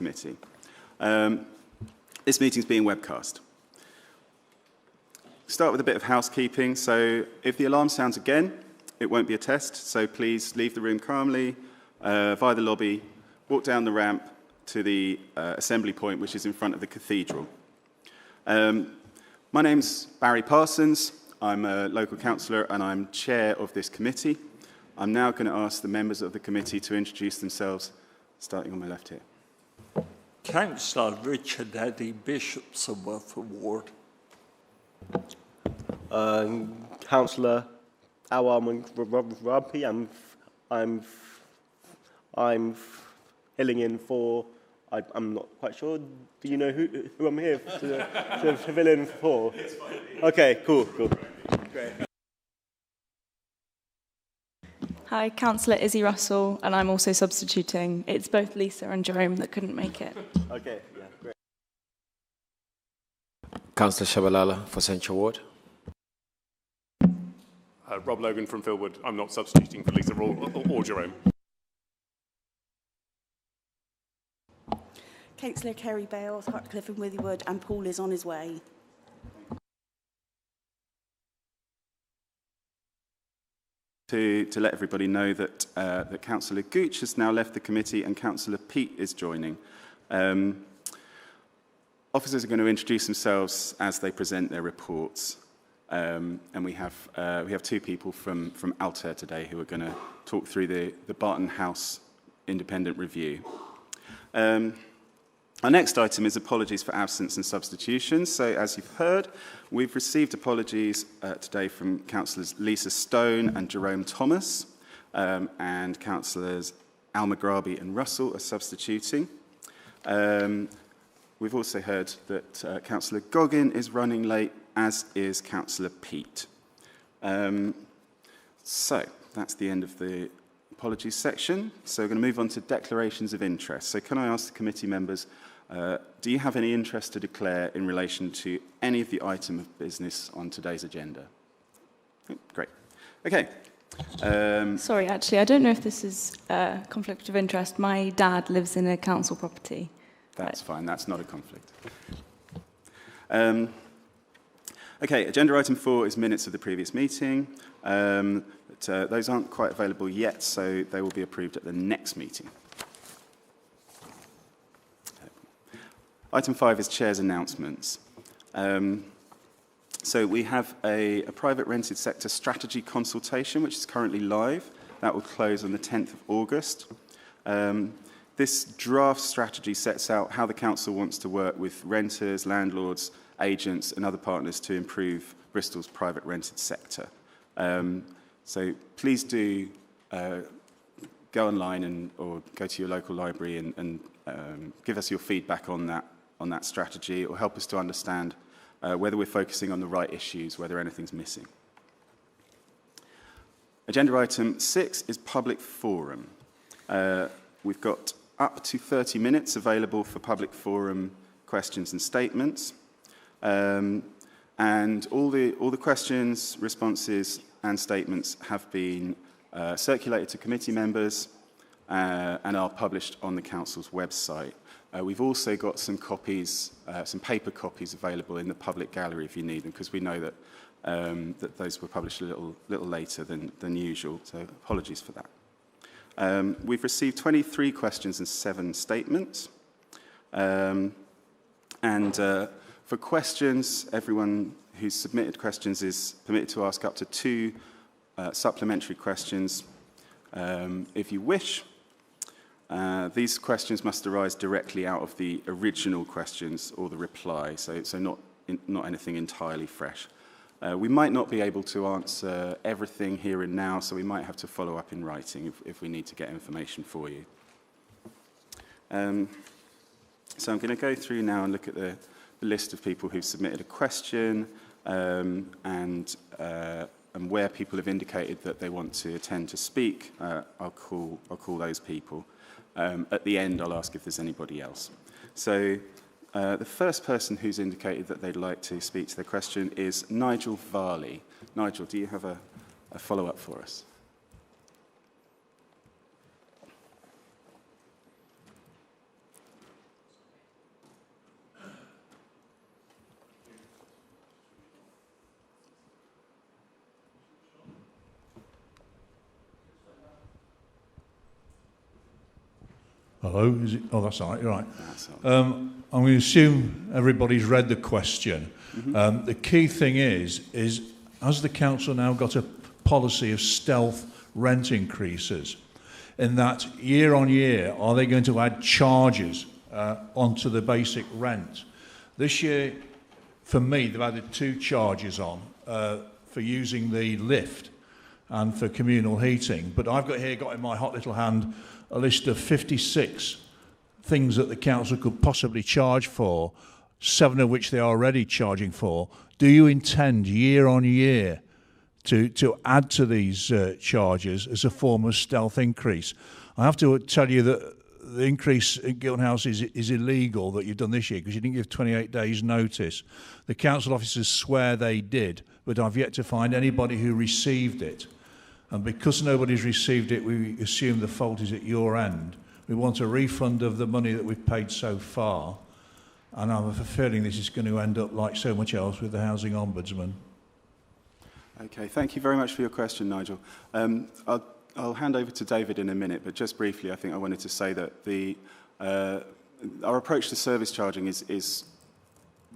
Committee. This meeting is being webcast. Start with a bit of housekeeping. So if the alarm sounds again, it won't be a test, so please leave the room calmly via the lobby, walk down the ramp to the assembly point, which is in front of the cathedral. My name's Barry Parsons. I'm a local councillor and I'm chair of this committee. I'm now going to ask the members of the committee to introduce themselves, starting on my left here. Councillor Richard Eddy, Bishop, Subworth Ward. Councillor Awam Rumpy. I'm filling in for. I'm not quite sure. Do you know who I'm here to fill in for? Okay, cool. Great. Hi, Councillor Izzy Russell, and I'm also substituting. It's both Lisa and Jerome that couldn't make it. Okay, yeah, great. Councillor Shabalala for Central Ward. Rob Logan from Philwood. I'm not substituting for Lisa or Jerome. Councillor Kerry Bales, Hartcliffe and Withywood, and Paul is on his way. To let everybody know that, that Councillor Gooch has now left the committee and Councillor Peat is joining. Officers are going to introduce themselves as they present their reports. And we have two people from Altair today who are going to talk through the Barton House independent review. Our next item is apologies for absence and substitutions. So, as you've heard, we've received apologies today from Councillors Lisa Stone and Jerome Thomas, and Councillors Al Maghrabi and Russell are substituting. We've also heard that Councillor Goggin is running late, as is Councillor Peat. So, that's the end of the apologies section. So we're going to move on to declarations of interest. So can I ask the committee members, do you have any interest to declare in relation to any of the item of business on today's agenda? Great. Okay. Sorry, actually, I don't know if this is a conflict of interest. My dad lives in a council property. That's fine. That's not a conflict. Okay, agenda item 4 is minutes of the previous meeting. Those aren't quite available yet, so they will be approved at the next meeting. Item 5 is Chair's announcements. So we have a private rented sector strategy consultation, which is currently live. That will close on the 10th of August. This draft strategy sets out how the council wants to work with renters, landlords, agents and other partners to improve Bristol's private rented sector. So please do go online or go to your local library and give us your feedback on that strategy. It will help us to understand whether we're focusing on the right issues, whether anything's missing. Agenda item 6 is public forum. We've got up to 30 minutes available for public forum questions and statements. And all the questions, responses and statements have been circulated to committee members and are published on the council's website. We've also got some copies, some paper copies available in the public gallery if you need them, because we know that that those were published a little later than usual, so apologies for that. We've received 23 questions and 7 statements. For questions, everyone who's submitted questions is permitted to ask up to 2 supplementary questions if you wish. These questions must arise directly out of the original questions or the reply, so not anything entirely fresh. We might not be able to answer everything here and now, so we might have to follow up in writing if we need to get information for you. So I'm going to go through now and look at the list of people who've submitted a question and where people have indicated that they want to attend to speak. I'll call those people. At the end, I'll ask if there's anybody else. So the first person who's indicated that they'd like to speak to their question is Nigel Varley. Nigel, do you have a follow-up for us? Hello? Is it? Oh, that's all right. You're right. That's all right. I'm going to assume everybody's read the question. The key thing is has the council now got a policy of stealth rent increases? In that, year on year, are they going to add charges onto the basic rent? This year, for me, they've added 2 charges on for using the lift and for communal heating. But I've got in my hot little hand a list of 56 things that the council could possibly charge for, 7 of which they are already charging for. Do you intend year on year to add to these charges as a form of stealth increase? I have to tell you that the increase in Gilton House is illegal that you've done this year because you didn't give 28 days notice. The council officers swear they did, but I've yet to find anybody who received it. And because nobody's received it, we assume the fault is at your end. We want a refund of the money that we've paid so far. And I have a feeling this is going to end up like so much else with the Housing Ombudsman. Okay, thank you very much for your question, Nigel. I'll hand over to David in a minute, but just briefly, I think I wanted to say that our approach to service charging is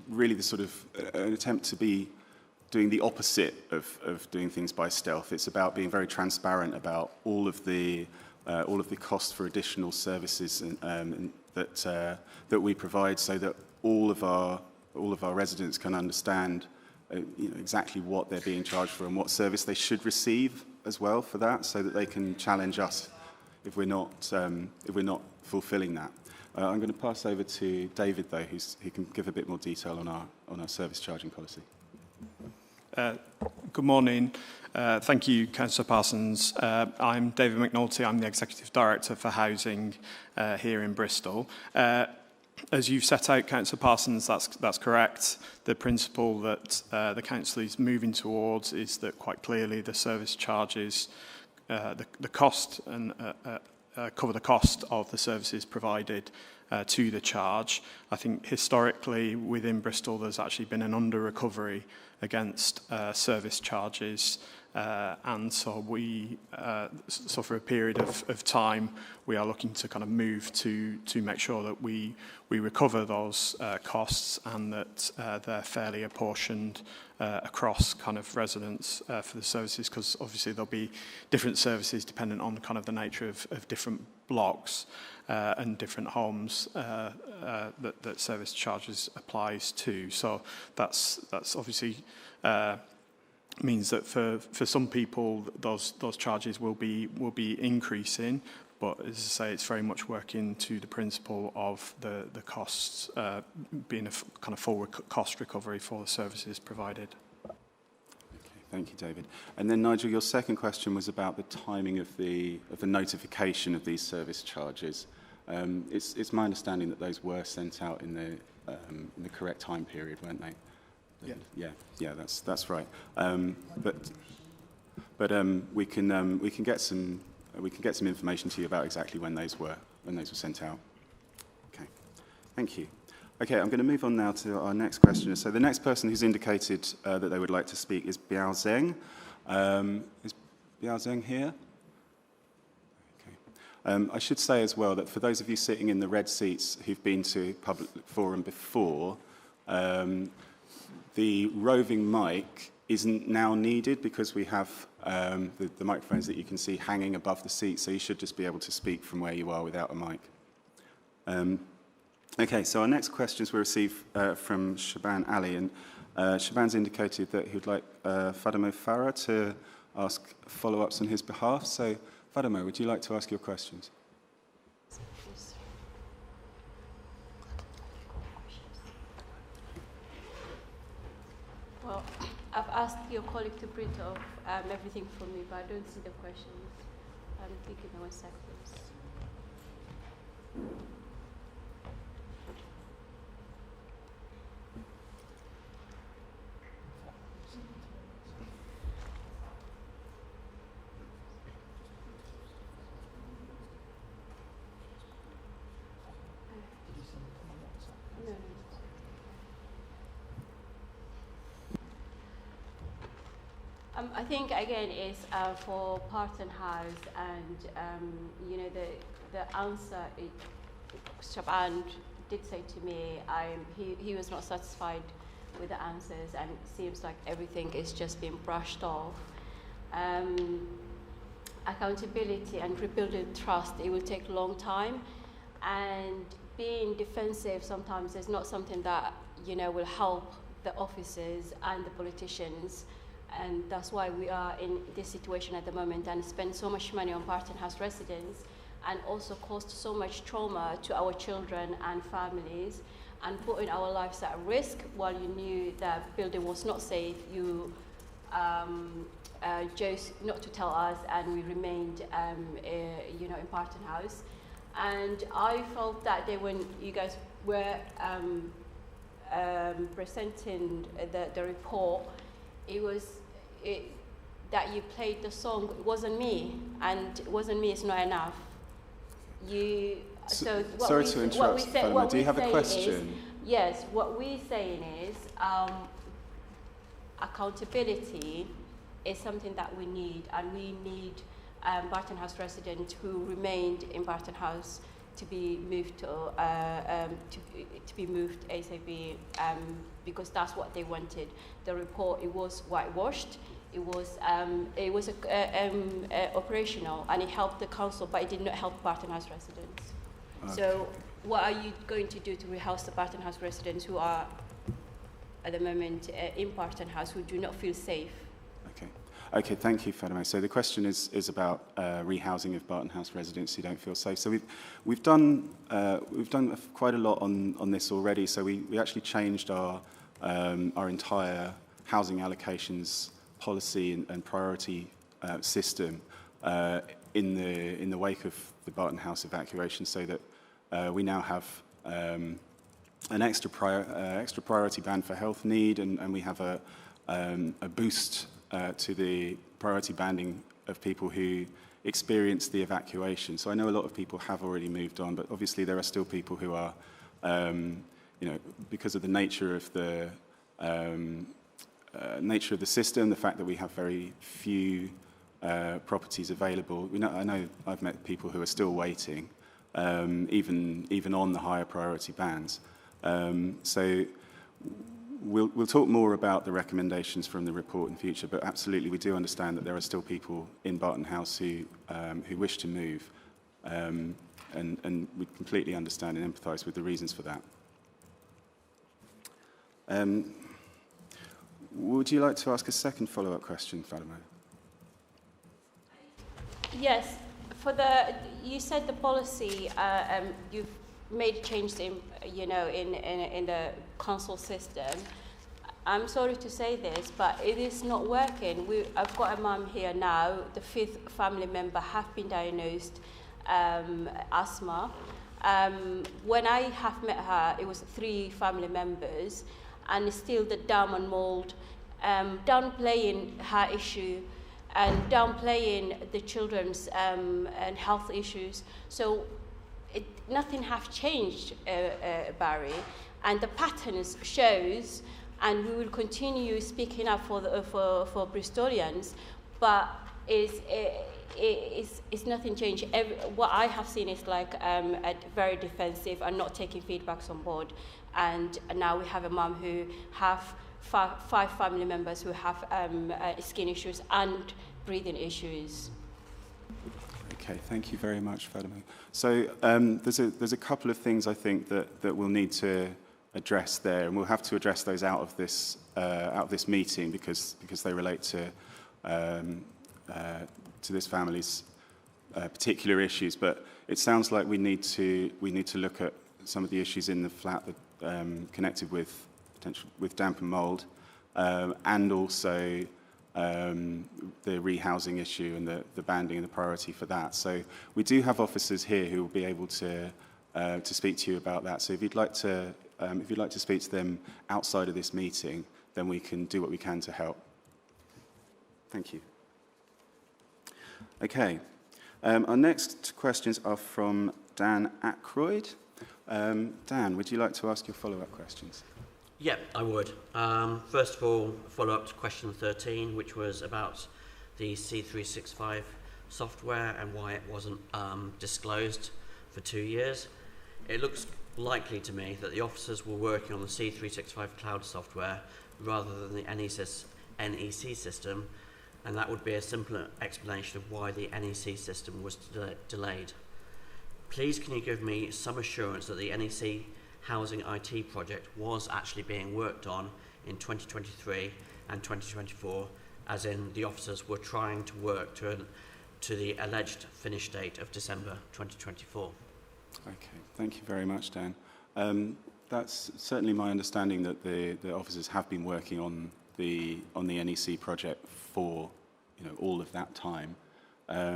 really the sort of an attempt to be doing the opposite of doing things by stealth. It's about being very transparent about all of the costs for additional services that we provide, so that all of our residents can understand exactly what they're being charged for and what service they should receive as well for that, so that they can challenge us if we're not fulfilling that. I'm going to pass over to David, though, who can give a bit more detail on our service charging policy. Good morning. Thank you, Councillor Parsons. I'm David McNulty. I'm the Executive Director for Housing here in Bristol. As you've set out, Councillor Parsons, that's correct. The principle that the Council is moving towards is that quite clearly the service charges the cost and cover the cost of the services provided to the charge. I think historically within Bristol there's actually been an under-recovery against service charges, and so so for a period of time we are looking to kind of move to make sure that we recover those costs and that they're fairly apportioned across kind of residents for the services, because obviously there'll be different services dependent on kind of the nature of different blocks and different homes that service charges applies to. So that's obviously means that for some people those charges will be increasing, but as I say, it's very much working to the principle of the costs being a kind of full cost recovery for the services provided. Thank you, David. And then, Nigel, your second question was about the timing of the notification of these service charges. It's my understanding that those were sent out in the correct time period, weren't they? Yeah, that's right. But we can get some information to you about exactly when those were sent out. Okay, thank you. Okay, I'm going to move on now to our next questioner. So the next person who's indicated that they would like to speak is Biao Zheng. Is Biao Zheng here? Okay. I should say as well that for those of you sitting in the red seats who've been to public forum before, the roving mic isn't now needed because we have the microphones that you can see hanging above the seat, so you should just be able to speak from where you are without a mic. Okay, so our next questions we received from Shaban Ali, and Shaban's indicated that he would like Fadimo Farah to ask follow-ups on his behalf. So, Fadimo, would you like to ask your questions? Well, I've asked your colleague to print off everything for me, but I don't see the questions. I'm thinking one second. I think again it's for Barton House, and you know the answer Shaban did say to me, he was not satisfied with the answers, and it seems like everything is just being brushed off. Accountability and rebuilding trust, it will take a long time, and being defensive sometimes is not something that, you know, will help the officers and the politicians, and that's why we are in this situation at the moment and spend so much money on Barton House residents, and also caused so much trauma to our children and families, and putting our lives at risk while you knew that building was not safe. You chose not to tell us, and we remained, you know, in Barton House. And I felt that day when you guys were presenting the report, that you played the song. It wasn't me, and it wasn't me. It's not enough. Sorry to interrupt, Fatima. Do you have a question? Yes. What we're saying is accountability is something that we need, and we need Barton House residents who remained in Barton House to be moved to be moved ASAP, because that's what they wanted. The report, it was whitewashed. It was operational, and it helped the council, but it did not help Barton House residents. Okay. So, what are you going to do to rehouse the Barton House residents who are at the moment in Barton House who do not feel safe? Okay, thank you, Fatima. So the question is about rehousing of Barton House residents who don't feel safe. So we've done quite a lot on this already. So we actually changed our entire housing allocations policy and priority system in the wake of the Barton House evacuation, so that we now have an extra priority band for health need, and we have a boost to the priority banding of people who experienced the evacuation. So I know a lot of people have already moved on, but obviously there are still people who are, you know, because of the nature of the system, the fact that we have very few properties available. I know I've met people who are still waiting, even on the higher priority bands. So we'll talk more about the recommendations from the report in future, but absolutely we do understand that there are still people in Barton House who wish to move, and we completely understand and empathise with the reasons for that. Would you like to ask a second follow-up question, Fatima? Yes. You said the policy, you've made changes in the council system. I'm sorry to say this, but it is not working. I've got a mum here now. The 5th family member have been diagnosed asthma. When I have met her, it was 3 family members, and still the damp and mold, downplaying her issue and downplaying the children's and health issues. So nothing have changed, Barry, and the patterns shows, and we will continue speaking up for Bristolians, but it's nothing changed. What I have seen is like very defensive and not taking feedbacks on board, and now we have a mum who have 5 family members who have skin issues and breathing issues. Okay, thank you very much, Fatima. So there's a couple of things I think that we'll need to address there, and we'll have to address those out of this meeting because they relate to this family's particular issues. But it sounds like we need to look at some of the issues in the flat that connected with damp and mould, and also the rehousing issue and the banding and the priority for that. So we do have officers here who will be able to speak to you about that. So if you'd like to speak to them outside of this meeting, then we can do what we can to help. Thank you. Okay. Our next questions are from Dan Ackroyd. Dan, would you like to ask your follow-up questions? Yeah, I would. First of all, follow up to question 13, which was about the C365 software and why it wasn't disclosed for 2 years. It looks likely to me that the officers were working on the C365 cloud software rather than the NEC system, and that would be a simple explanation of why the NEC system was delayed. Please can you give me some assurance that the NEC housing IT project was actually being worked on in 2023 and 2024, as in the officers were trying to work to the alleged finish date of December 2024. Okay, thank you very much, Dan. That's certainly my understanding that the officers have been working on the NEC project for all of that time. I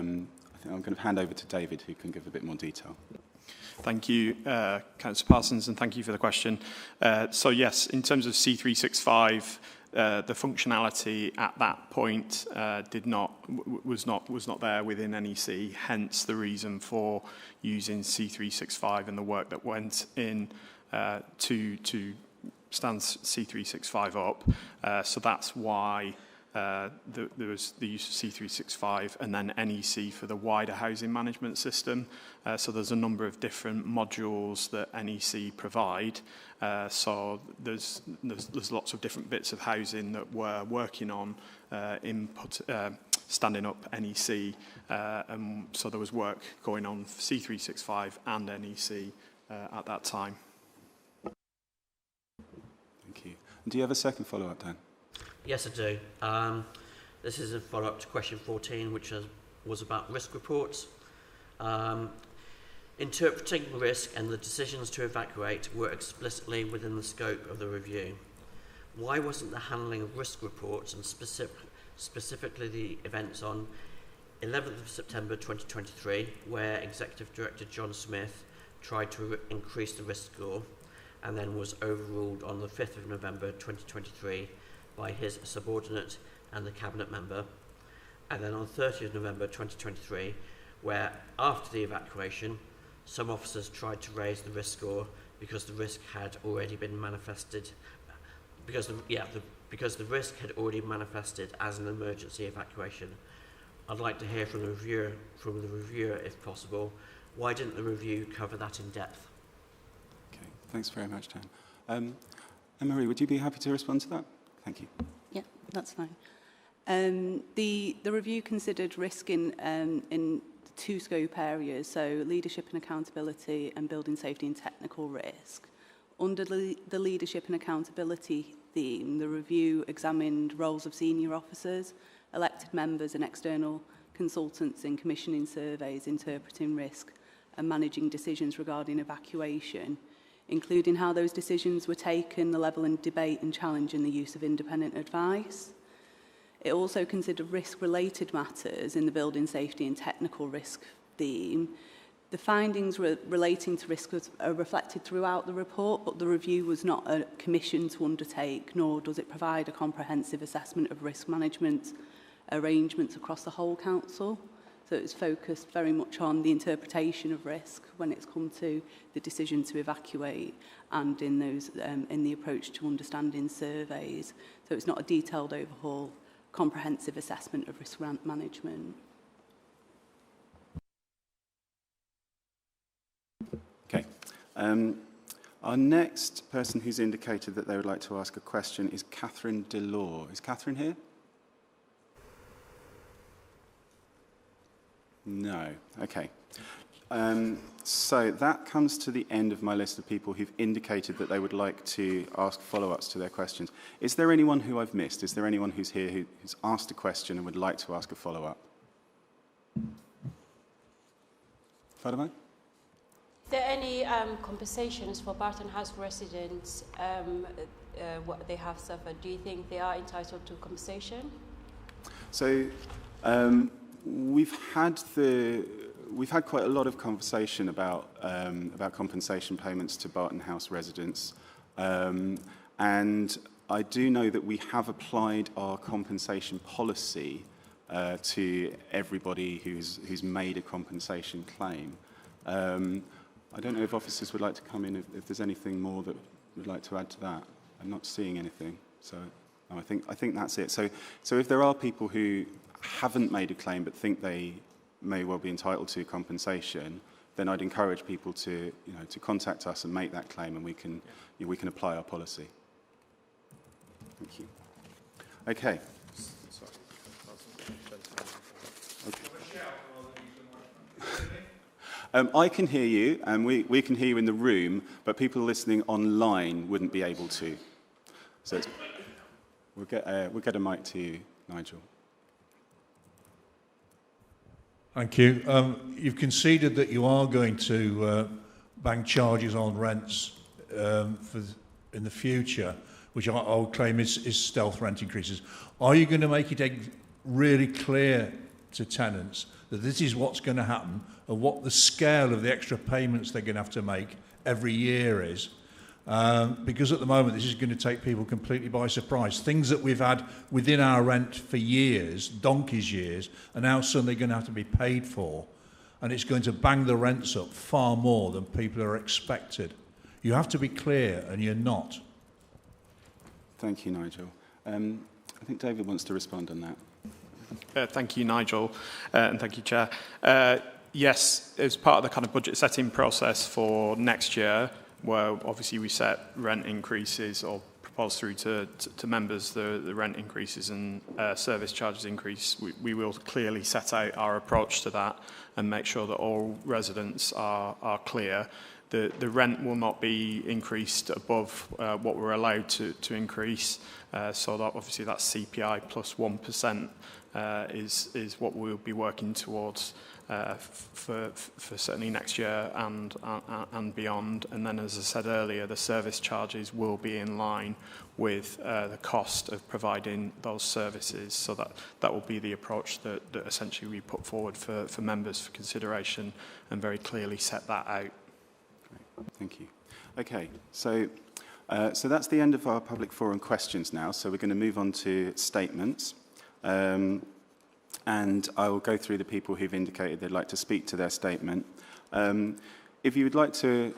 think I'm going to hand over to David, who can give a bit more detail. Thank you, Councillor Parsons, and thank you for the question. So yes, in terms of C365, the functionality at that point was not there within NEC, hence the reason for using C365 and the work that went in to stand C365 up. So that's why there was the use of C365 and then NEC for the wider housing management system. So there's a number of different modules that NEC provide. So there's lots of different bits of housing that we're working on standing up NEC. So there was work going on for C365 and NEC at that time. Thank you. And do you have a second follow-up, Dan? Yes, I do. This is a follow-up to question 14, which was about risk reports. Interpreting risk and the decisions to evacuate were explicitly within the scope of the review. Why wasn't the handling of risk reports and specifically the events on 11th of September 2023, where Executive Director John Smith tried to increase the risk score and then was overruled on the 5th of November 2023 by his subordinate and the cabinet member, and then on 30th of November 2023, where after the evacuation, some officers tried to raise the risk score because the risk had already been manifested, because the risk had already manifested as an emergency evacuation. I'd like to hear from the reviewer, if possible. Why didn't the review cover that in depth? Okay, thanks very much, Dan. Anne-Marie, would you be happy to respond to that? Thank you. Yeah, that's fine. The review considered risk in two scope areas, so leadership and accountability and building safety and technical risk. Under the leadership and accountability theme, the review examined roles of senior officers, elected members and external consultants in commissioning surveys, interpreting risk and managing decisions regarding evacuation, including how those decisions were taken, the level of debate and challenge in the use of independent advice. It also considered risk-related matters in the building safety and technical risk theme. The findings relating to risk are reflected throughout the report, but the review was not a commission to undertake, nor does it provide a comprehensive assessment of risk management arrangements across the whole council. So it's focused very much on the interpretation of risk when it's come to the decision to evacuate and in the approach to understanding surveys. So it's not a detailed overhaul, comprehensive assessment of risk management. Okay. Our next person who's indicated that they would like to ask a question is Catherine Delore. Is Catherine here? No. Okay. So that comes to the end of my list of people who've indicated that they would like to ask follow-ups to their questions. Is there anyone who I've missed? Is there anyone who's here who's asked a question and would like to ask a follow-up? Fatima? Is there any compensations for Barton House residents what they have suffered? Do you think they are entitled to compensation? So we've had quite a lot of conversation about compensation payments to Barton House residents, and I do know that we have applied our compensation policy to everybody who's made a compensation claim. I don't know if officers would like to come in if there's anything more that would like to add to that. I'm not seeing anything, so no, I think that's it. So if there are people who haven't made a claim but think they may well be entitled to compensation, then I'd encourage people to, to contact us and make that claim, and we can, we can apply our policy. Thank you. Okay. I can hear you, and we can hear you in the room, but people listening online wouldn't be able to. So we'll get a mic to you, Nigel. Thank you. You've conceded that you are going to bank charges on rents in the future, which I'll claim is stealth rent increases. Are you going to make it really clear to tenants that this is what's going to happen and what the scale of the extra payments they're going to have to make every year is? Because at the moment this is going to take people completely by surprise. Things that we've had within our rent for years, donkey's years, are now suddenly going to have to be paid for, and it's going to bang the rents up far more than people are expected. You have to be clear, and you're not. Thank you, Nigel. I think David wants to respond on that. Thank you, Nigel, and thank you, Chair. Yes, as part of the kind of budget setting process for next year, where obviously we set rent increases or propose through to members the rent increases and service charges increase, we will clearly set out our approach to that and make sure that all residents are clear. The rent will not be increased above what we're allowed to increase, so that obviously that's CPI plus 1% is what we'll be working towards for certainly next year and beyond. And then, as I said earlier, the service charges will be in line with the cost of providing those services. So that will be the approach that essentially we put forward for members for consideration, and very clearly set that out. Thank you. Okay, so that's the end of our public forum questions now. So we're going to move on to statements. And I will go through the people who've indicated they'd like to speak to their statement. If you'd like to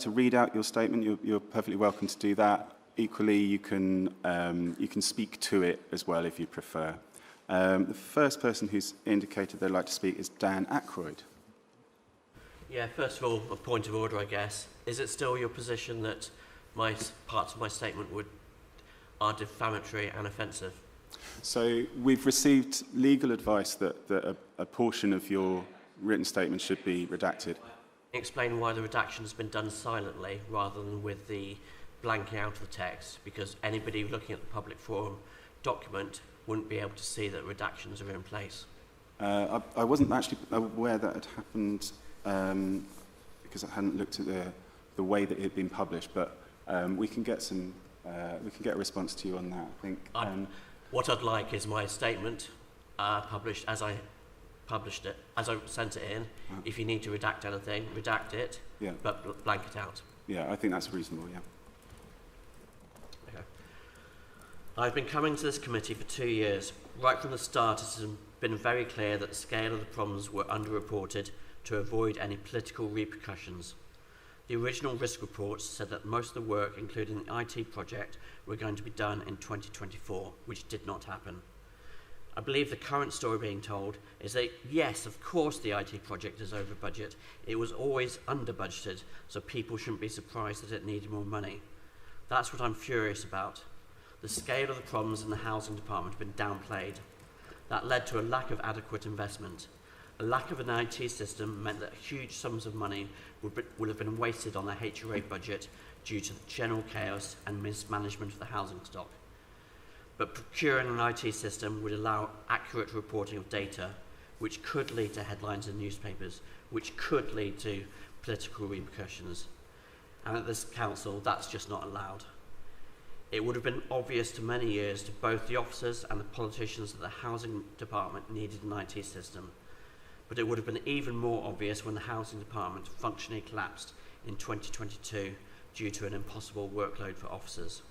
read out your statement, you're perfectly welcome to do that. Equally, you can speak to it as well if you prefer. The first person who's indicated they'd like to speak is Dan Ackroyd. Yeah, first of all, a point of order, I guess. Is it still your position that parts of my statement are defamatory and offensive? So we've received legal advice that a portion of your written statement should be redacted. Explain why the redaction has been done silently rather than with the blanking out of the text, because anybody looking at the public forum document wouldn't be able to see that redactions are in place. I wasn't actually aware that had happened because I hadn't looked at the way that it had been published, but we can get a response to you on that, I think. What I'd like is my statement published as I published it, as I sent it in. If you need to redact anything, redact it, but blank it out. Yeah, I think that's reasonable, yeah. Okay. I've been coming to this committee for 2 years. Right from the start, it has been very clear that the scale of the problems were underreported to avoid any political repercussions. The original risk reports said that most of the work, including the IT project, were going to be done in 2024, which did not happen. I believe the current story being told is that, yes, of course the IT project is over budget. It was always under budgeted, so people shouldn't be surprised that it needed more money. That's what I'm furious about. The scale of the problems in the housing department have been downplayed. That led to a lack of adequate investment. A lack of an IT system meant that huge sums of money would have been wasted on the HRA budget due to the general chaos and mismanagement of the housing stock. But procuring an IT system would allow accurate reporting of data, which could lead to headlines in newspapers, which could lead to political repercussions. And at this council, that's just not allowed. It would have been obvious to many years to both the officers and the politicians that the housing department needed an IT system. But it would have been even more obvious when the housing department functionally collapsed in 2022 due to an impossible workload for officers.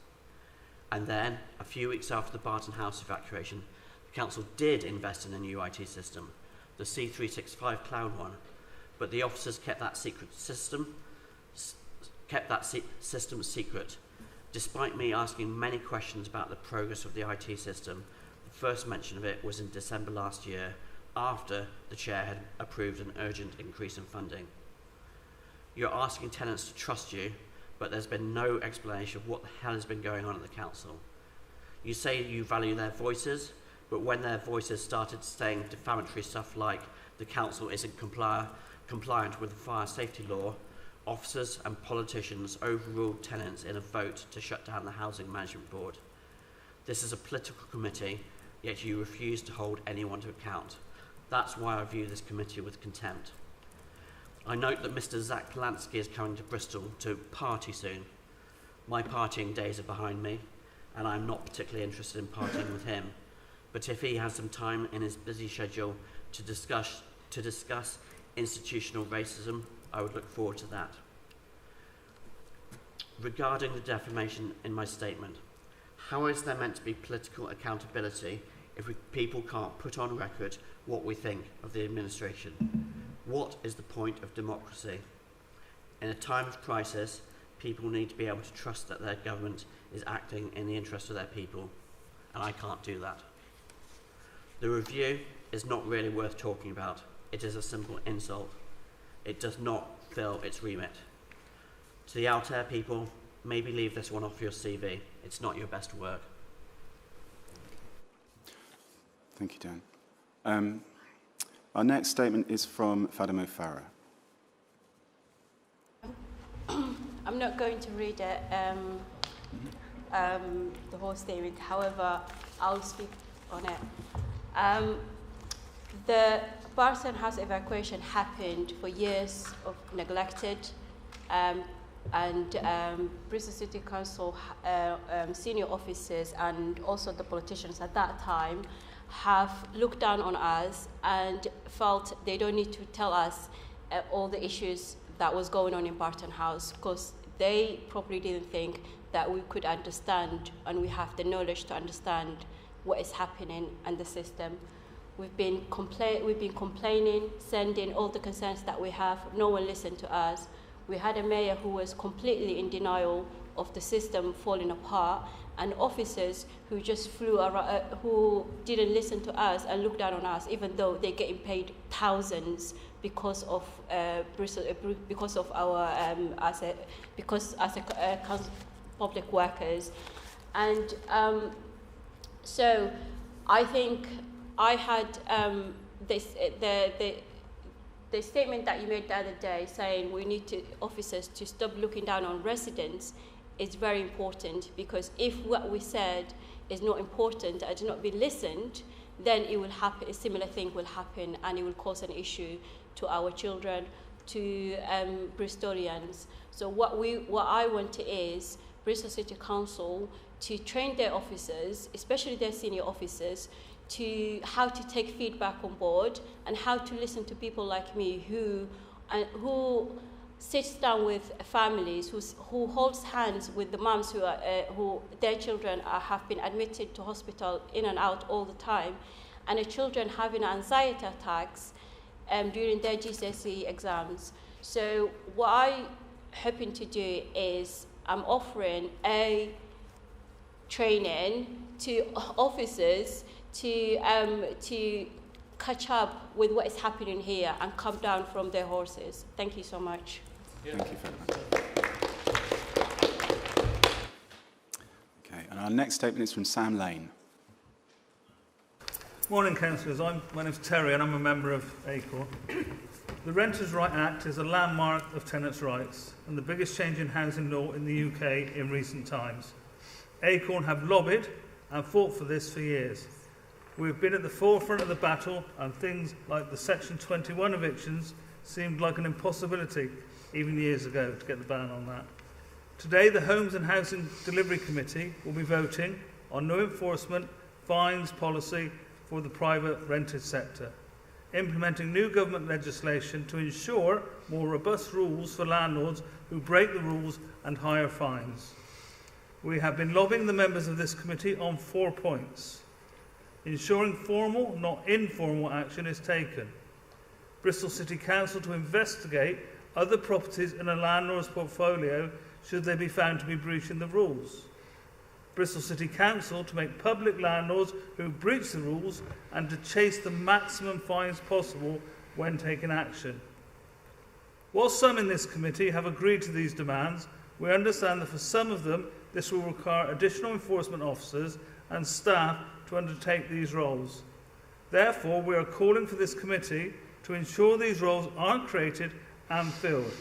And then, a few weeks after the Barton House evacuation, the council did invest in a new IT system, the C365 cloud one, but the officers kept that system secret. Despite me asking many questions about the progress of the IT system, the first mention of it was in December last year, after the chair had approved an urgent increase in funding. You're asking tenants to trust you, but there's been no explanation of what the hell has been going on at the council. You say you value their voices, but when their voices started saying defamatory stuff like the council isn't compliant with the fire safety law, officers and politicians overruled tenants in a vote to shut down the Housing Management Board. This is a political committee, yet you refuse to hold anyone to account. That's why I view this committee with contempt. I note that Mr. Zach Lansky is coming to Bristol to party soon. My partying days are behind me, and I'm not particularly interested in partying with him. But if he has some time in his busy schedule to discuss institutional racism, I would look forward to that. Regarding the defamation in my statement, how is there meant to be political accountability if people can't put on record what we think of the administration? What is the point of democracy? In a time of crisis, people need to be able to trust that their government is acting in the interest of their people, and I can't do that. The review is not really worth talking about. It is a simple insult. It does not fill its remit. To the Altair people, maybe leave this one off your CV. It's not your best work. Thank you, Dan. Our next statement is from Fatima Farah. I'm not going to read it, the whole statement. However, I'll speak on it. The Barton house evacuation happened for years of neglected, and Bristol City Council senior officers and also the politicians at that time have looked down on us and felt they don't need to tell us all the issues that was going on in Barton House, because they probably didn't think that we could understand and we have the knowledge to understand what is happening in the system. We've been complaining, sending all the concerns that we have. No one listened to us. We had a mayor who was completely in denial of the system falling apart, and officers who just flew around, who didn't listen to us and looked down on us, even though they're getting paid thousands because of Bristol, because of our as public workers, and so I think I had the statement that you made the other day saying we need officers to stop looking down on residents is very important, because if what we said is not important and not be listened, then it will happen. A similar thing will happen, and it will cause an issue to our children, to Bristolians. So what I want is Bristol City Council to train their officers, especially their senior officers, to how to take feedback on board and how to listen to people like me who sits down with families, who holds hands with the moms who their children have been admitted to hospital in and out all the time, and the children having anxiety attacks during their GCSE exams. So what I'm hoping to do is I'm offering a training to officers to catch up with what is happening here and come down from their horses. Thank you so much. Yeah. Thank you very much. Okay, and our next statement is from Sam Lane. Morning, councillors. My name's Terry and I'm a member of ACORN. The Renters' Right Act is a landmark of tenants' rights and the biggest change in housing law in the UK in recent times. ACORN have lobbied and fought for this for years. We've been at the forefront of the battle, and things like the Section 21 evictions seemed like an impossibility even years ago to get the ban on that. Today, the Homes and Housing Delivery Committee will be voting on no enforcement fines policy for the private rented sector, implementing new government legislation to ensure more robust rules for landlords who break the rules and higher fines. We have been lobbying the members of this committee on 4 points. Ensuring formal, not informal action is taken. Bristol City Council to investigate other properties in a landlord's portfolio should they be found to be breaching the rules. Bristol City Council to make public landlords who breach the rules and to chase the maximum fines possible when taking action. While some in this committee have agreed to these demands, we understand that for some of them this will require additional enforcement officers and staff to undertake these roles. Therefore, we are calling for this committee to ensure these roles are created and filled.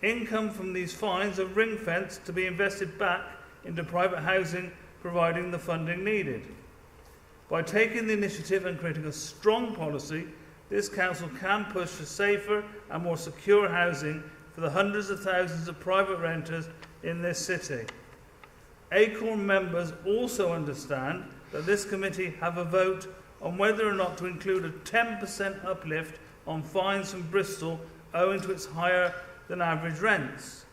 Income from these fines are ring-fenced to be invested back into private housing, providing the funding needed. By taking the initiative and creating a strong policy, this council can push for safer and more secure housing for the hundreds of thousands of private renters in this city. Acorn members also understand that this committee have a vote on whether or not to include a 10% uplift on fines from Bristol owing to its higher than average rents,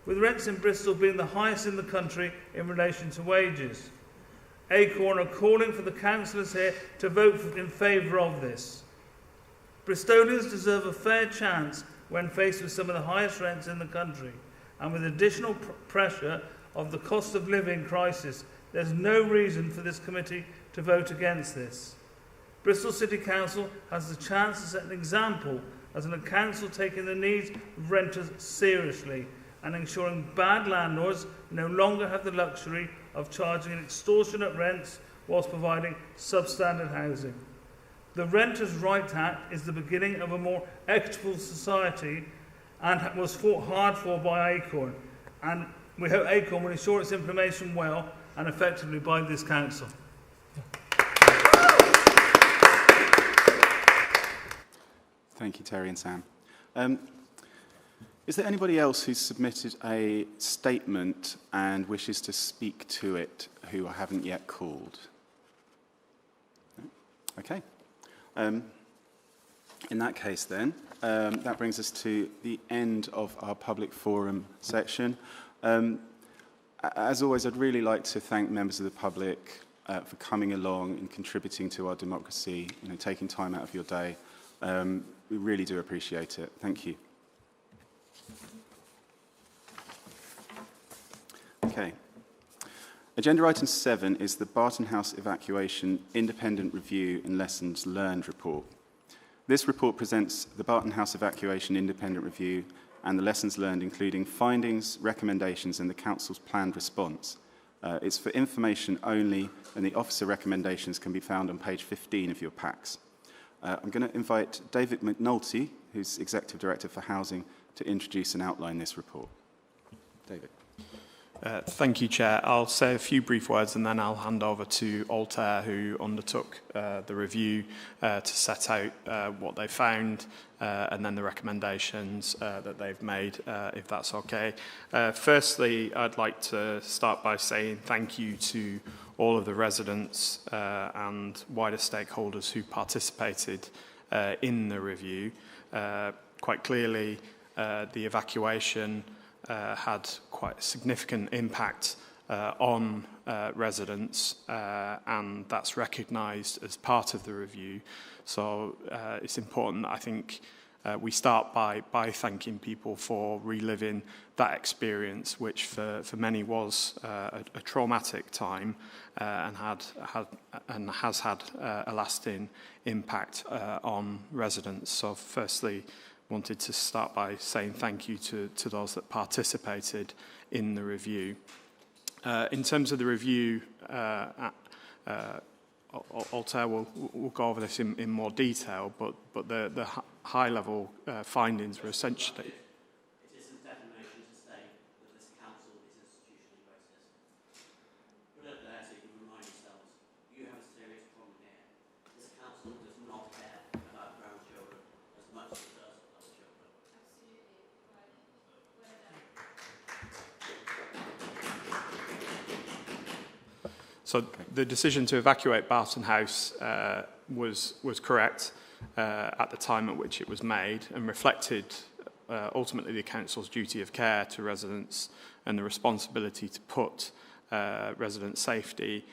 with rents in Bristol being the highest in the country in relation to wages. Acorn are calling for the councillors here to vote in favour of this. Bristolians deserve a fair chance when faced with some of the highest rents in the country, and with additional pressure of the cost of living crisis, there's no reason for this committee to vote against this. Bristol City Council has the chance to set an example as a council taking the needs of renters seriously and ensuring bad landlords no longer have the luxury of charging extortionate rents whilst providing substandard housing. The Renters' Rights Act is the beginning of a more equitable society and was fought hard for by Acorn, and we hope Acorn will ensure its implementation well and effectively by this council. Thank you, Terry and Sam. Is there anybody else who's submitted a statement and wishes to speak to it who I haven't yet called? No? Okay. In that case then, that brings us to the end of our public forum section. As always, I'd really like to thank members of the public for coming along and contributing to our democracy, taking time out of your day. We really do appreciate it. Thank you. Okay. Agenda item 7 is the Barton House Evacuation Independent Review and Lessons Learned report. This report presents the Barton House Evacuation Independent Review and the lessons learned, including findings, recommendations, and the Council's planned response. It's for information only, and the officer recommendations can be found on page 15 of your packs. I'm going to invite David McNulty, who's Executive Director for Housing, to introduce and outline this report. David. Thank you, Chair. I'll say a few brief words and then I'll hand over to Altair, who undertook the review to set out what they found and then the recommendations that they've made, if that's okay. Firstly, I'd like to start by saying thank you to all of the residents and wider stakeholders who participated in the review. Quite clearly, the evacuation had quite a significant impact on residents, and that's recognised as part of the review. So it's important, I think, we start by thanking people for reliving that experience, which for many was a traumatic time and has had a lasting impact on residents. So firstly, wanted to start by saying thank you to those that participated in the review. In terms of the review, Altair will go over this in more detail, but the high-level findings were essentially... It isn't defamation to say that this council is institutionally racist. Put it there so you can remind yourselves, you have a serious problem here. This council does not care about brown children as much as it does other children. So the decision to evacuate Barton House was correct at the time at which it was made and reflected ultimately the council's duty of care to residents and the responsibility to put resident safety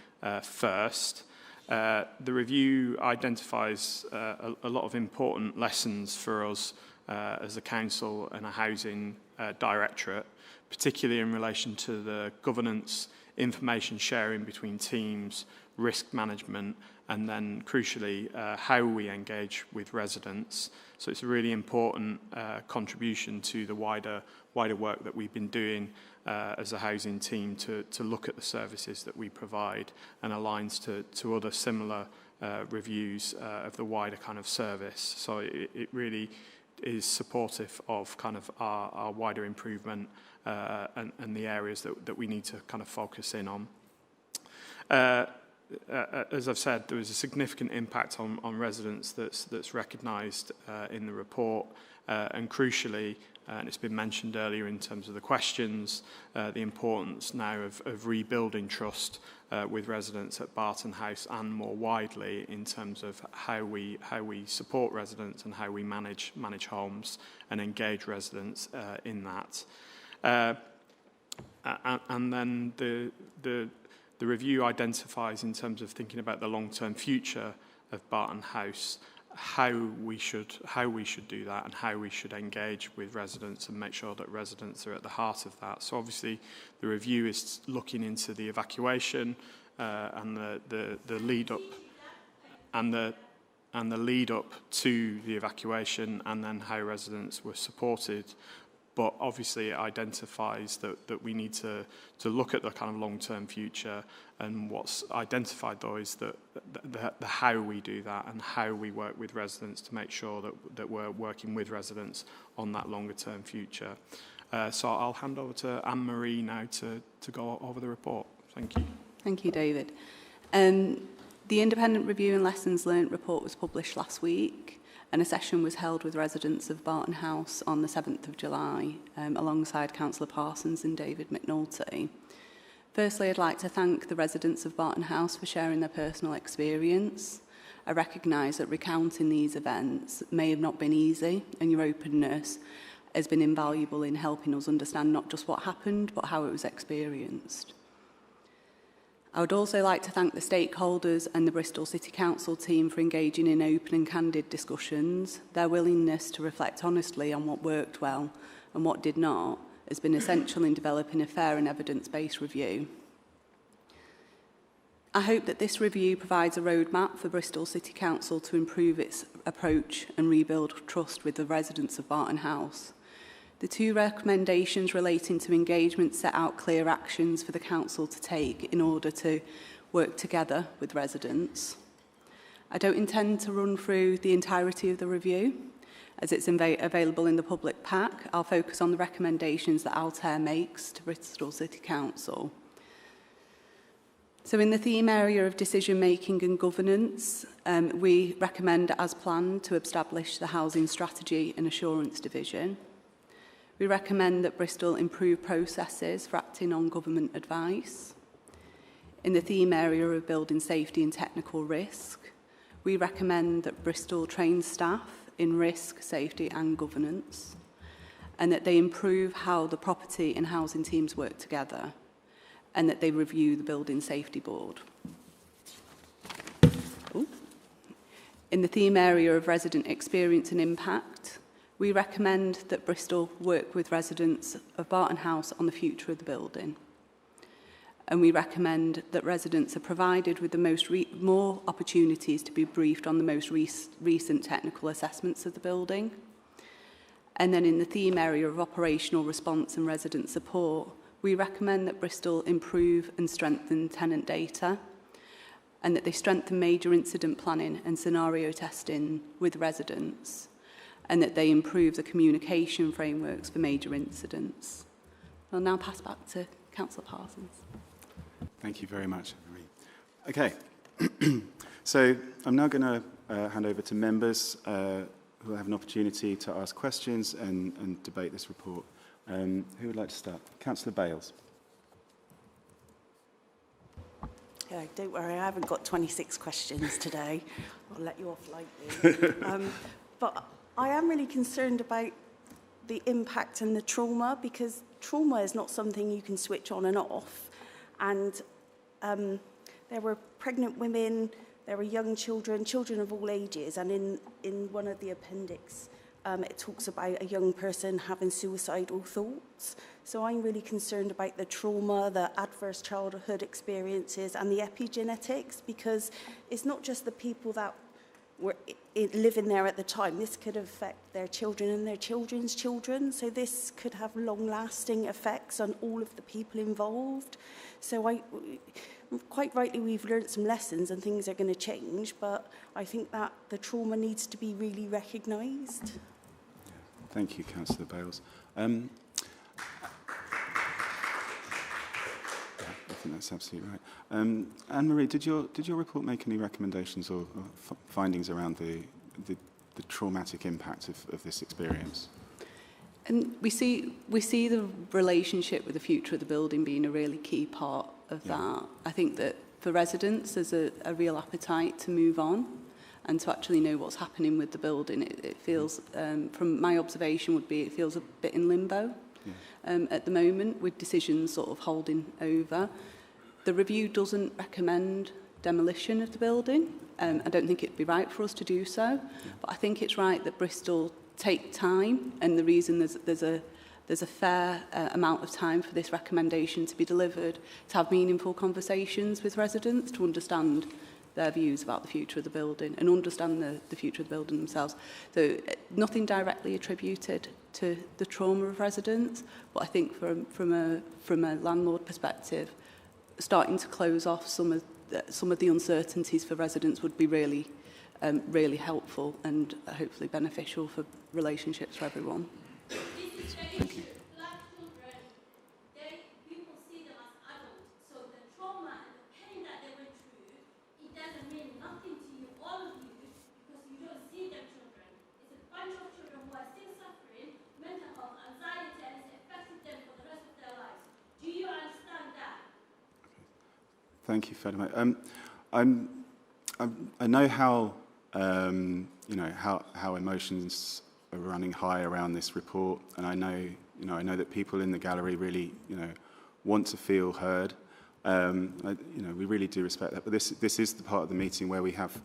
first. The review identifies a lot of important lessons for us as a council and a housing directorate, particularly in relation to the governance, information sharing between teams, risk management, and then crucially how we engage with residents. So it's a really important contribution to the wider work that we've been doing as a housing team to look at the services that we provide, and aligns to other similar reviews of the wider kind of service. So it really is supportive of kind of our wider improvement and the areas that we need to kind of focus in on. As I've said, there was a significant impact on residents that's recognised in the report, and crucially, and it's been mentioned earlier in terms of the questions, the importance now of rebuilding trust with residents at Barton House and more widely in terms of how we support residents and how we manage homes and engage residents in that. And then the review identifies, in terms of thinking about the long-term future of Barton House, how we should do that and how we should engage with residents and make sure that residents are at the heart of that. So obviously the review is looking into the evacuation and the lead up and the lead up to the evacuation, and then how residents were supported. But obviously it identifies that we need to look at the kind of long-term future, and what's identified though is the how we do that and how we work with residents to make sure that we're working with residents on that longer-term future. So I'll hand over to Anne-Marie now to go over the report. Thank you. Thank you, David. The Independent Review and Lessons Learnt report was published last week, and a session was held with residents of Barton House on the 7th of July, alongside Councillor Parsons and David McNulty. Firstly, I'd like to thank the residents of Barton House for sharing their personal experience. I recognise that recounting these events may have not been easy, and your openness has been invaluable in helping us understand not just what happened, but how it was experienced. I would also like to thank the stakeholders and the Bristol City Council team for engaging in open and candid discussions. Their willingness to reflect honestly on what worked well and what did not has been essential in developing a fair and evidence-based review. I hope that this review provides a roadmap for Bristol City Council to improve its approach and rebuild trust with the residents of Barton House. The two recommendations relating to engagement set out clear actions for the Council to take in order to work together with residents. I don't intend to run through the entirety of the review, as it's available in the public pack. I'll focus on the recommendations that Altair makes to Bristol City Council. So in the theme area of decision-making and governance, we recommend, as planned, to establish the Housing Strategy and Assurance Division. We recommend that Bristol improve processes for acting on government advice. In the theme area of building safety and technical risk, we recommend that Bristol train staff in risk, safety and governance, and that they improve how the property and housing teams work together, and that they review the Building Safety Board. In the theme area of resident experience and impact, we recommend that Bristol work with residents of Barton House on the future of the building. And we recommend that residents are provided with the more opportunities to be briefed on the most recent technical assessments of the building. And then in the theme area of operational response and resident support, we recommend that Bristol improve and strengthen tenant data, and that they strengthen major incident planning and scenario testing with residents, and that they improve the communication frameworks for major incidents. I'll now pass back to Councillor Parsons. Thank you very much, Anne-Marie. Okay, so I'm now going to hand over to members who have an opportunity to ask questions and debate this report. Who would like to start? Councillor Bales. Yeah, don't worry, I haven't got 26 questions today. I'll let you off lightly. But I am really concerned about the impact and the trauma, because trauma is not something you can switch on and off. And there were pregnant women, there were young children, children of all ages, and in one of the appendix it talks about a young person having suicidal thoughts. So I'm really concerned about the trauma, the adverse childhood experiences and the epigenetics, because it's not just the people that were living there at the time. This could affect their children and their children's children. So this could have long-lasting effects on all of the people involved. So quite rightly, we've learned some lessons and things are going to change, but I think that the trauma needs to be really recognised. Thank you, Councillor Bales. I think that's absolutely right. Anne-Marie, did your report make any recommendations or findings around the traumatic impact of this experience? And we see the relationship with the future of the building being a really key part of that. I think that for residents, there's a real appetite to move on and to actually know what's happening with the building. It feels, from my observation, it feels a bit in limbo at the moment, with decisions sort of holding over. The review doesn't recommend demolition of the building. I don't think it'd be right for us to do so, but I think it's right that Bristol take time, and the reason there's a fair amount of time for this recommendation to be delivered, to have meaningful conversations with residents, to understand their views about the future of the building and understand the future of the building themselves. So nothing directly attributed to the trauma of residents, but I think from a landlord perspective, starting to close off some of the uncertainties for residents would be really helpful and hopefully beneficial for relationships for everyone. Thank you. Thank you, Fatima. I know how how emotions are running high around this report, and I know that people in the gallery really want to feel heard. We really do respect that. But this is the part of the meeting where we have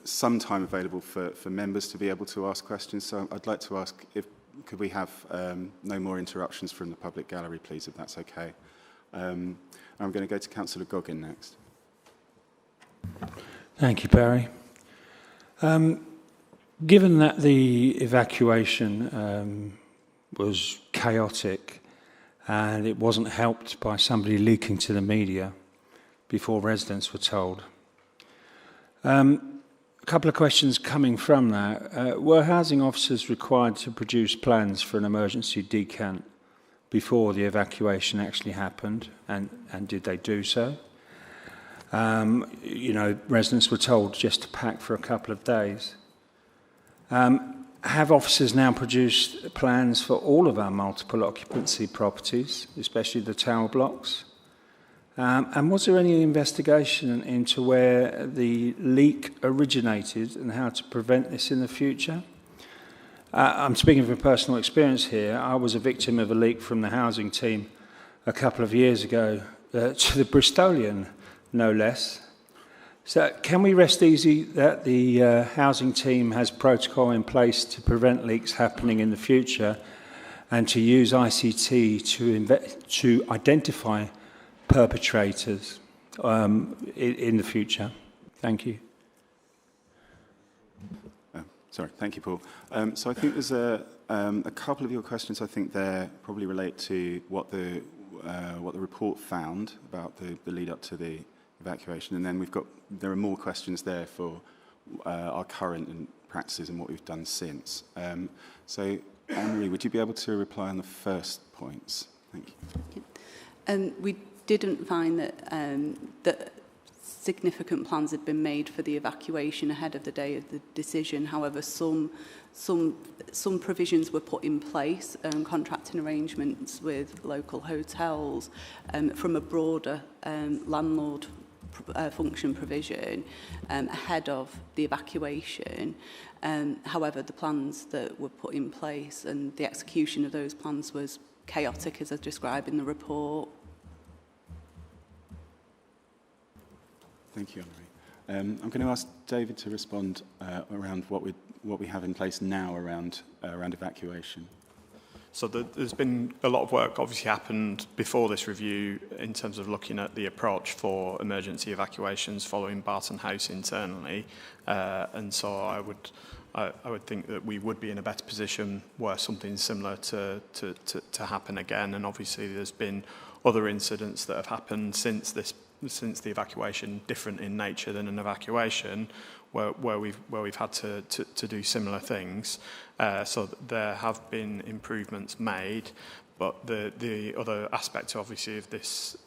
some time available for members to be able to ask questions. So I'd like to ask could we have no more interruptions from the public gallery, please, if that's okay. I'm going to go to Councillor Goggin next. Thank you, Barry. Given that the evacuation was chaotic and it wasn't helped by somebody leaking to the media before residents were told, a couple of questions coming from that. Were housing officers required to produce plans for an emergency decant before the evacuation actually happened, and did they do so? Residents were told just to pack for a couple of days. Have officers now produced plans for all of our multiple occupancy properties, especially the tower blocks? And was there any investigation into where the leak originated and how to prevent this in the future? I'm speaking from personal experience here. I was a victim of a leak from the housing team a couple of years ago to the Bristolian, no less. So can we rest easy that the housing team has protocol in place to prevent leaks happening in the future and to use ICT to identify perpetrators in the future? Thank you. Sorry, thank you, Paul. So I think there's a couple of your questions. I think they probably relate to what the report found about the lead up to the evacuation, and then there are more questions there for our current practices and what we've done since. So, Anne-Marie, would you be able to reply on the first points? Thank you. We didn't find that significant plans had been made for the evacuation ahead of the day of the decision. However, some provisions were put in place, contracting arrangements with local hotels, from a broader landlord function provision ahead of the evacuation. However, the plans that were put in place and the execution of those plans was chaotic, as I described in the report. Thank you, Anne-Marie. I'm going to ask David to respond around what what we have in place now around evacuation. So there's been a lot of work obviously happened before this review in terms of looking at the approach for emergency evacuations following Barton House internally, and so I would think that we would be in a better position were something similar to happen again. And obviously there's been other incidents that have happened since the evacuation, different in nature than an evacuation, where we've had to do similar things. So there have been improvements made, but the other aspect obviously of this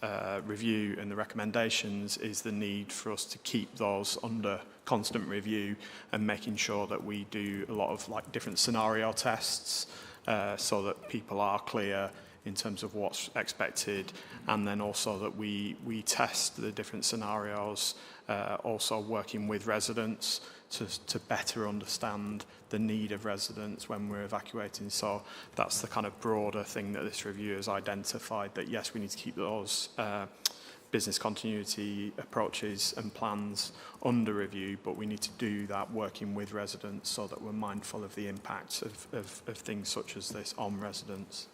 review and the recommendations is the need for us to keep those under constant review and making sure that we do a lot of like different scenario tests so that people are clear in terms of what's expected, and then also that we test the different scenarios, also working with residents to better understand the need of residents when we're evacuating. So that's the kind of broader thing that this review has identified, that yes, we need to keep those business continuity approaches and plans under review, but we need to do that working with residents so that we're mindful of the impacts of things such as this on residents.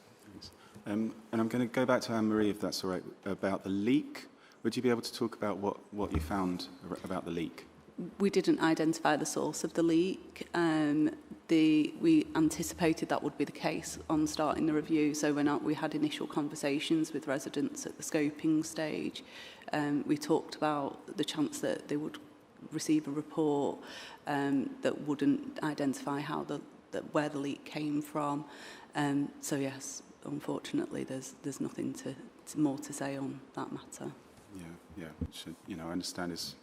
And I'm going to go back to Anne-Marie, if that's all right, about the leak. Would you be able to talk about what you found about the leak? We didn't identify the source of the leak. We anticipated that would be the case on starting the review, so when we had initial conversations with residents at the scoping stage, we talked about the chance that they would receive a report that wouldn't identify where the leak came from. So yes, unfortunately, there's nothing more to say on that matter. Yeah. Which, I understand is,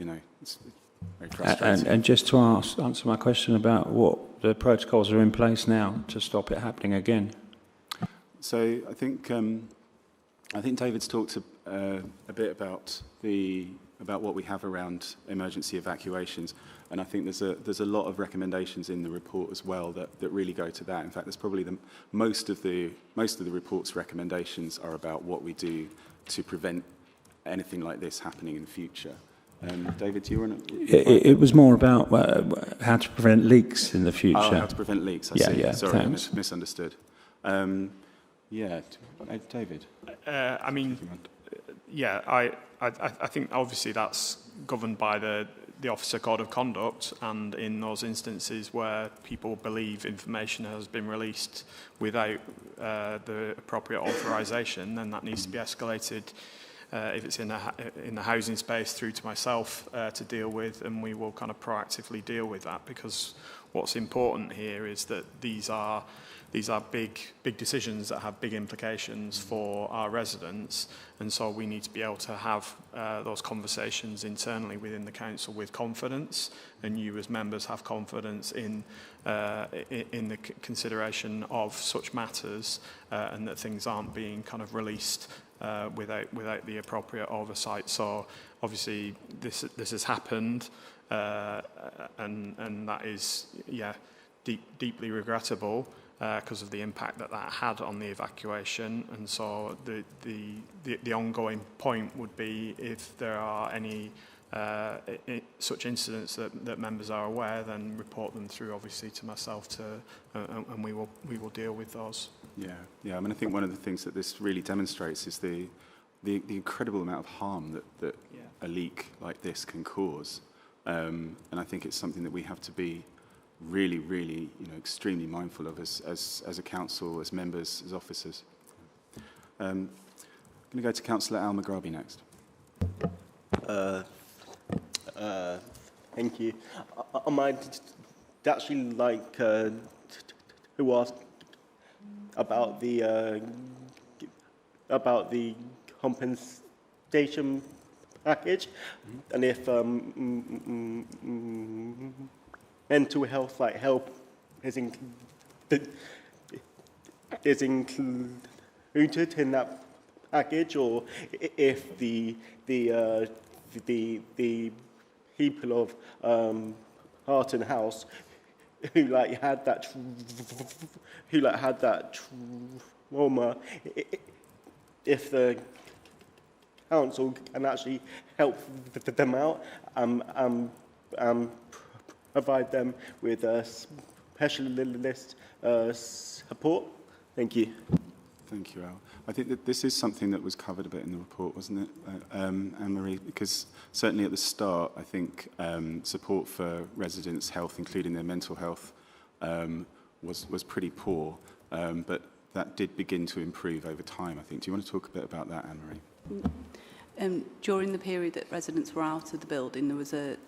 it's very frustrating. And just to answer my question about what the protocols are in place now to stop it happening again. So I think David's talked a bit about what we have around emergency evacuations, and I think there's a lot of recommendations in the report as well that really go to that. In fact, there's probably most of the report's recommendations are about what we do to prevent anything like this happening in the future. David, do you want to? It was more about how to prevent leaks in the future. Oh, how to prevent leaks. I see. Yeah. Sorry, Thanks. I misunderstood. David. I think obviously that's governed by the Officer Code of Conduct, and in those instances where people believe information has been released without the appropriate authorisation, then that needs to be escalated. If it's in the housing space, through to myself to deal with, and we will kind of proactively deal with that, because what's important here is that these are big decisions that have big implications for our residents, and so we need to be able to have those conversations internally within the council with confidence, and you as members have confidence in the consideration of such matters, and that things aren't being kind of released without the appropriate oversight. So obviously this has happened, and that is deeply regrettable because of the impact that had on the evacuation. And so the ongoing point would be, if there are any such incidents that members are aware, then report them through obviously to myself and we will deal with those. Yeah. I mean, I think one of the things that this really demonstrates is the incredible amount of harm that a leak like this can cause, and I think it's something that we have to be really, really, extremely mindful of as a council, as members, as officers. I'm going to go to Councillor Al Maghrabi next. Thank you. I might actually like to ask about the compensation package, and if mental health help is included in that package, or if the people of Barton House who had that trauma, if the council can actually help them out, provide them with specialist support? Thank you. Thank you, Al. I think that this is something that was covered a bit in the report, wasn't it, Anne-Marie? Because certainly at the start, I think support for residents' health, including their mental health, was pretty poor. But that did begin to improve over time, I think. Do you want to talk a bit about that, Anne-Marie? During the period that residents were out of the building, there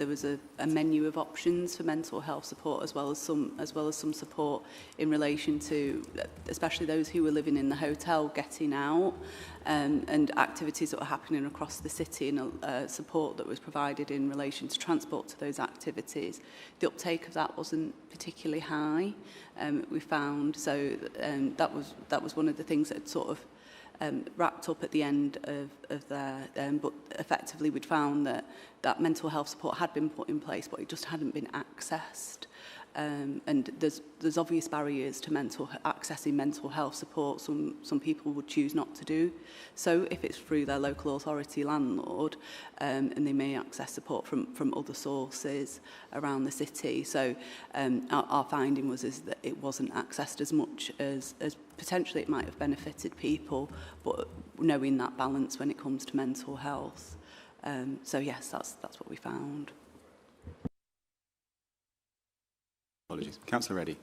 was a menu of options for mental health support, as well as some support in relation to, especially those who were living in the hotel, getting out, and activities that were happening across the city, and support that was provided in relation to transport to those activities. The uptake of that wasn't particularly high. We found, so that was one of the things that sort of wrapped up at the end of their, but effectively we'd found that mental health support had been put in place, but it just hadn't been accessed. And there's obvious barriers to accessing mental health support. Some people would choose not to do so if it's through their local authority landlord, and they may access support from other sources around the city. So our finding was that it wasn't accessed as much as potentially it might have benefited people, but knowing that balance when it comes to mental health. So yes, that's what we found. Apologies. Councillor Reddy.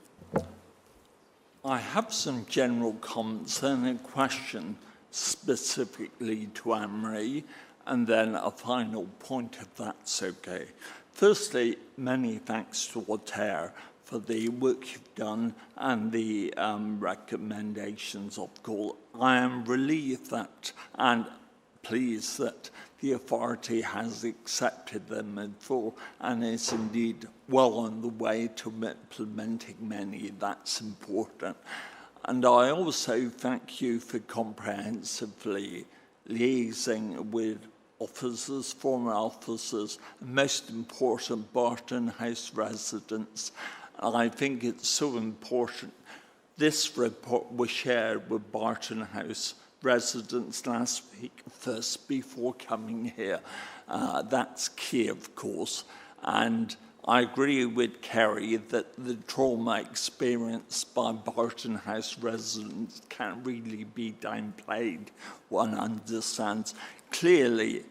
I have some general comments and a question specifically to Anne-Marie, and then a final point, if that's okay. Firstly, many thanks to Walter for the work you've done and the recommendations of call. I am relieved that and pleased that the authority has accepted them in full and is indeed well on the way to implementing many. That's important. And I also thank you for comprehensively liaising with officers, former officers, and most important, Barton House residents. And I think it's so important. This report was shared with Barton House residents last week first before coming here. That's key, of course. And I agree with Kerry that the trauma experienced by Barton House residents can't really be downplayed. One understands. Clearly,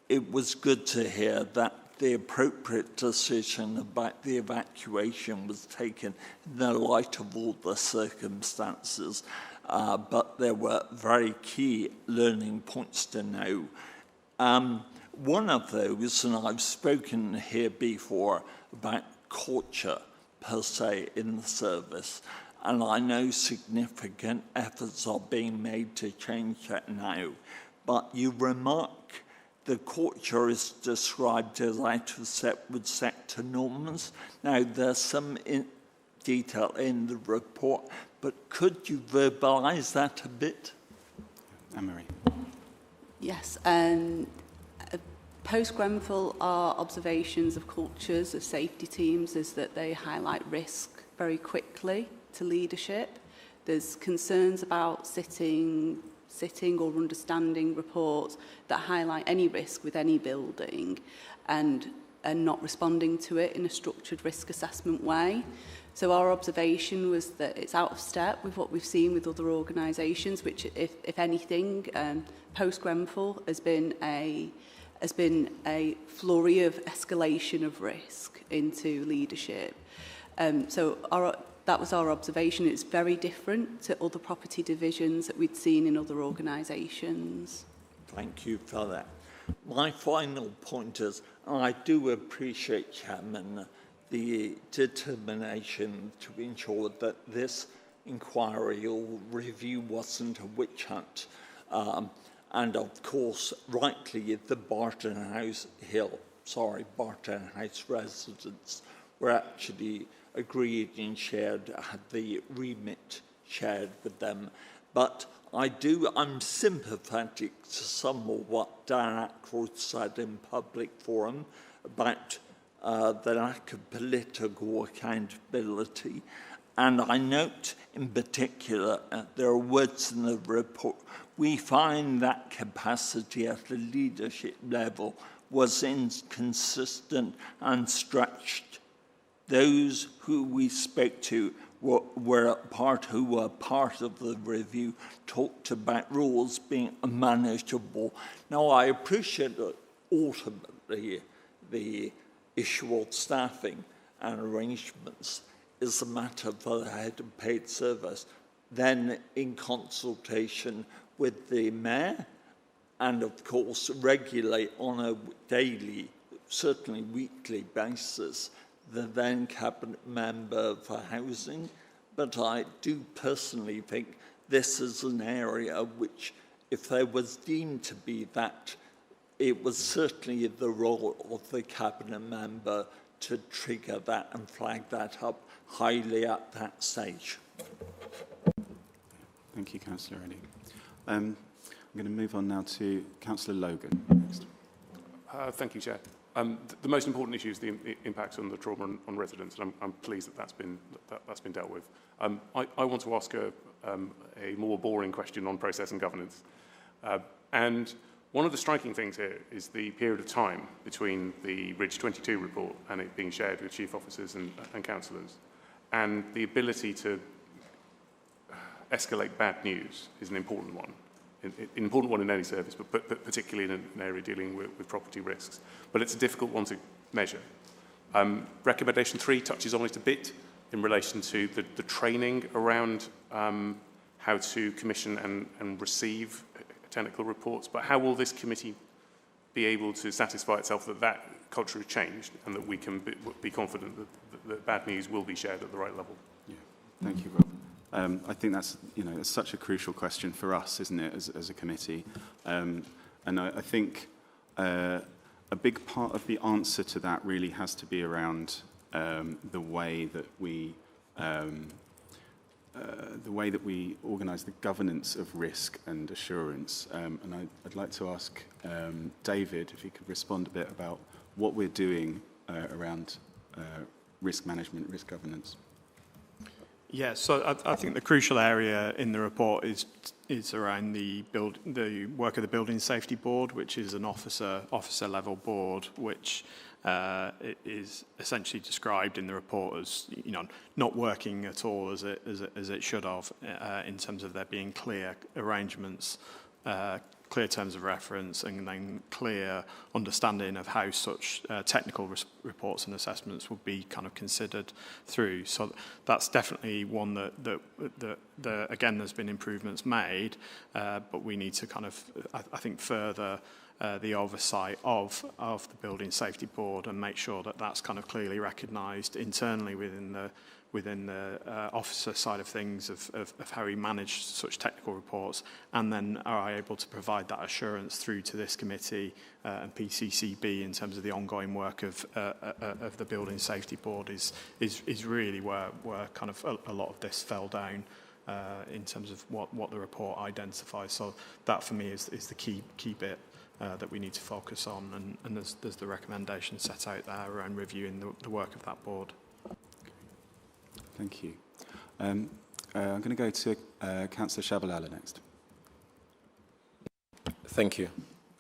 it was good to hear that the appropriate decision about the evacuation was taken in the light of all the circumstances. But there were very key learning points to know. One of those, and I've spoken here before about culture per se in the service, and I know significant efforts are being made to change that now. But you remark the culture is described as out of step with sector norms. Now, there's some detail in the report, but could you verbalise that a bit? Anne-Marie. Yes. Post-Grenfell, our observations of cultures of safety teams is that they highlight risk very quickly to leadership. There's concerns about sitting or understanding reports that highlight any risk with any building and not responding to it in a structured risk assessment way. So our observation was that it's out of step with what we've seen with other organisations, which, if anything, post-Grenfell has been a flurry of escalation of risk into leadership. So that was our observation. It's very different to other property divisions that we'd seen in other organisations. Thank you for that. My final point is, I do appreciate, Chairman, the determination to ensure that this inquiry or review wasn't a witch hunt. And of course, rightly, the Barton House residents were actually agreed and shared, had the remit shared with them. But I'm sympathetic to some of what Dan Ackroyd said in public forum about the lack of political accountability. And I note in particular, there are words in the report, we find that capacity at the leadership level was inconsistent and stretched those who we spoke to who were part of the review talked about rules being unmanageable. Now, I appreciate that ultimately the issue of staffing and arrangements is a matter for the head of paid service, then in consultation with the mayor, and of course regulate on a daily, certainly weekly basis, the then cabinet member for housing. But I do personally think this is an area which, if there was deemed to be that, it was certainly the role of the cabinet member to trigger that and flag that up highly at that stage. Thank you, Councillor Eddy. I'm going to move on now to Councillor Logan next. Thank you, Chair. The most important issue is the impact on the trauma on residents, and I'm pleased that that's been dealt with. I want to ask a more boring question on process and governance. And one of the striking things here is the period of time between the Ridge 22 report and it being shared with chief officers and councillors, and the ability to escalate bad news is an important one. An important one in any service, but particularly in an area dealing with property risks. But it's a difficult one to measure. Recommendation 3 touches on it a bit in relation to the training around how to commission and receive technical reports. But how will this committee be able to satisfy itself that that culture has changed and that we can be confident that bad news will be shared at the right level? Yeah. Thank you, Rob. I think that's, it's such a crucial question for us, isn't it, as a committee? And I think a big part of the answer to that really has to be around the way that we organise the governance of risk and assurance. And I'd like to ask David if he could respond a bit about what we're doing around risk management, risk governance. Yeah, so I think the crucial area in the report is around the work of the Building Safety Board, which is an officer level board, which is essentially described in the report as not working at all as it should have in terms of there being clear arrangements, clear terms of reference, and then clear understanding of how such technical reports and assessments would be kind of considered through. So that's definitely one that again, there's been improvements made, but we need to kind of, I think, further the oversight of the Building Safety Board and make sure that that's kind of clearly recognised internally within the officer side of things of how we manage such technical reports, and then are able to provide that assurance through to this committee and PCCB in terms of the ongoing work of the Building Safety Board is really where kind of a lot of this fell down in terms of what the report identifies. So that for me is the key bit that we need to focus on, and there's the recommendation set out there around reviewing the work of that board. Thank you. I'm going to go to Councillor Shabalala next. Thank you.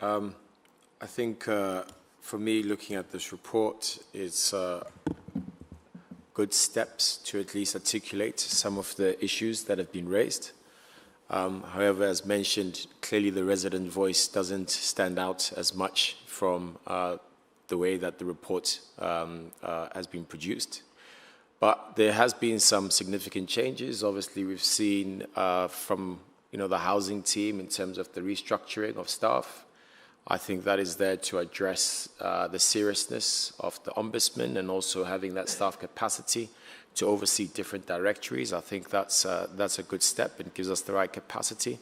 I think for me, looking at this report, it's good steps to at least articulate some of the issues that have been raised. However, as mentioned, clearly the resident voice doesn't stand out as much from the way that the report has been produced. But there has been some significant changes. Obviously, we've seen from the housing team in terms of the restructuring of staff. I think that is there to address the seriousness of the ombudsman and also having that staff capacity to oversee different directories. I think that's a good step and gives us the right capacity.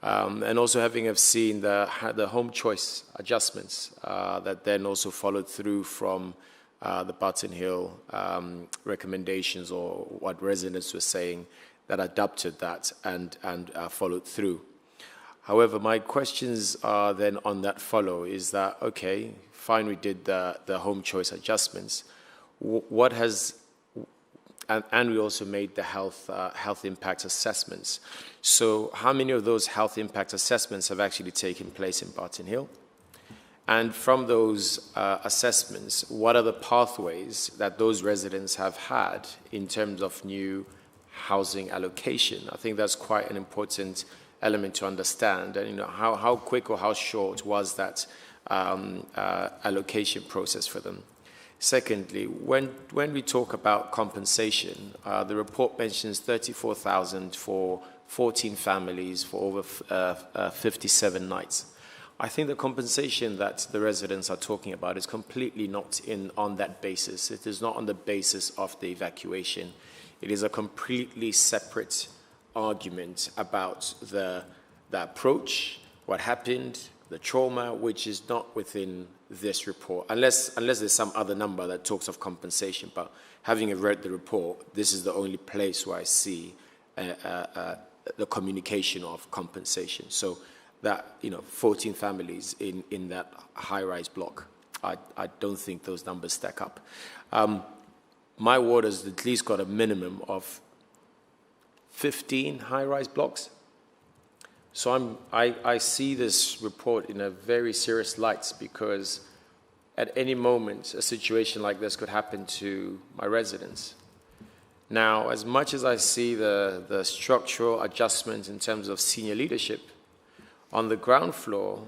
And also having seen the home choice adjustments that then also followed through from the Barton Hill recommendations, or what residents were saying, that adopted that and followed through. However, my questions are then on that follow is that, okay, fine, we did the home choice adjustments. What has, and we also made the health impact assessments. So how many of those health impact assessments have actually taken place in Barton Hill? And from those assessments, what are the pathways that those residents have had in terms of new housing allocation? I think that's quite an important element to understand. And how quick or how short was that allocation process for them? Secondly, when we talk about compensation, the report mentions 34,000 for 14 families for over 57 nights. I think the compensation that the residents are talking about is completely not on that basis. It is not on the basis of the evacuation. It is a completely separate argument about the approach, what happened, the trauma, which is not within this report, unless there's some other number that talks of compensation. But having read the report, this is the only place where I see the communication of compensation. So that, 14 families in that high-rise block, I don't think those numbers stack up. My ward has at least got a minimum of 15 high-rise blocks. So I see this report in a very serious light, because at any moment a situation like this could happen to my residents. Now, as much as I see the structural adjustment in terms of senior leadership, on the ground floor,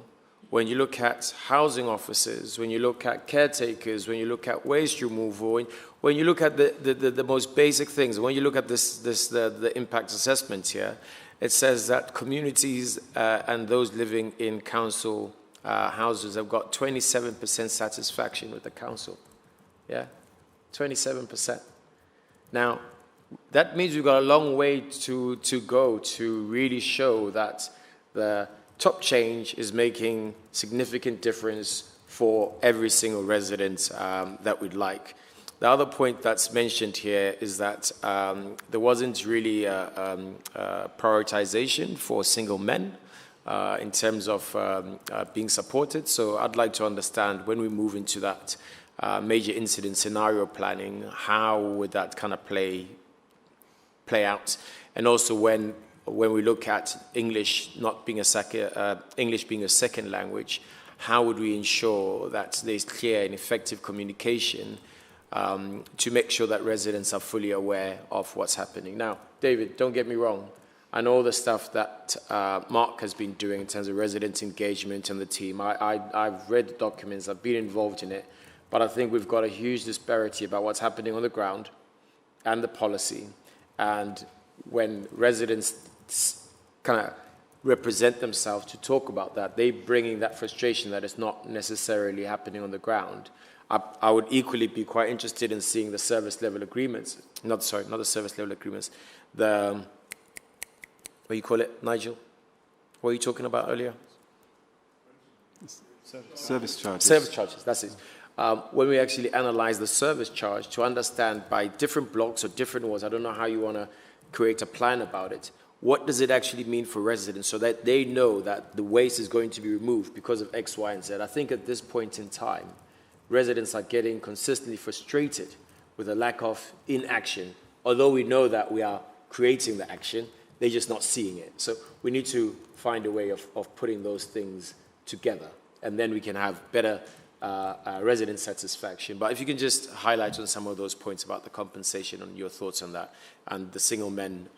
when you look at housing officers, when you look at caretakers, when you look at waste removal, when you look at the most basic things, when you look at the impact assessment here, it says that communities and those living in council houses have got 27% satisfaction with the council. Yeah, 27%. Now, that means we've got a long way to go to really show that the top change is making significant difference for every single resident that we'd like. The other point that's mentioned here is that there wasn't really a prioritization for single men in terms of being supported. So I'd like to understand, when we move into that major incident scenario planning, how would that kind of play out? And also when we look at English not being a second language, how would we ensure that there's clear and effective communication to make sure that residents are fully aware of what's happening? Now, David, don't get me wrong. I know the stuff that Mark has been doing in terms of resident engagement and the team. I've read the documents, I've been involved in it, but I think we've got a huge disparity about what's happening on the ground and the policy. And when residents kind of represent themselves to talk about that, they bringing that frustration that is not necessarily happening on the ground. I would equally be quite interested in seeing the service level agreements, not the service level agreements, what do you call it, Nigel? What were you talking about earlier? Service charges. Service charges, that's it. When we actually analyze the service charge to understand by different blocks or different wards, I don't know how you want to create a plan about it, what does it actually mean for residents so that they know that the waste is going to be removed because of X, Y, and Z? I think at this point in time, residents are getting consistently frustrated with a lack of inaction. Although we know that we are creating the action, they're just not seeing it. So we need to find a way of putting those things together, and then we can have better resident satisfaction. But if you can just highlight on some of those points about the compensation and your thoughts on that, and the single men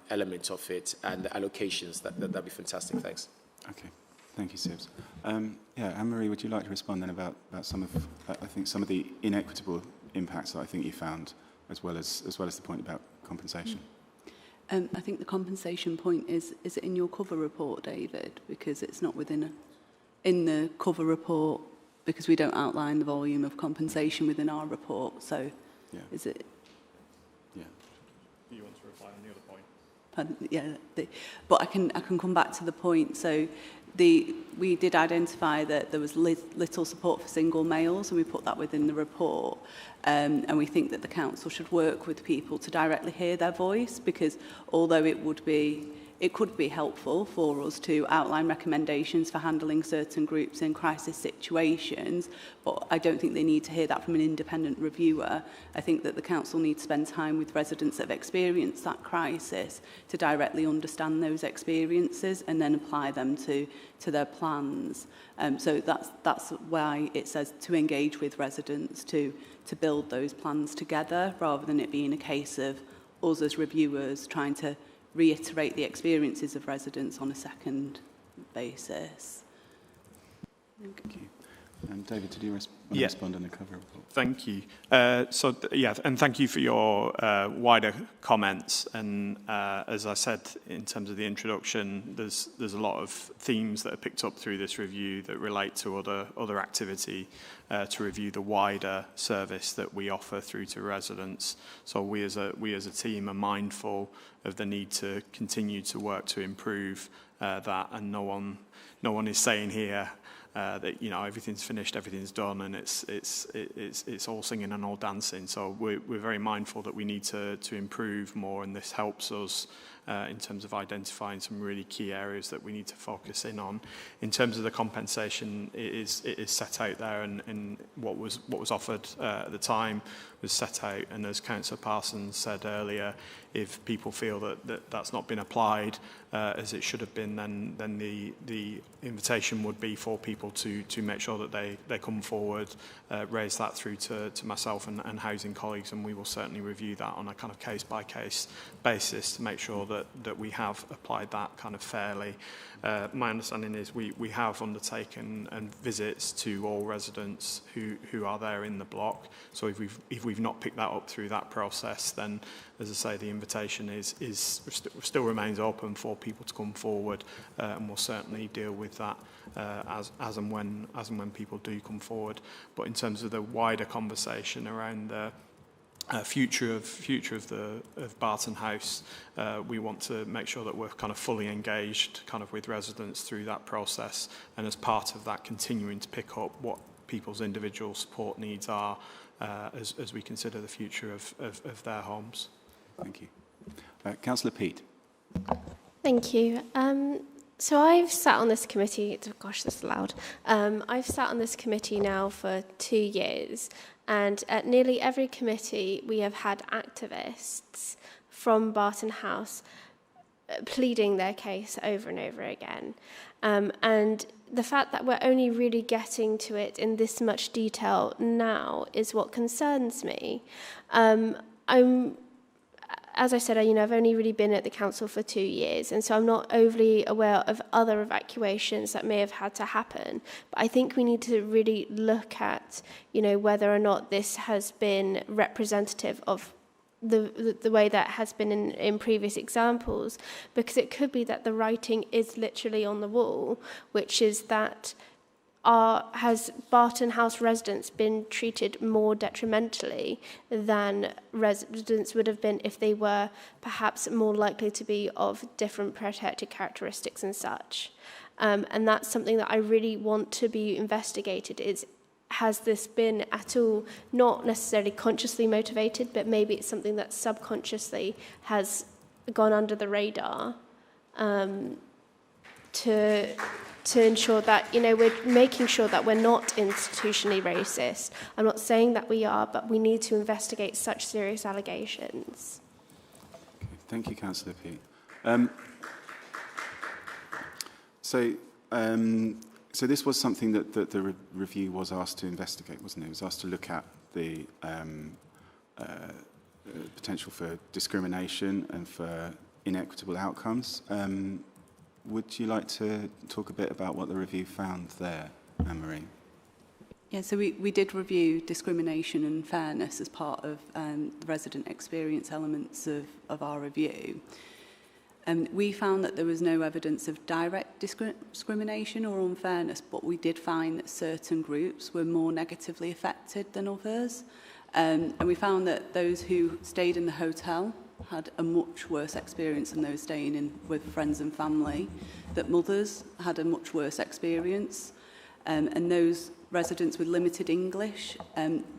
element of it, and the allocations, that'd be fantastic. Thanks. Okay. Thank you, Sibs. Anne-Marie, would you like to respond then about some of, I think, some of the inequitable impacts that I think you found, as well as the point about compensation? I think the compensation point is it in your cover report, David? Because it's not in the cover report, because we don't outline the volume of compensation within our report. So, is it? Yeah. Do you want to reply on the other point? Pardon, yeah, but I can come back to the point. So, we did identify that there was little support for single males, and we put that within the report. And we think that the council should work with people to directly hear their voice, because although it would be it could be helpful for us to outline recommendations for handling certain groups in crisis situations, but I don't think they need to hear that from an independent reviewer. I think that the council needs to spend time with residents that have experienced that crisis to directly understand those experiences and then apply them to their plans. So that's why it says to engage with residents to build those plans together, rather than it being a case of us as reviewers trying to reiterate the experiences of residents on a second basis. Thank you. David, did you respond on the cover report? Thank you. And thank you for your wider comments. And as I said, in terms of the introduction, there's a lot of themes that are picked up through this review that relate to other activity to review the wider service that we offer through to residents. So we as a team are mindful of the need to continue to work to improve that, and no one is saying here that everything's finished, everything's done, and it's all singing and all dancing. So we're very mindful that we need to improve more, and this helps us in terms of identifying some really key areas that we need to focus in on. In terms of the compensation, it is set out there, and what was offered at the time was set out. And as Councillor Parsons said earlier, if people feel that that's not been applied as it should have been, then the invitation would be for people to make sure that they come forward, raise that through to myself and housing colleagues, and we will certainly review that on a kind of case-by-case basis to make sure that we have applied that kind of fairly. My understanding is we have undertaken visits to all residents who are there in the block. So if we've not picked that up through that process, then, as I say, the invitation still remains open for people to come forward, and we'll certainly deal with that as and when people do come forward. But in terms of the wider conversation around the future of Barton House, we want to make sure that we're kind of fully engaged kind of with residents through that process, and as part of that, continuing to pick up what people's individual support needs are as we consider the future of their homes. Thank you. Councillor Peat. Thank you. So I've sat on this committee, gosh, this is loud. I've sat on this committee now for 2 years, and at nearly every committee we have had activists from Barton House pleading their case over and over again. And the fact that we're only really getting to it in this much detail now is what concerns me. As I said, I've only really been at the council for 2 years, and so I'm not overly aware of other evacuations that may have had to happen. But I think we need to really look at, whether or not this has been representative of the way that has been in previous examples, because it could be that the writing is literally on the wall, which is that has Barton House residents been treated more detrimentally than residents would have been if they were perhaps more likely to be of different protected characteristics and such? And that's something that I really want to be investigated, has this been at all not necessarily consciously motivated, but maybe it's something that subconsciously has gone under the radar to ensure that, we're making sure that we're not institutionally racist. I'm not saying that we are, but we need to investigate such serious allegations. Okay, thank you, Councillor Peat. So this was something that the review was asked to investigate, wasn't it? It was asked to look at the potential for discrimination and for inequitable outcomes. Would you like to talk a bit about what the review found there, Anne-Marie? Yeah, so we did review discrimination and fairness as part of the resident experience elements of our review. We found that there was no evidence of direct discrimination or unfairness, but we did find that certain groups were more negatively affected than others. And we found that those who stayed in the hotel had a much worse experience than those staying in with friends and family, that mothers had a much worse experience, and those residents with limited English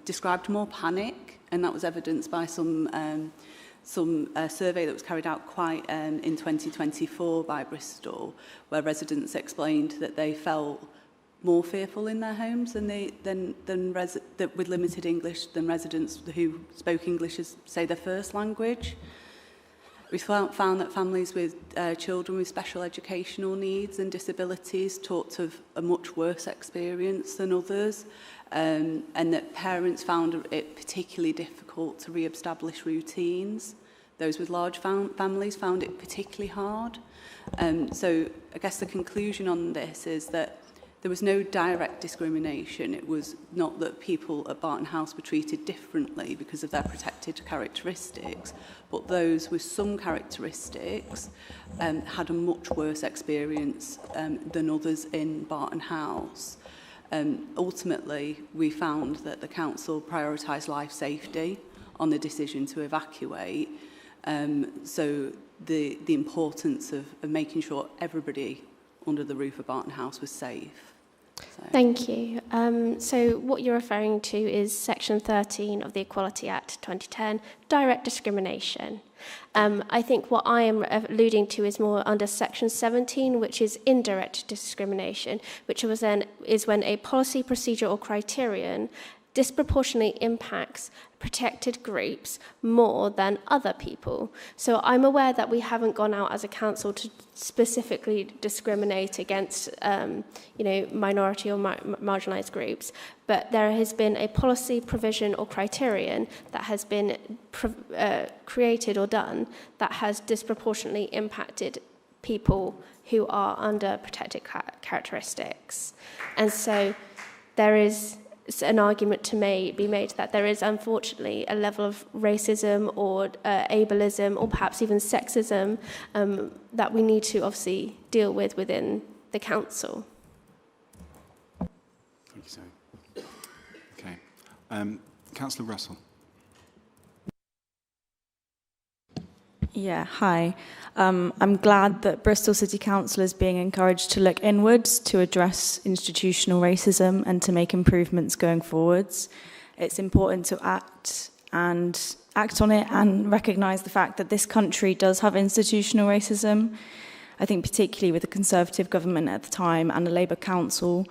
described more panic, and that was evidenced by some a survey that was carried out in 2024 by Bristol, where residents explained that they felt more fearful in their homes with limited English than residents who spoke English as, say, their first language. We found that families with children with special educational needs and disabilities talked of a much worse experience than others, and that parents found it particularly difficult to re-establish routines. Those with large families found it particularly hard. So I guess the conclusion on this is that there was no direct discrimination. It was not that people at Barton House were treated differently because of their protected characteristics, but those with some characteristics had a much worse experience than others in Barton House. Ultimately, we found that the council prioritised life safety on the decision to evacuate. So the importance of making sure everybody under the roof of Barton House was safe. So. Thank you. So what you're referring to is Section 13 of the Equality Act 2010, direct discrimination. I think what I am alluding to is more under Section 17, which is indirect discrimination, which is when a policy, procedure or criterion disproportionately impacts protected groups more than other people. So I'm aware that we haven't gone out as a council to specifically discriminate against minority or marginalised groups, but there has been a policy, provision or criterion that has been created or done that has disproportionately impacted people who are under protected characteristics. And so there is an argument to be made that there is unfortunately a level of racism or ableism or perhaps even sexism that we need to obviously deal with within the council. Thank you, Zoe. Okay. Councillor Russell. Yeah, hi. I'm glad that Bristol City Council is being encouraged to look inwards to address institutional racism and to make improvements going forwards. It's important to act on it and recognise the fact that this country does have institutional racism. I think particularly with the Conservative government at the time and the Labour Council,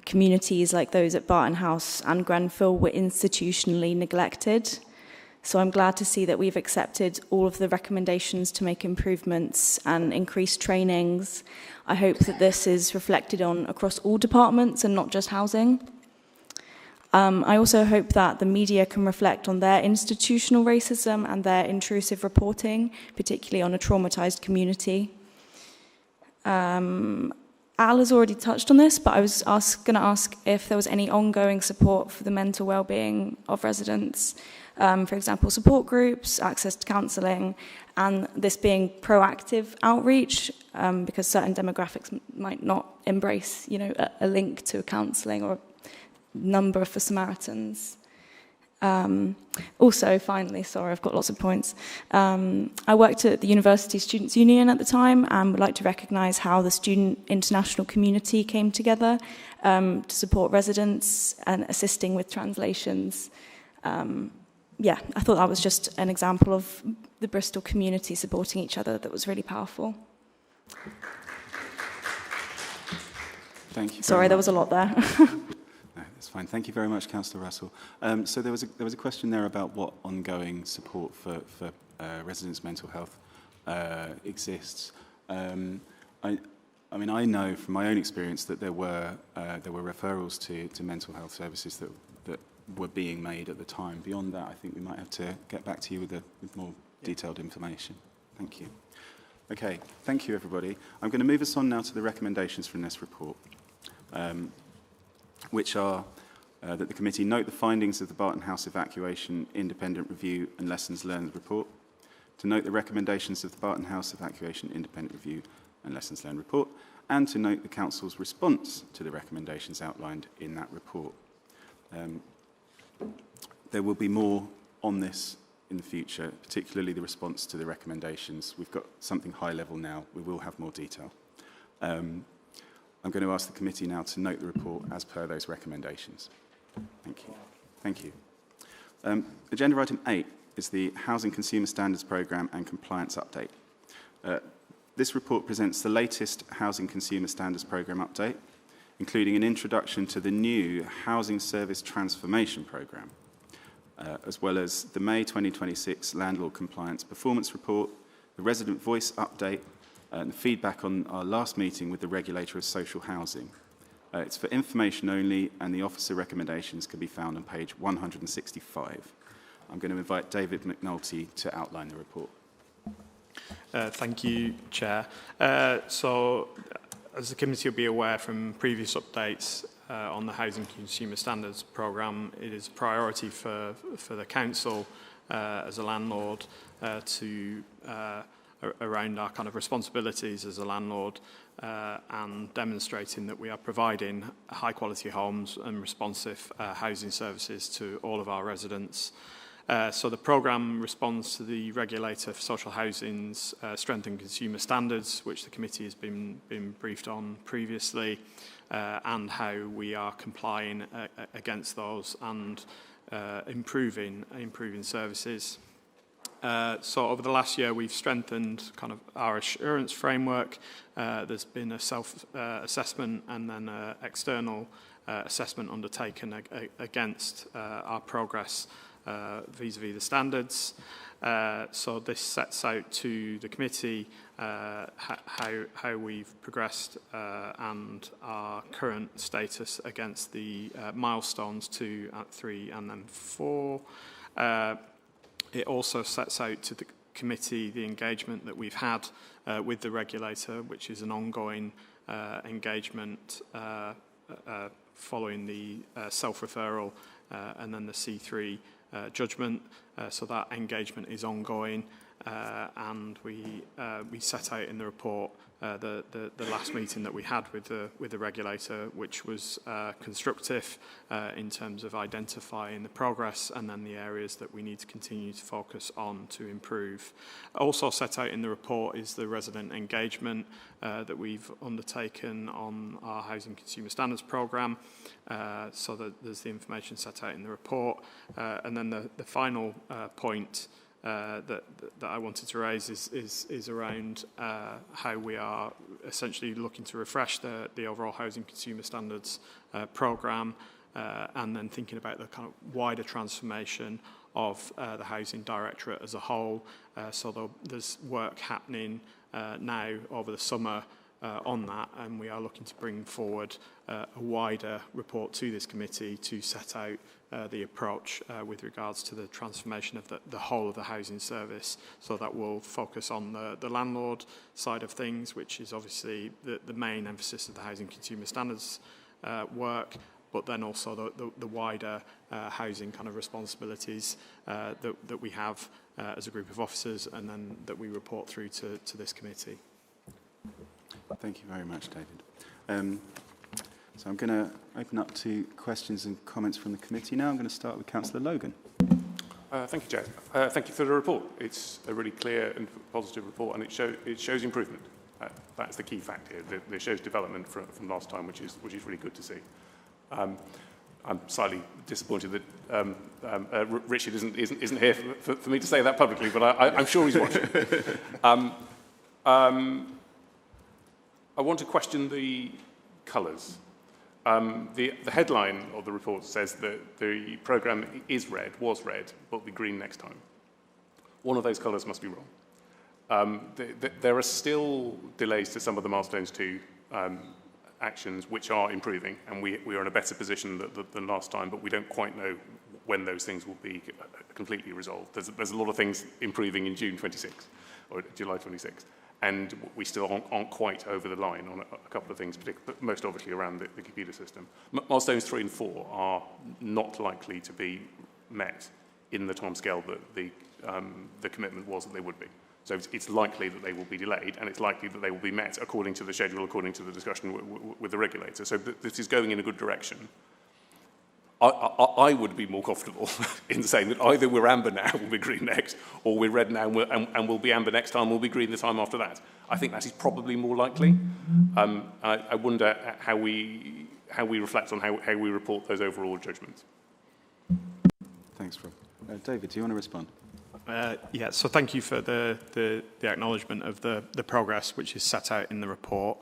communities like those at Barton House and Grenfell were institutionally neglected. So I'm glad to see that we've accepted all of the recommendations to make improvements and increase trainings. I hope that this is reflected on across all departments and not just housing. I also hope that the media can reflect on their institutional racism and their intrusive reporting, particularly on a traumatised community. Al has already touched on this, but I was going to ask if there was any ongoing support for the mental well-being of residents. For example, support groups, access to counselling, and this being proactive outreach, because certain demographics might not embrace, a link to counselling or a number for Samaritans. Also, finally, sorry, I've got lots of points. I worked at the University Students' Union at the time and would like to recognise how the student international community came together to support residents and assisting with translations. I thought that was just an example of the Bristol community supporting each other that was really powerful. Thank you. Sorry, there was a lot there. No, that's fine. Thank you very much, Councillor Russell. So there was a question there about what ongoing support for residents' mental health exists. I know from my own experience that there were referrals to mental health services that were being made at the time. Beyond that, I think we might have to get back to you with more detailed information. Thank you. Okay, thank you, everybody. I'm going to move us on now to the recommendations from this report, which are that the committee note the findings of the Barton House evacuation independent review and lessons learned report, to note the recommendations of the Barton House evacuation independent review and lessons learned report, and to note the Council's response to the recommendations outlined in that report. There will be more on this in the future, particularly the response to the recommendations. We've got something high level now. We will have more detail. I'm going to ask the committee now to note the report as per those recommendations. Thank you. Thank you. Agenda item 8 is the Housing Consumer Standards Programme and Compliance Update. This report presents the latest Housing Consumer Standards Programme update, including an introduction to the new Housing Service Transformation Programme, as well as the May 2026 Landlord Compliance Performance Report, the Resident Voice Update, and the feedback on our last meeting with the Regulator of Social Housing. It's for information only, and the officer recommendations can be found on page 165. I'm going to invite David McNulty to outline the report. Thank you, Chair. So, as the committee will be aware from previous updates on the Housing Consumer Standards Programme, it is a priority for the Council as a landlord to around our kind of responsibilities as a landlord and demonstrating that we are providing high quality homes and responsive housing services to all of our residents. So the programme responds to the Regulator for Social Housing's Strengthened Consumer Standards, which the committee has been briefed on previously, and how we are complying against those and improving services. So over the last year, we've strengthened kind of our assurance framework. There's been a self-assessment and then an external assessment undertaken against our progress vis-à-vis the standards. So this sets out to the committee how we've progressed and our current status against the milestones 2, 3 and then 4. It also sets out to the committee the engagement that we've had with the regulator, which is an ongoing engagement following the self-referral and then the C3 judgment. So that engagement is ongoing, and we set out in the report the last meeting that we had with the regulator, which was constructive in terms of identifying the progress and then the areas that we need to continue to focus on to improve. Also set out in the report is the resident engagement that we've undertaken on our Housing Consumer Standards Programme, so that there's the information set out in the report. And then the final point that I wanted to raise is around how we are essentially looking to refresh the overall Housing Consumer Standards programme, and then thinking about the kind of wider transformation of the Housing Directorate as a whole. So there's work happening now over the summer on that, and we are looking to bring forward a wider report to this committee to set out the approach with regards to the transformation of the whole of the housing service. So that will focus on the landlord side of things, which is obviously the main emphasis of the Housing Consumer Standards work, but then also the wider housing kind of responsibilities that we have as a group of officers, and then that we report through to this committee. Thank you very much, David. So I'm going to open up to questions and comments from the committee now. I'm going to start with Councillor Logan. Thank you, Chair. Thank you for the report. It's a really clear and positive report, and it shows improvement. That's the key fact here. It shows development from last time, which is really good to see. I'm slightly disappointed that Richard isn't here for me to say that publicly, but I'm sure he's watching. I want to question the colours. The headline of the report says that the programme was red, but will be green next time. One of those colours must be wrong. There are still delays to some of the milestones 2 actions, which are improving, and we are in a better position than last time, but we don't quite know when those things will be completely resolved. There's a lot of things improving in June 26 or July 26. And we still aren't quite over the line on a couple of things, but most obviously around the computer system. Milestones 3 and 4 are not likely to be met in the timescale that the commitment was that they would be. So it's likely that they will be delayed, and it's likely that they will be met according to the schedule, according to the discussion with the regulator. So this is going in a good direction. I would be more comfortable in saying that either we're amber now, we'll be green next, or we're red now and we'll be amber next time, we'll be green the time after that. I think that is probably more likely. I wonder how we reflect on how we report those overall judgments. Thanks, Rob. David, do you want to respond? Yeah, so thank you for the acknowledgement of the progress which is set out in the report.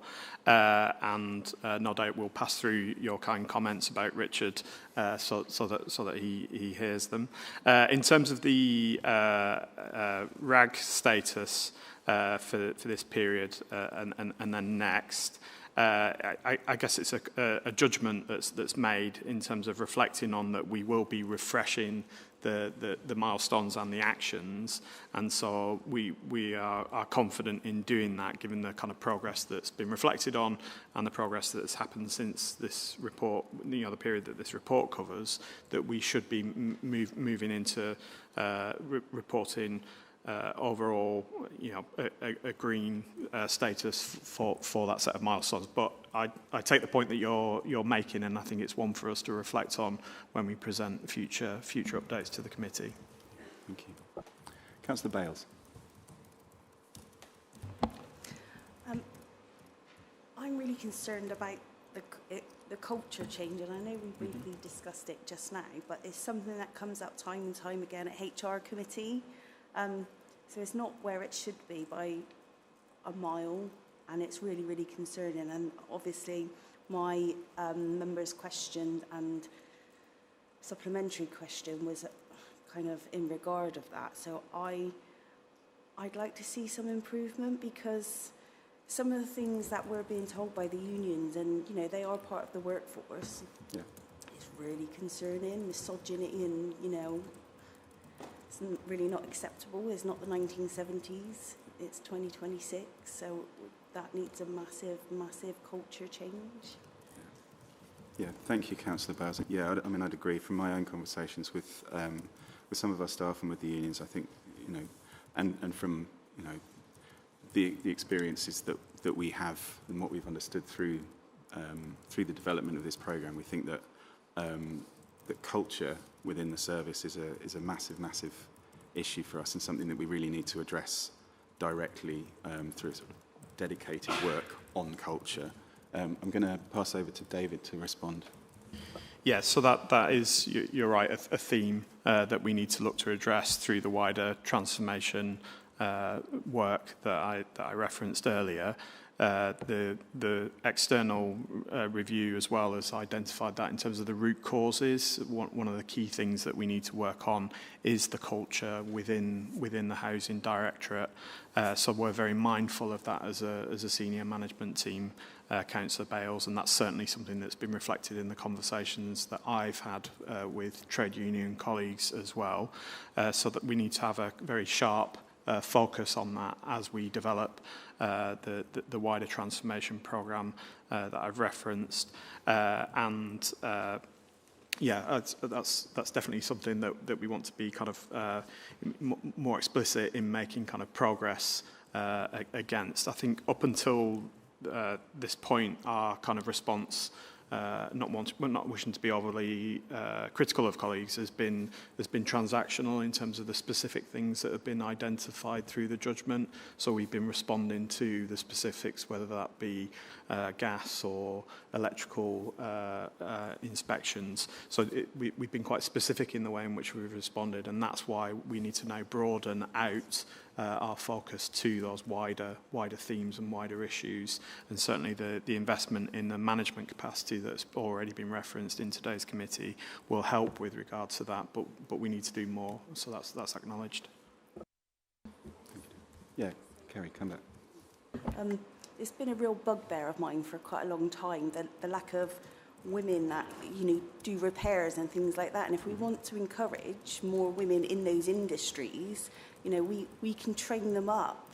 And no doubt we'll pass through your kind comments about Richard so that he hears them. In terms of the RAG status for this period and then next, I guess it's a judgment that's made in terms of reflecting on that we will be refreshing the milestones and the actions, and so we are confident in doing that, given the kind of progress that's been reflected on and the progress that's happened since this report, the period that this report covers, that we should be moving into reporting overall, a green status for that set of milestones. But I take the point that you're making, and I think it's one for us to reflect on when we present future updates to the committee. Thank you. Councillor Bales. I'm really concerned about the culture change, and I know we briefly discussed it just now, but it's something that comes up time and time again at HR committee. So it's not where it should be by a mile, and it's really, really concerning. And obviously, my member's question and supplementary question was kind of in regard of that. So I'd like to see some improvement, because some of the things that we're being told by the unions, and they are part of the workforce, it's really concerning. Misogyny and it's really not acceptable. It's not the 1970s. It's 2026. So that needs a massive, massive culture change. Yeah, thank you, Councillor Bowser. Yeah, I mean, I'd agree. From my own conversations with some of our staff and with the unions, I think, and from, the experiences that we have and what we've understood through the development of this programme, we think that that culture within the service is a massive, massive issue for us, and something that we really need to address directly through sort of dedicated work on culture. I'm going to pass over to David to respond. Yeah, so that is, you're right, a theme that we need to look to address through the wider transformation work that I referenced earlier. The external review as well has identified that in terms of the root causes. One of the key things that we need to work on is the culture within the Housing Directorate. So we're very mindful of that as a senior management team, Councillor Bales, and that's certainly something that's been reflected in the conversations that I've had with trade union colleagues as well. So that we need to have a very sharp focus on that as we develop the wider transformation programme that I've referenced, and that's definitely something that we want to be kind of more explicit in making kind of progress against. I think up until this point, our kind of response, not wishing to be overly critical of colleagues, has been transactional in terms of the specific things that have been identified through the judgment. So we've been responding to the specifics, whether that be gas or electrical inspections. So we've been quite specific in the way in which we've responded, and that's why we need to now broaden out our focus to those wider themes and wider issues, and certainly the investment in the management capacity that's already been referenced in today's committee will help with regards to that, but we need to do more, so that's acknowledged. Yeah, Kerry, come back. It's been a real bugbear of mine for quite a long time, the lack of women that do repairs and things like that. And if we want to encourage more women in those industries, we can train them up,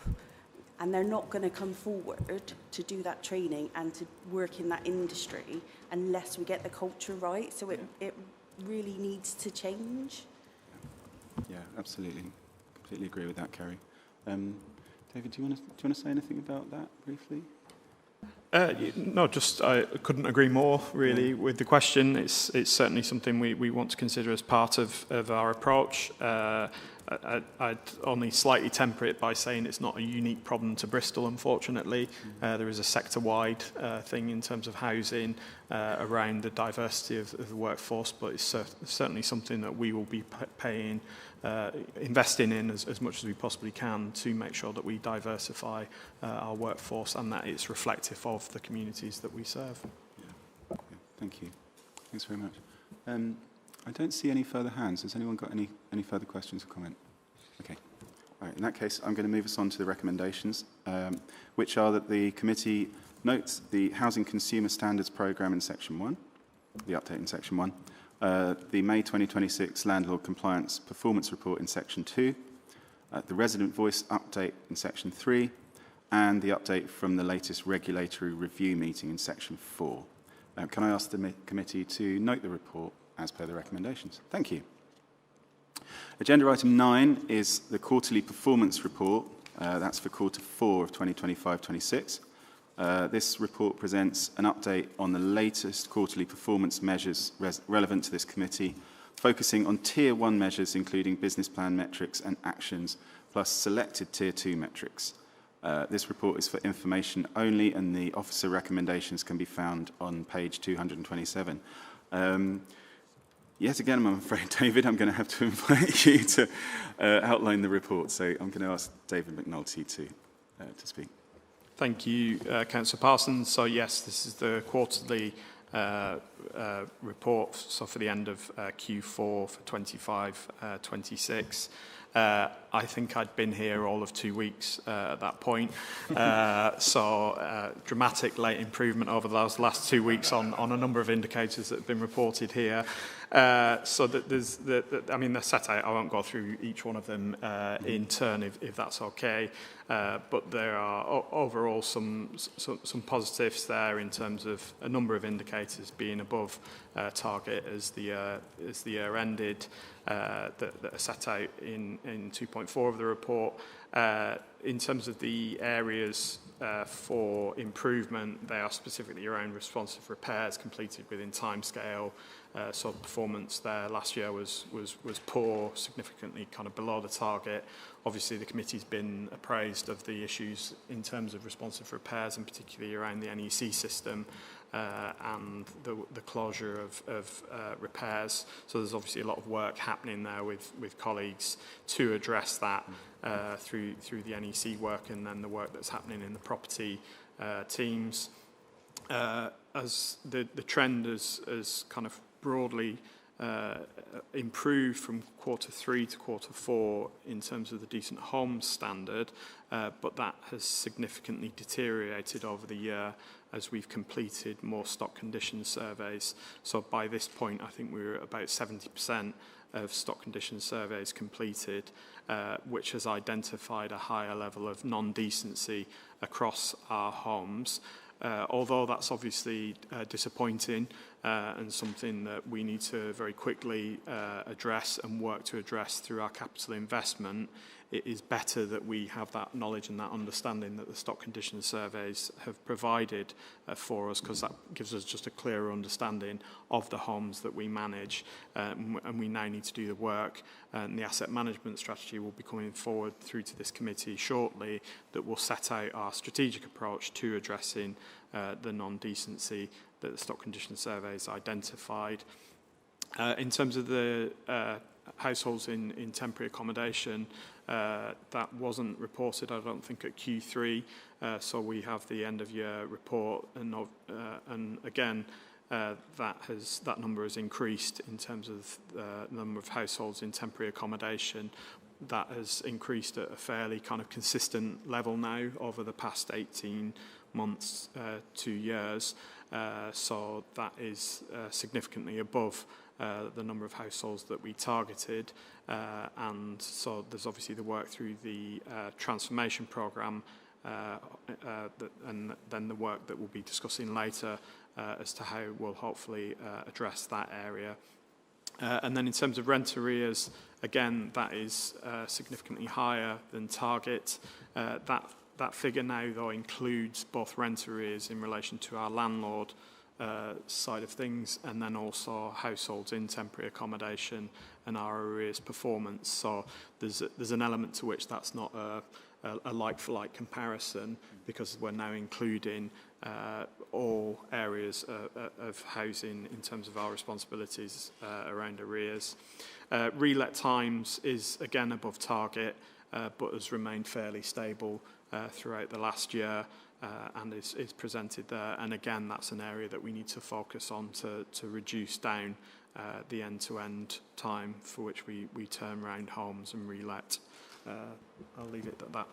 and they're not going to come forward to do that training and to work in that industry unless we get the culture right. So it really needs to change. Yeah, absolutely. Completely agree with that, Kerry. David, do you want to say anything about that briefly? No, just I couldn't agree more, really, with the question. It's certainly something we want to consider as part of our approach. I'd only slightly temper it by saying it's not a unique problem to Bristol, unfortunately. There is a sector-wide thing in terms of housing around the diversity of the workforce, but it's certainly something that we will be investing in as much as we possibly can to make sure that we diversify our workforce and that it's reflective of the communities that we serve. Yeah. Thank you. Thanks very much. I don't see any further hands. Has anyone got any further questions or comment? Okay. All right. In that case, I'm going to move us on to the recommendations, which are that the committee notes the Housing Consumer Standards Programme in Section 1, the update in Section 1, the May 2026 Landlord Compliance Performance Report in Section 2, the Resident Voice update in Section 3, and the update from the latest regulatory review meeting in Section 4. Can I ask the committee to note the report as per the recommendations? Thank you. Agenda item 9 is the quarterly performance report. That's for quarter 4 of 2025-26. This report presents an update on the latest quarterly performance measures relevant to this committee, focusing on Tier 1 measures, including business plan metrics and actions, plus selected Tier 2 metrics. This report is for information only, and the officer recommendations can be found on page 227. Yet again, I'm afraid, David, I'm going to have to invite you to outline the report. So I'm going to ask David McNulty to speak. Thank you, Councillor Parsons. So yes, this is the quarterly report, so for the end of Q4 for 25-26. I think I'd been here all of 2 weeks at that point. Dramatic late improvement over those last 2 weeks on a number of indicators that have been reported here. They're set out. I won't go through each one of them in turn if that's okay. But there are overall some positives there in terms of a number of indicators being above target as the year ended that are set out in 2.4 of the report. In terms of the areas for improvement, they are specifically around responsive repairs completed within timescale. So performance there last year was poor, significantly kind of below the target. Obviously, the committee's been appraised of the issues in terms of responsive repairs, and particularly around the NEC system and the closure of repairs. So there's obviously a lot of work happening there with colleagues to address that through the NEC work, and then the work that's happening in the property teams. As the trend has kind of broadly improved from quarter 3 to quarter 4 in terms of the decent homes standard, but that has significantly deteriorated over the year as we've completed more stock condition surveys. So by this point, I think we were at about 70% of stock condition surveys completed, which has identified a higher level of non-decency across our homes. Although that's obviously disappointing and something that we need to very quickly address and work to address through our capital investment, it is better that we have that knowledge and that understanding that the stock condition surveys have provided for us, because that gives us just a clearer understanding of the homes that we manage, and we now need to do the work. And the asset management strategy will be coming forward through to this committee shortly, that will set out our strategic approach to addressing the non-decency that the stock condition surveys identified. In terms of the households in temporary accommodation, that wasn't reported, I don't think, at Q3. So we have the end of year report, and again, that number has increased in terms of the number of households in temporary accommodation. That has increased at a fairly kind of consistent level now over the past 18 months, 2 years. So that is significantly above the number of households that we targeted. And so there's obviously the work through the transformation programme, and then the work that we'll be discussing later as to how we'll hopefully address that area. And then in terms of rent arrears, again, that is significantly higher than target. That figure now, though, includes both rent arrears in relation to our landlord side of things, and then also households in temporary accommodation and our arrears performance. So there's an element to which that's not a like-for-like comparison, because we're now including all areas of housing in terms of our responsibilities around arrears. Relet times is again above target, but has remained fairly stable throughout the last year, and is presented there. And again, that's an area that we need to focus on to reduce down the end-to-end time for which we turn around homes and relet. I'll leave it at that.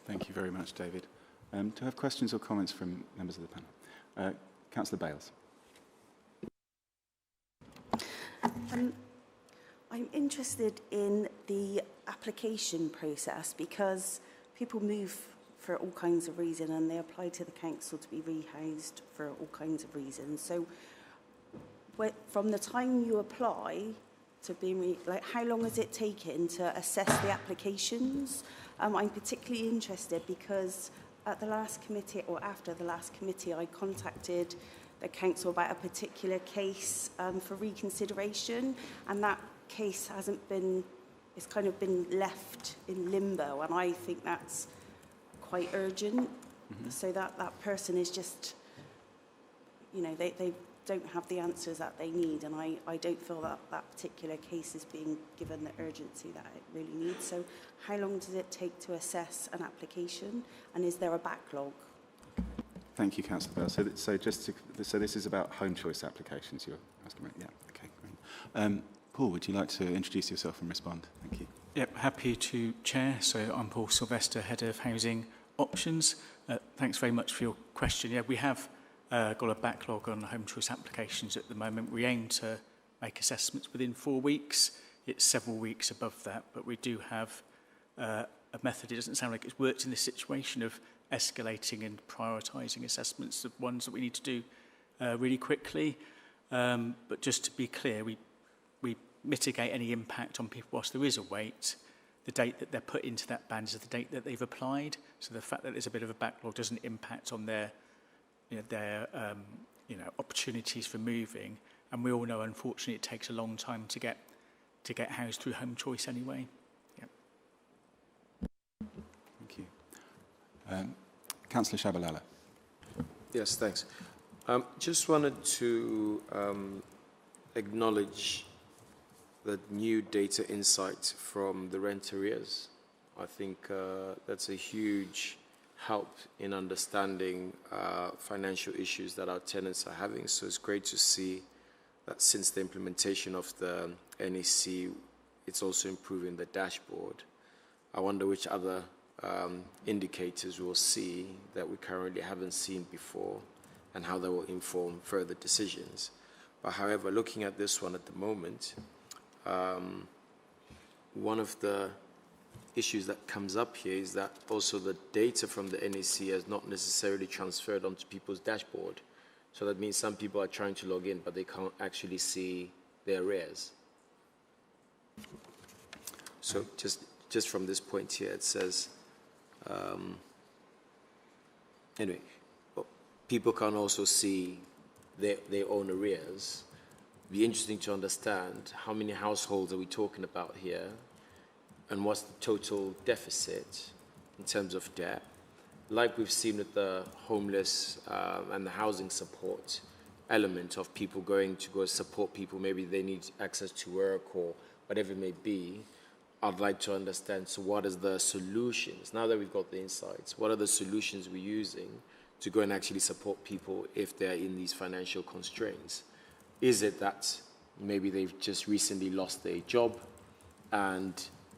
Thank you very much, David. Do I have questions or comments from members of the panel? Councillor Bales. I'm interested in the application process, because people move for all kinds of reasons and they apply to the council to be rehoused for all kinds of reasons. So from the time you apply to being, how long has it taken to assess the applications? I'm particularly interested because at the last committee, or after the last committee, I contacted the council about a particular case for reconsideration, and that case hasn't been, it's kind of been left in limbo, and I think that's quite urgent. So that person is just, you know, they don't have the answers that they need, and I don't feel that that particular case is being given the urgency that it really needs. So how long does it take to assess an application, and is there a backlog? Thank you, Councillor Bell. So this is about home choice applications you're asking about? Yeah, okay, great. Paul, would you like to introduce yourself and respond? Thank you. Yep, happy to chair. So I'm Paul Sylvester, Head of Housing Options. Thanks very much for your question. Yeah, we have got a backlog on home choice applications at the moment. We aim to make assessments within 4 weeks. It's several weeks above that, but we do have a method. It doesn't sound like it's worked in this situation of escalating and prioritising assessments of ones that we need to do really quickly. But just to be clear, we mitigate any impact on people whilst there is a wait. The date that they're put into that band is the date that they've applied. So the fact that there's a bit of a backlog doesn't impact on their opportunities for moving. And we all know, unfortunately, it takes a long time to get housed through home choice anyway. Yep. Thank you. Councillor Shabalala. Yes, thanks. Just wanted to acknowledge the new data insight from the rent arrears. I think that's a huge help in understanding financial issues that our tenants are having. So it's great to see that since the implementation of the NEC, it's also improving the dashboard. I wonder which other indicators we'll see that we currently haven't seen before, and how they will inform further decisions. But however, looking at this one at the moment, one of the issues that comes up here is that also the data from the NEC has not necessarily transferred onto people's dashboard. So that means some people are trying to log in, but they can't actually see their arrears. So just from this point here, it says, anyway, people can also see their own arrears. Be interesting to understand how many households are we talking about here, and what's the total deficit in terms of debt. Like we've seen with the homeless and the housing support element of people going to go support people, maybe they need access to work or whatever it may be. I'd like to understand, so what is the solutions? Now that we've got the insights, what are the solutions we're using to go and actually support people if they're in these financial constraints? Is it that maybe they've just recently lost their job and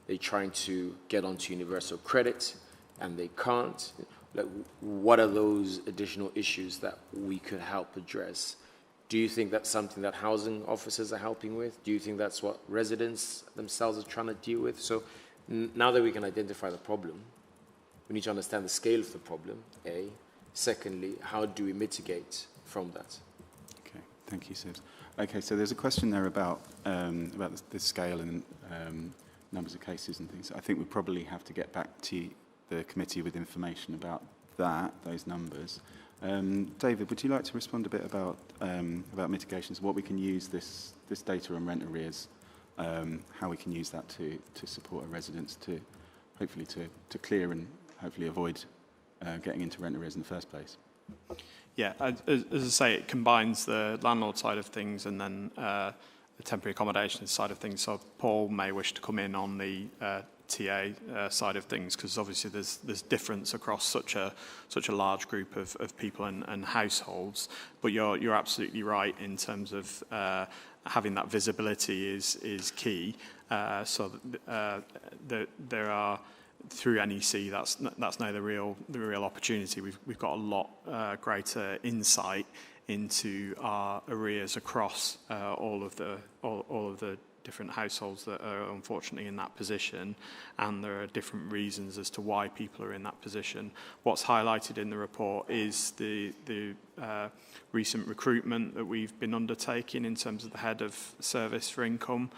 they're trying to get onto universal credit and they can't? Like, what are those additional issues that we could help address? Do you think that's something that housing officers are helping with? Do you think that's what residents themselves are trying to deal with? So now that we can identify the problem, we need to understand the scale of the problem, A. Secondly, how do we mitigate from that? Thank you, Sibs. Okay, so there's a question there about the scale and numbers of cases and things. I think we probably have to get back to the committee with information about those numbers. David, would you like to respond a bit about mitigations, what we can use this data on rent arrears, how we can use that to support our residents to hopefully to clear and hopefully avoid getting into rent arrears in the first place? Yeah, as I say, it combines the landlord side of things and then the temporary accommodation side of things. So Paul may wish to come in on the TA side of things, because obviously there's difference across such a large group of people and households. But you're absolutely right in terms of having that visibility is key. So there are, through NEC, that's now the real opportunity. We've got a lot greater insight into our arrears across all of the different households that are unfortunately in that position, and there are different reasons as to why people are in that position. What's highlighted in the report is the recent recruitment that we've been undertaking in terms of the head of service for income.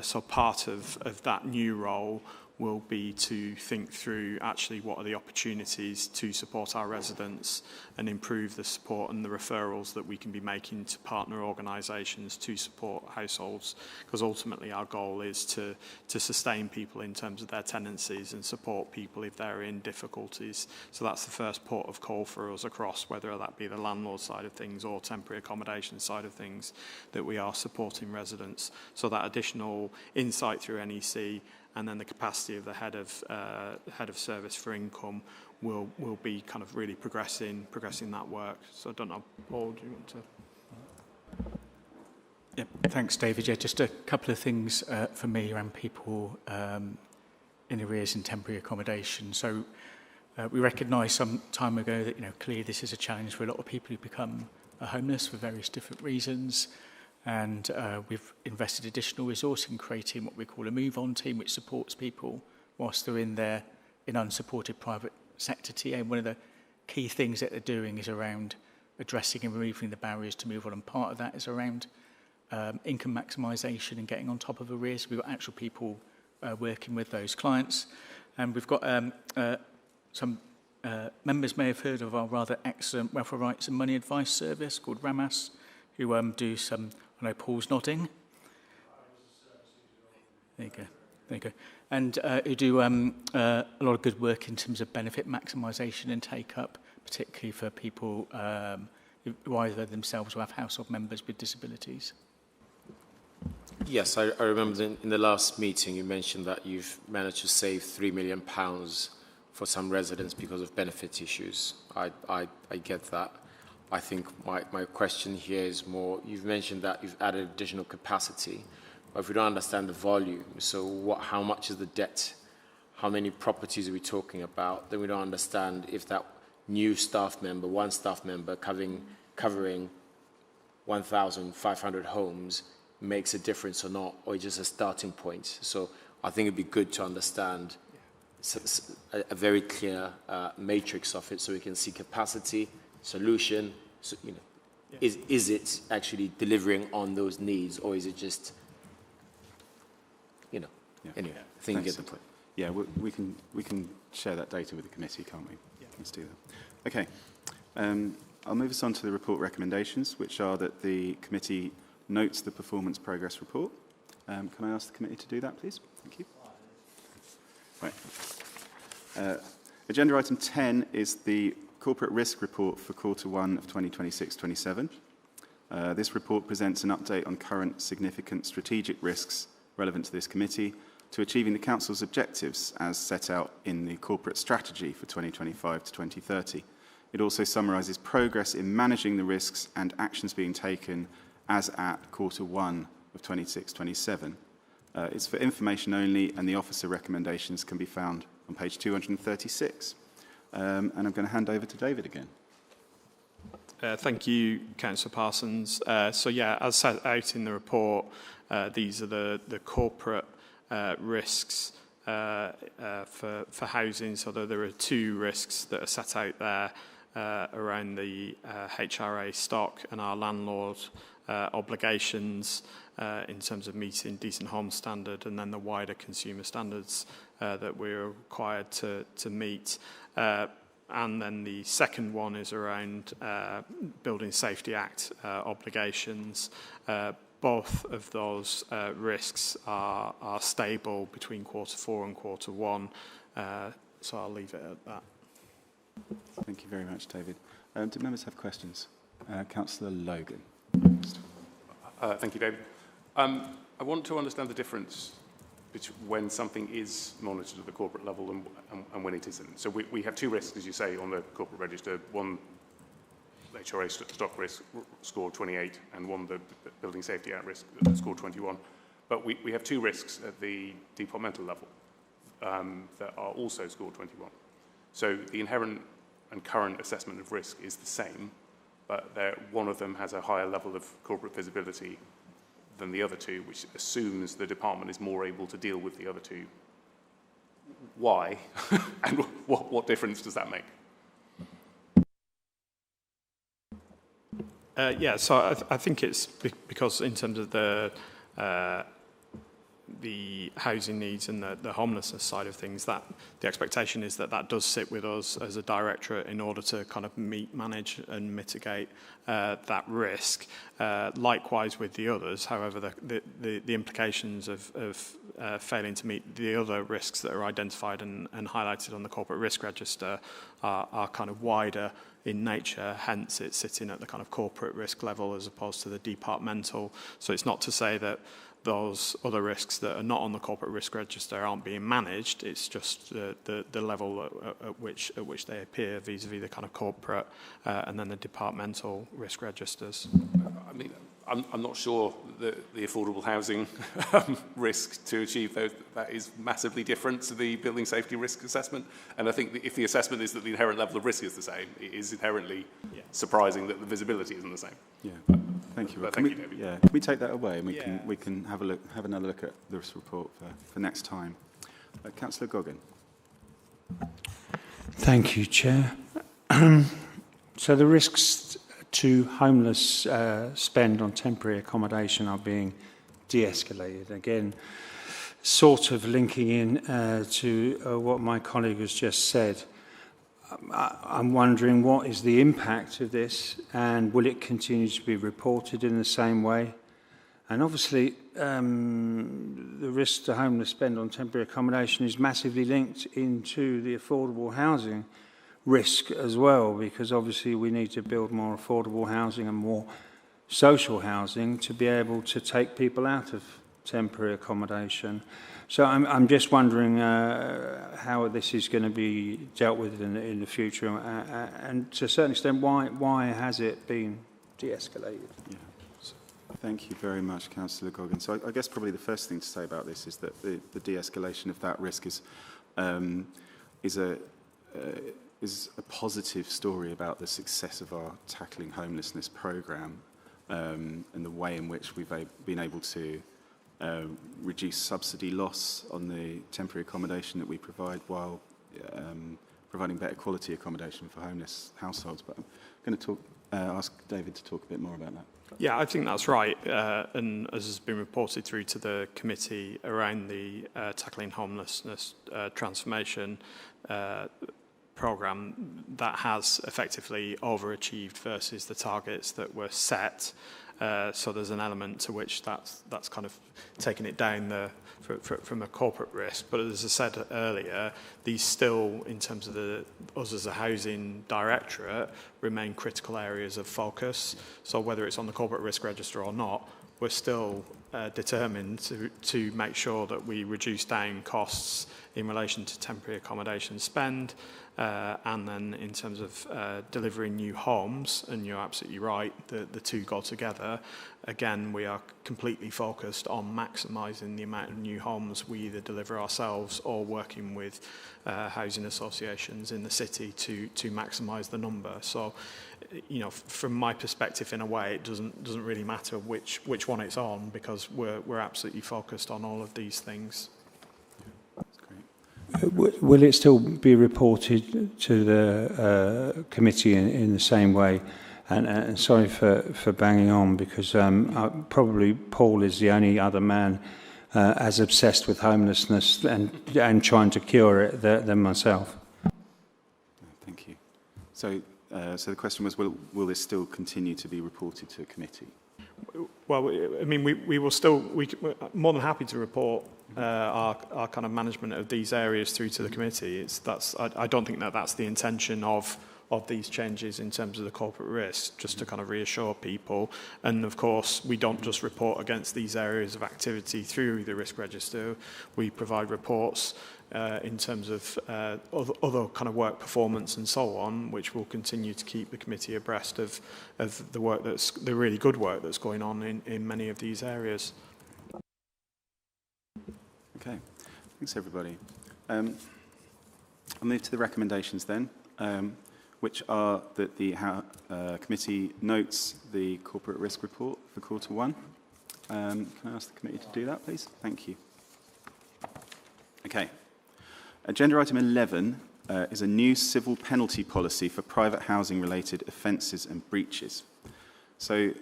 So part of that new role will be to think through actually what are the opportunities to support our residents and improve the support and the referrals that we can be making to partner organisations to support households, because ultimately our goal is to sustain people in terms of their tenancies and support people if they're in difficulties. So that's the first port of call for us across, whether that be the landlord side of things or temporary accommodation side of things, that we are supporting residents. So that additional insight through NEC and then the capacity of the head of service for income will be kind of really progressing that work. So I don't know, Paul, do you want to? Yeah, thanks, David. Yeah, just a couple of things for me around people in arrears in temporary accommodation. So we recognised some time ago that clearly this is a challenge for a lot of people who become homeless for various different reasons. And we've invested additional resource in creating what we call a move-on team, which supports people whilst they're in unsupported private sector TA. One of the key things that they're doing is around addressing and removing the barriers to move on, and part of that is around income maximisation and getting on top of arrears. We've got actual people working with those clients, and we've got some members may have heard of our rather excellent welfare rights and money advice service called RAMAS, who do some. I know Paul's nodding. There you go. And who do a lot of good work in terms of benefit maximisation and take-up, particularly for people who either themselves or have household members with disabilities. Yes, I remember in the last meeting you mentioned that you've managed to save £3 million for some residents because of benefit issues. I get that. I think my question here is more, you've mentioned that you've added additional capacity, but if we don't understand the volume, so how much is the debt, how many properties are we talking about, then we don't understand if that new staff member, one staff member covering 1,500 homes makes a difference or not, or just a starting point. So I think it'd be good to understand a very clear matrix of it so we can see capacity, solution, so, is it actually delivering on those needs, or is it just, anyway, I think you get the point. Yeah, we can share that data with the committee, can't we? Yeah. Let's do that. Okay, I'll move us on to the report recommendations, which are that the committee notes the performance progress report. Can I ask the committee to do that, please? Thank you. Right. Agenda item 10 is the Corporate Risk Report for Q1 of 2026-27. This report presents an update on current significant strategic risks relevant to this committee to achieving the Council's objectives as set out in the corporate strategy for 2025 to 2030. It also summarises progress in managing the risks and actions being taken as at Q1 of 26-27. It's for information only, and the officer recommendations can be found on page 236. And I'm going to hand over to David again. Thank you, Councillor Parsons. So yeah, as set out in the report, these are the corporate risks for housing. So there are two risks that are set out there around the HRA stock and our landlord obligations in terms of meeting decent home standard, and then the wider consumer standards that we're required to meet. And then the second one is around Building Safety Act obligations. Both of those risks are stable between Q4 and Q1, so I'll leave it at that. Thank you very much, David. Do members have questions? Councillor Logan. Thank you, David. I want to understand the difference between when something is monitored at the corporate level and when it isn't. So we have two risks, as you say, on the corporate register. One, HRA stock risk scored 28, and one, the Building Safety Act risk scored 21. But we have two risks at the departmental level that are also scored 21. So the inherent and current assessment of risk is the same, but one of them has a higher level of corporate visibility than the other two, which assumes the department is more able to deal with the other two. Why? And what difference does that make? Yeah, so I think it's because in terms of the housing needs and the homelessness side of things, that the expectation is that does sit with us as a directorate in order to kind of meet, manage and mitigate that risk. Likewise with the others, however, the implications of failing to meet the other risks that are identified and highlighted on the corporate risk register are kind of wider in nature, hence it's sitting at the kind of corporate risk level as opposed to the departmental. So it's not to say that those other risks that are not on the corporate risk register aren't being managed. It's just the level at which they appear vis-a-vis the kind of corporate and then the departmental risk registers. I mean, I'm not sure that the affordable housing risk to achieve that is massively different to the building safety risk assessment. And I think that if the assessment is that the inherent level of risk is the same, it is inherently surprising that the visibility isn't the same. Yeah. Thank you. Thank you, David. Yeah. Can we take that away and we can have another look at the risk report for next time. Councillor Goggin. Thank you, Chair. So the risks to homeless spend on temporary accommodation are being de-escalated. Again, sort of linking in to what my colleague has just said. I'm wondering what is the impact of this and will it continue to be reported in the same way? And obviously, the risk to homeless spend on temporary accommodation is massively linked into the affordable housing risk as well, because obviously we need to build more affordable housing and more social housing to be able to take people out of temporary accommodation. So I'm just wondering how this is going to be dealt with in the future, and to a certain extent, why has it been de-escalated? Yeah. Thank you very much, Councillor Goggin. So I guess probably the first thing to say about this is that the de-escalation of that risk is a positive story about the success of our Tackling Homelessness programme and the way in which we've been able to reduce subsidy loss on the temporary accommodation that we provide while providing better quality accommodation for homeless households. But I'm going to ask David to talk a bit more about that. Yeah, I think that's right. And as has been reported through to the committee around the Tackling Homelessness transformation programme, that has effectively overachieved versus the targets that were set. So there's an element to which that's kind of taking it down from a corporate risk. But as I said earlier, these still, in terms of us as a housing directorate, remain critical areas of focus. So whether it's on the corporate risk register or not, we're still determined to make sure that we reduce down costs in relation to temporary accommodation spend, and then in terms of delivering new homes, and you're absolutely right, the two go together. Again, we are completely focused on maximising the amount of new homes we either deliver ourselves or working with housing associations in the city to maximise the number. So, you know, from my perspective, in a way, it doesn't really matter which one it's on, because we're absolutely focused on all of these things. Will it still be reported to the committee in the same way? And sorry for banging on, because probably Paul is the only other man as obsessed with homelessness and trying to cure it than myself. Thank you. So the question was, will this still continue to be reported to a committee? Well, I mean, we're more than happy to report our kind of management of these areas through to the committee. I don't think that's the intention of these changes in terms of the corporate risk, just to kind of reassure people. And of course, we don't just report against these areas of activity through the risk register. We provide reports in terms of other kind of work performance and so on, which will continue to keep the committee abreast of the really good work that's going on in many of these areas. Okay, thanks everybody. I'll move to the recommendations then, which are that the committee notes the corporate risk report for Q1. Can I ask the committee to do that, please? Thank you. Okay. Agenda item 11 is a new civil penalty policy for private housing-related offences and breaches. So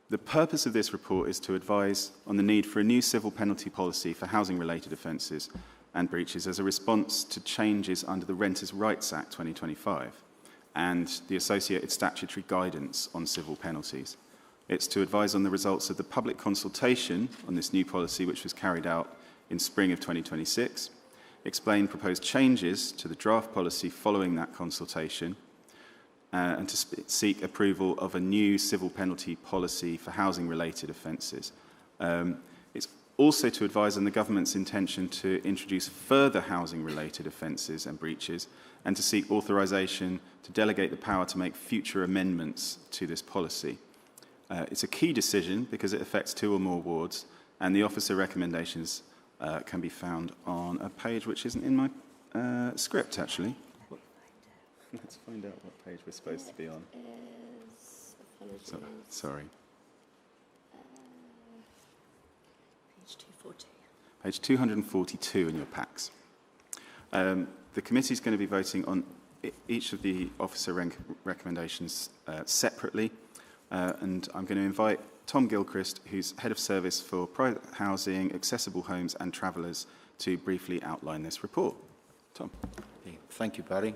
the purpose of this report is to advise on the need for a new civil penalty policy for housing-related offences and breaches as a response to changes under the Renters' Rights Act 2025 and the associated statutory guidance on civil penalties. It's to advise on the results of the public consultation on this new policy, which was carried out in spring of 2026, explain proposed changes to the draft policy following that consultation, and to seek approval of a new civil penalty policy for housing-related offences. It's also to advise on the government's intention to introduce further housing-related offences and breaches, and to seek authorisation to delegate the power to make future amendments to this policy. It's a key decision because it affects 2 or more wards, and the officer recommendations can be found on a page which isn't in my script, actually. Let's find out what page we're supposed to be on. Sorry. Page 240. Page 242 in your packs. The committee is going to be voting on each of the officer recommendations separately, and I'm going to invite Tom Gilchrist, who's Head of Service for Private Housing, Accessible Homes and Travellers, to briefly outline this report. Tom. Okay, thank you, Barry.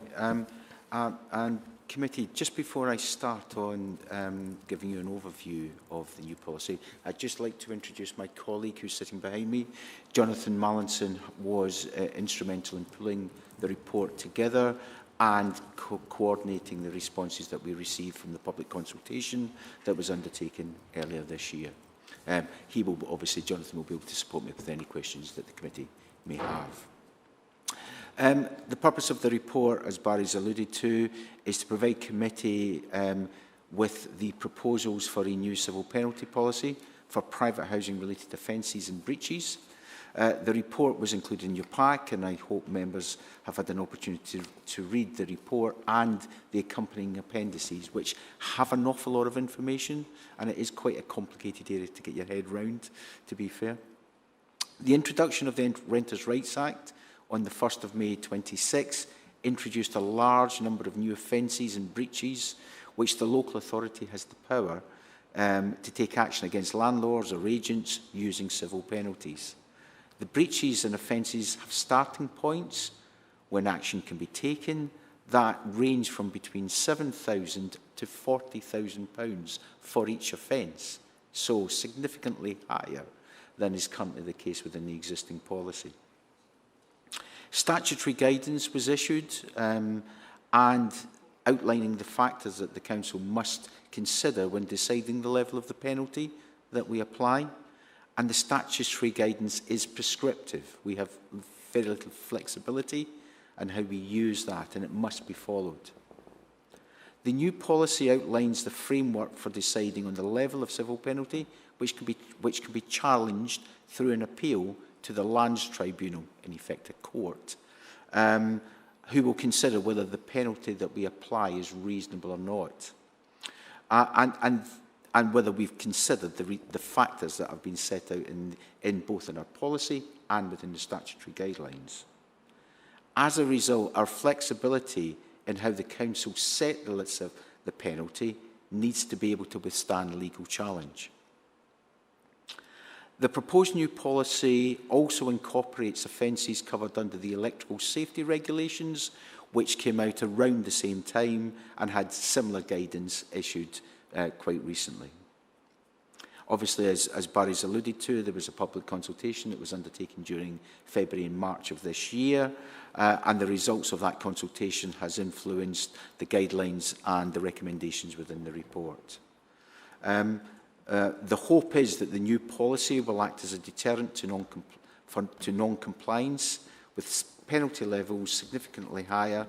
And committee, just before I start on giving you an overview of the new policy, I'd just like to introduce my colleague who's sitting behind me. Jonathan Mallinson was instrumental in pulling the report together and coordinating the responses that we received from the public consultation that was undertaken earlier this year. Jonathan will be able to support me with any questions that the committee may have. The purpose of the report, as Barry's alluded to, is to provide committee with the proposals for a new civil penalty policy for private housing-related offences and breaches. The report was included in your pack, and I hope members have had an opportunity to read the report and the accompanying appendices, which have an awful lot of information, and it is quite a complicated area to get your head round, to be fair. The introduction of the Renters' Rights Act on the 1st of May 26 introduced a large number of new offences and breaches, which the local authority has the power to take action against landlords or agents using civil penalties. The breaches and offences have starting points when action can be taken that range from between £7,000 to £40,000 for each offence, so significantly higher than is currently the case within the existing policy. Statutory guidance was issued and outlining the factors that the Council must consider when deciding the level of the penalty that we apply. And the statutory guidance is prescriptive. We have very little flexibility in how we use that, and it must be followed. The new policy outlines the framework for deciding on the level of civil penalty, which can be challenged through an appeal to the Lands Tribunal, in effect a court, who will consider whether the penalty that we apply is reasonable or not. And whether we've considered the factors that have been set out in both in our policy and within the statutory guidelines. As a result, our flexibility in how the Council set the limits of the penalty needs to be able to withstand legal challenge. The proposed new policy also incorporates offences covered under the electrical safety regulations, which came out around the same time and had similar guidance issued quite recently. Obviously, as Barry's alluded to, there was a public consultation that was undertaken during February and March of this year, and the results of that consultation has influenced the guidelines and the recommendations within the report. The hope is that the new policy will act as a deterrent to non-compliance, with penalty levels significantly higher,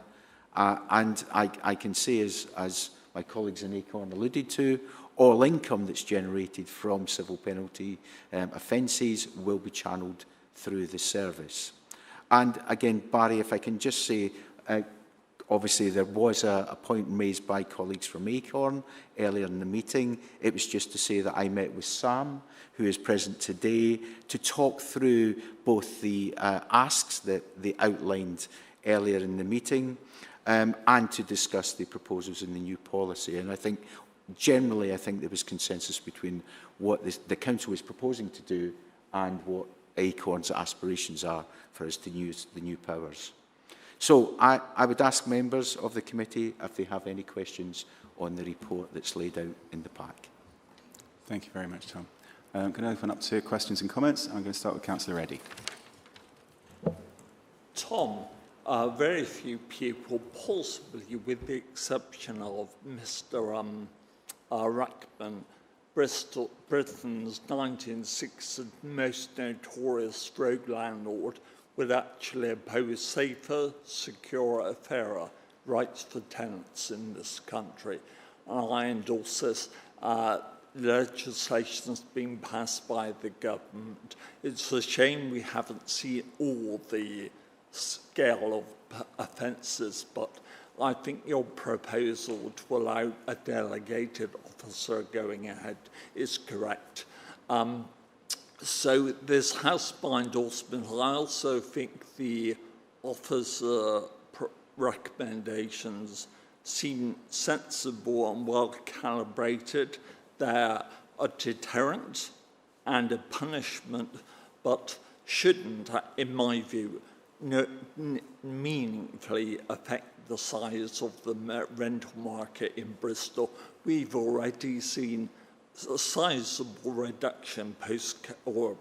and I can say, as my colleagues in Acorn alluded to, all income that's generated from civil penalty offences will be channelled through the service. And again, Barry, if I can just say, obviously there was a point raised by colleagues from Acorn earlier in the meeting. It was just to say that I met with Sam, who is present today, to talk through both the asks that they outlined earlier in the meeting and to discuss the proposals in the new policy. And I think generally, I think there was consensus between what the Council is proposing to do and what Acorn's aspirations are for us to use the new powers. So I would ask members of the committee if they have any questions on the report that's laid out in the pack. Thank you very much, Tom. I'm going to open up to questions and comments. I'm going to start with Councillor Eddy. Tom, very few people, possibly with the exception of Mr. Ruckman, Britain's 1960s most notorious rogue landlord, would actually oppose safer, secure, fairer rights for tenants in this country. And I endorse this. Legislation has been passed by the government. It's a shame we haven't seen all the scale of offences, but I think your proposal to allow a delegated officer going ahead is correct. So this has my endorsement. I also think the officer recommendations seem sensible and well calibrated. They're a deterrent and a punishment, but shouldn't, in my view, meaningfully affect the size of the rental market in Bristol. We've already seen a sizable reduction post or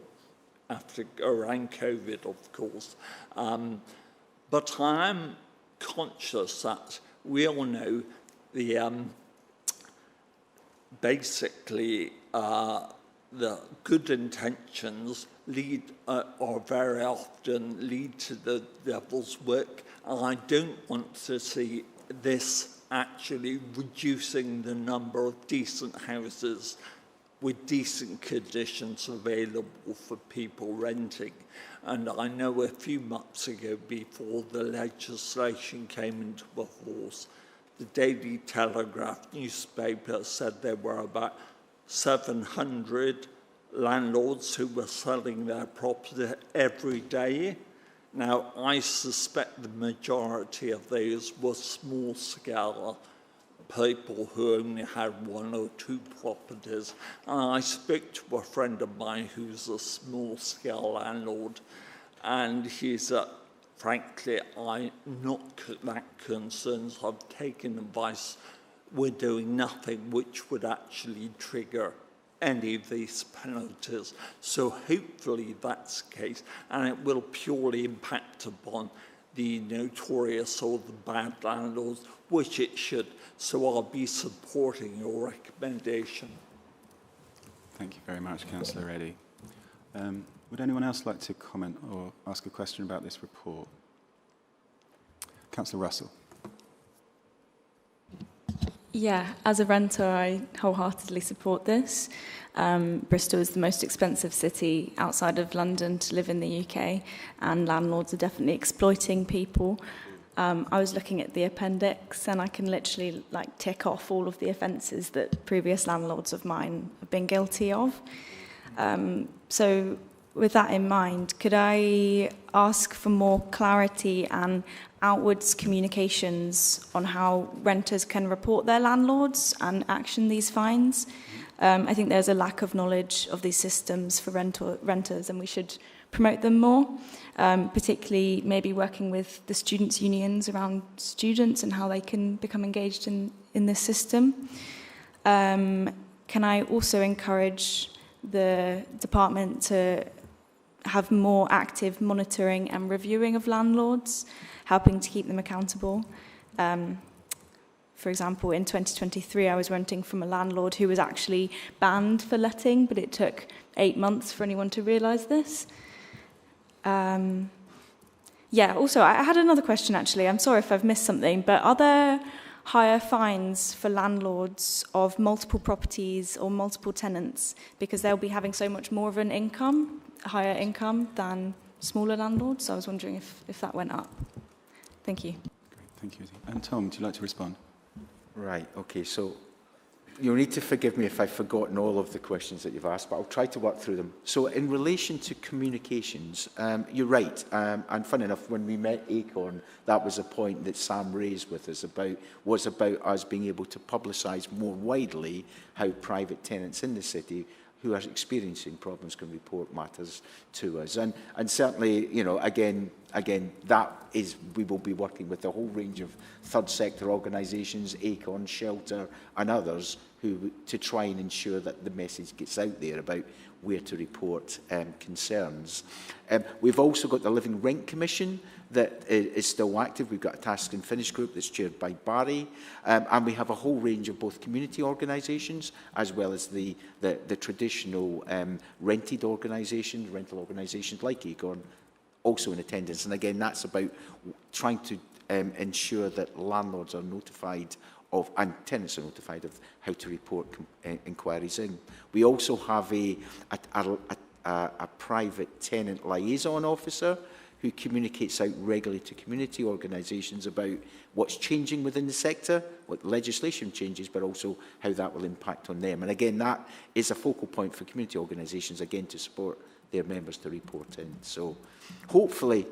after around COVID, of course. But I am conscious that we all know the basically the good intentions lead or very often lead to the devil's work. And I don't want to see this actually reducing the number of decent houses with decent conditions available for people renting. And I know a few months ago, before the legislation came into force, the Daily Telegraph newspaper said there were about 700 landlords who were selling their property every day. Now, I suspect the majority of those were small-scale people who only had one or two properties. And I spoke to a friend of mine who's a small-scale landlord, and he said, frankly, I'm not that concerned. I've taken advice. We're doing nothing which would actually trigger any of these penalties. So hopefully that's the case, and it will purely impact upon the notorious or the bad landlords, which it should. So I'll be supporting your recommendation. Thank you very much, Councillor Eddy. Would anyone else like to comment or ask a question about this report? Councillor Russell. Yeah, as a renter, I wholeheartedly support this. Bristol is the most expensive city outside of London to live in the UK, and landlords are definitely exploiting people. I was looking at the appendix, and I can literally tick off all of the offences that previous landlords of mine have been guilty of. So with that in mind, could I ask for more clarity and outwards communications on how renters can report their landlords and action these fines? I think there's a lack of knowledge of these systems for renters, and we should promote them more, particularly maybe working with the students' unions around students and how they can become engaged in this system. Can I also encourage the department to have more active monitoring and reviewing of landlords, helping to keep them accountable? For example, in 2023, I was renting from a landlord who was actually banned for letting, but it took 8 months for anyone to realise this. Also, I had another question, actually. I'm sorry if I've missed something, but are there higher fines for landlords of multiple properties or multiple tenants because they'll be having so much more of an income, a higher income, than smaller landlords? So I was wondering if that went up. Thank you. Great, thank you. And Tom, would you like to respond? Right, okay, so you'll need to forgive me if I've forgotten all of the questions that you've asked, but I'll try to work through them. So in relation to communications, you're right, and funny enough, when we met Acorn, that was a point that Sam raised with us was about us being able to publicise more widely how private tenants in the city who are experiencing problems can report matters to us. And certainly, you know, again, that is, we will be working with a whole range of third sector organisations, Acorn, Shelter and others, to try and ensure that the message gets out there about where to report concerns. We've also got the Living Rent Commission that is still active. We've got a task and finish group that's chaired by Barry, and we have a whole range of both community organisations as well as the traditional rented organisations, rental organisations like Acorn, also in attendance. And again, that's about trying to ensure that landlords are notified of, and tenants are notified of, how to report inquiries in. We also have a private tenant liaison officer who communicates out regularly to community organisations about what's changing within the sector, what legislation changes, but also how that will impact on them. And again, that is a focal point for community organisations, again, to support their members to report in. So hopefully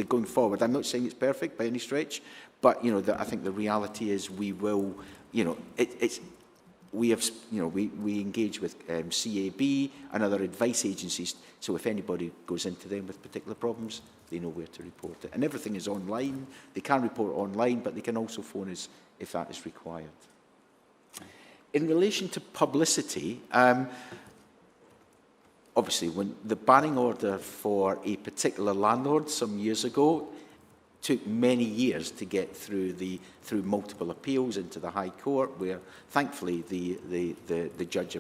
going forward, I'm not saying it's perfect by any stretch, but you know, I think the reality is we will, you know, we engage with CAB and other advice agencies, so if anybody goes into them with particular problems, they know where to report it. And everything is online. They can report online, but they can also phone us if that is required. In relation to publicity, obviously, when the banning order for a particular landlord some years ago took many years to get through multiple appeals into the High Court, where thankfully the judge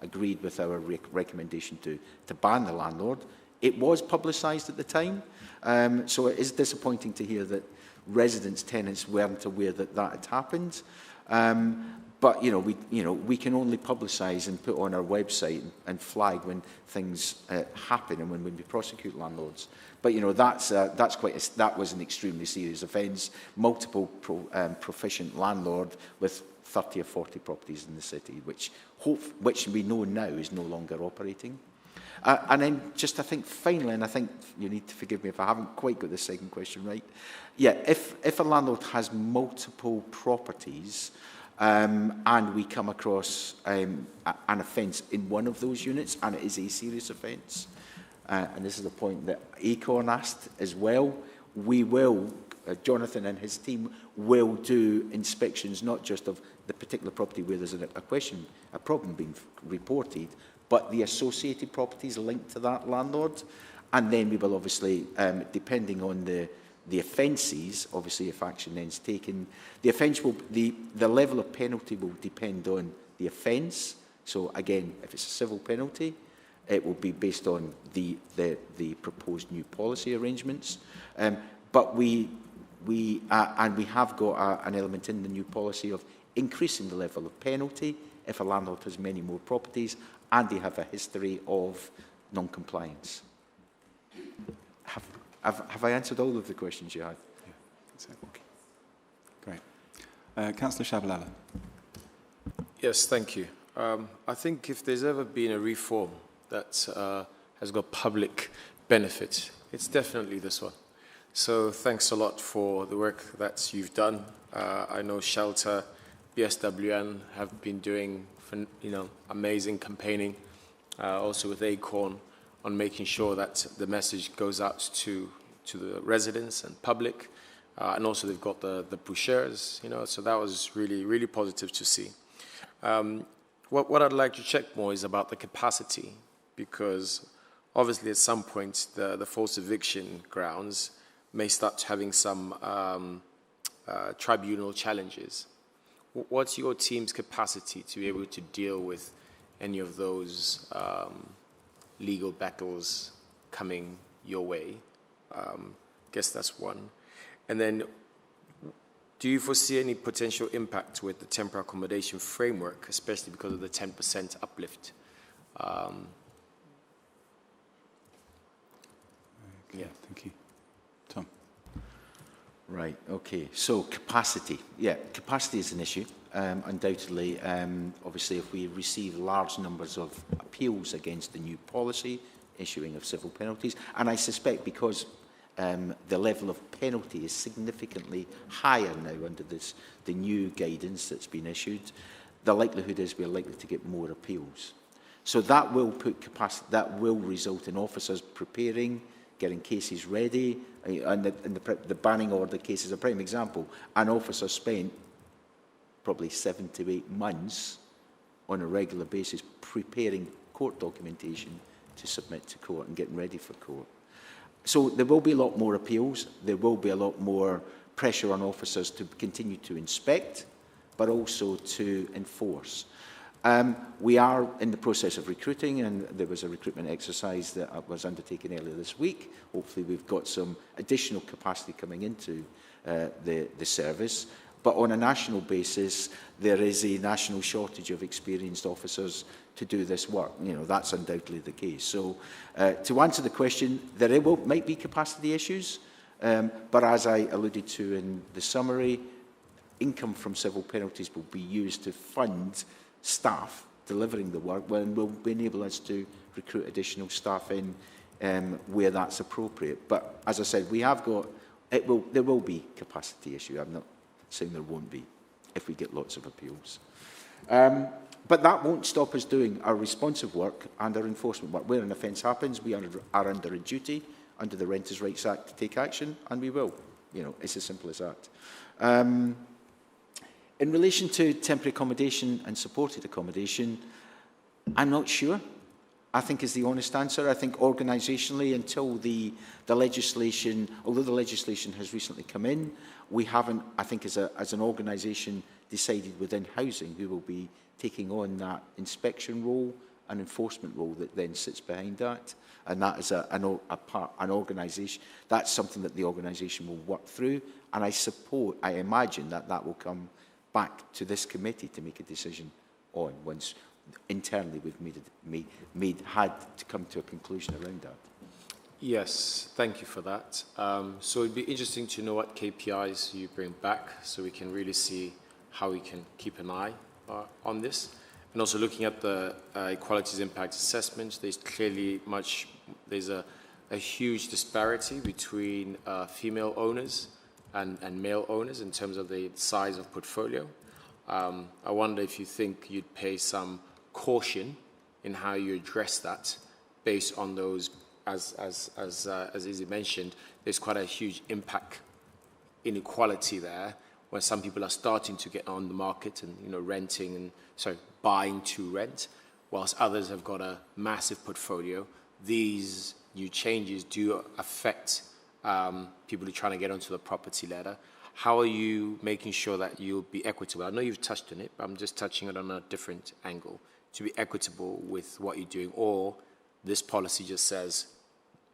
agreed with our recommendation to ban the landlord. It was publicised at the time, so it is disappointing to hear that residents, tenants weren't aware that that had happened. But we can only publicise and put on our website and flag when things happen and when we prosecute landlords. But you know, that was an extremely serious offence. Multiple proficient landlord with 30 or 40 properties in the city, which we know now is no longer operating. And then just I think finally, and I think you need to forgive me if I haven't quite got the second question right. Yeah, if a landlord has multiple properties, and we come across an offence in one of those units, and it is a serious offence, and this is the point that Acorn asked as well, we will, Jonathan and his team, will do inspections not just of the particular property where there's a problem being reported, but the associated properties linked to that landlord. And then we will obviously, depending on the offences, obviously if action then is taken, the offence will, the level of penalty will depend on the offence. So again, if it's a civil penalty, it will be based on the proposed new policy arrangements. But we have got an element in the new policy of increasing the level of penalty if a landlord has many more properties and they have a history of non-compliance. Have I answered all of the questions you had? Yeah, that's it. Okay. Great. Councillor Shabalala. Yes, thank you. I think if there's ever been a reform that has got public benefit, it's definitely this one. So thanks a lot for the work that you've done. I know Shelter, BSWN have been doing amazing campaigning, also with Acorn, on making sure that the message goes out to the residents and public, and also they've got the brochures, so that was really, really positive to see. What I'd like to check more is about the capacity, because obviously at some point the false eviction grounds may start having some tribunal challenges. What's your team's capacity to be able to deal with any of those legal battles coming your way? Guess that's one. And then, do you foresee any potential impact with the temporary accommodation framework, especially because of the 10% uplift? Yeah, thank you. Tom. Right, okay. So capacity. Yeah, capacity is an issue, undoubtedly. Obviously, if we receive large numbers of appeals against the new policy, issuing of civil penalties, and I suspect because the level of penalty is significantly higher now under the new guidance that's been issued, the likelihood is we're likely to get more appeals. So that will put capacity, that will result in officers preparing, getting cases ready, and the banning order case is a prime example. An officer spent probably 7 to 8 months on a regular basis preparing court documentation to submit to court and getting ready for court. So there will be a lot more appeals, there will be a lot more pressure on officers to continue to inspect, but also to enforce. We are in the process of recruiting, and there was a recruitment exercise that was undertaken earlier this week. Hopefully we've got some additional capacity coming into the service. But on a national basis, there is a national shortage of experienced officers to do this work. That's undoubtedly the case. So to answer the question, there might be capacity issues, but as I alluded to in the summary, income from civil penalties will be used to fund staff delivering the work, and will enable us to recruit additional staff in where that's appropriate. But as I said, we have got, there will be capacity issue. I'm not saying there won't be if we get lots of appeals. But that won't stop us doing our responsive work and our enforcement work. Where an offence happens, we are under a duty under the Renters' Rights Act to take action, and we will. It's as simple as that. In relation to temporary accommodation and supported accommodation, I'm not sure, I think is the honest answer. I think organisationally, until the legislation, although the legislation has recently come in, we haven't, I think as an organisation, decided within housing who will be taking on that inspection role and enforcement role that then sits behind that. And that is an organisation, that's something that the organisation will work through. And I imagine that will come back to this committee to make a decision on once internally we've had to come to a conclusion around that. Yes, thank you for that. So it'd be interesting to know what KPIs you bring back so we can really see how we can keep an eye on this. And also looking at the equalities impact assessment, there's clearly there's a huge disparity between female owners and male owners in terms of the size of portfolio. I wonder if you think you'd pay some caution in how you address that based on those, as Izzy mentioned, there's quite a huge impact inequality there where some people are starting to get on the market and buying to rent, whilst others have got a massive portfolio. These new changes do affect people who are trying to get onto the property ladder. How are you making sure that you'll be equitable? I know you've touched on it, but I'm just touching it on a different angle. To be equitable with what you're doing, or this policy just says,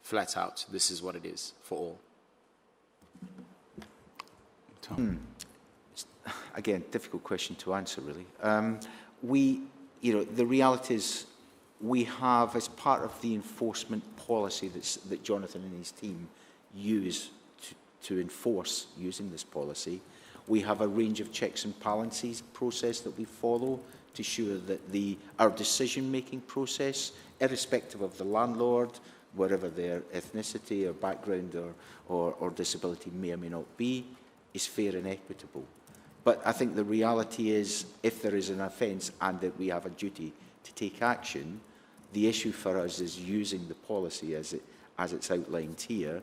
flat out, this is what it is for all. Tom. Again, difficult question to answer, really. The reality is we have, as part of the enforcement policy that Jonathan and his team use to enforce using this policy, we have a range of checks and balances process that we follow to ensure that our decision-making process, irrespective of the landlord, whatever their ethnicity or background or disability may or may not be, is fair and equitable. But I think the reality is, if there is an offence and that we have a duty to take action, the issue for us is using the policy as it's outlined here.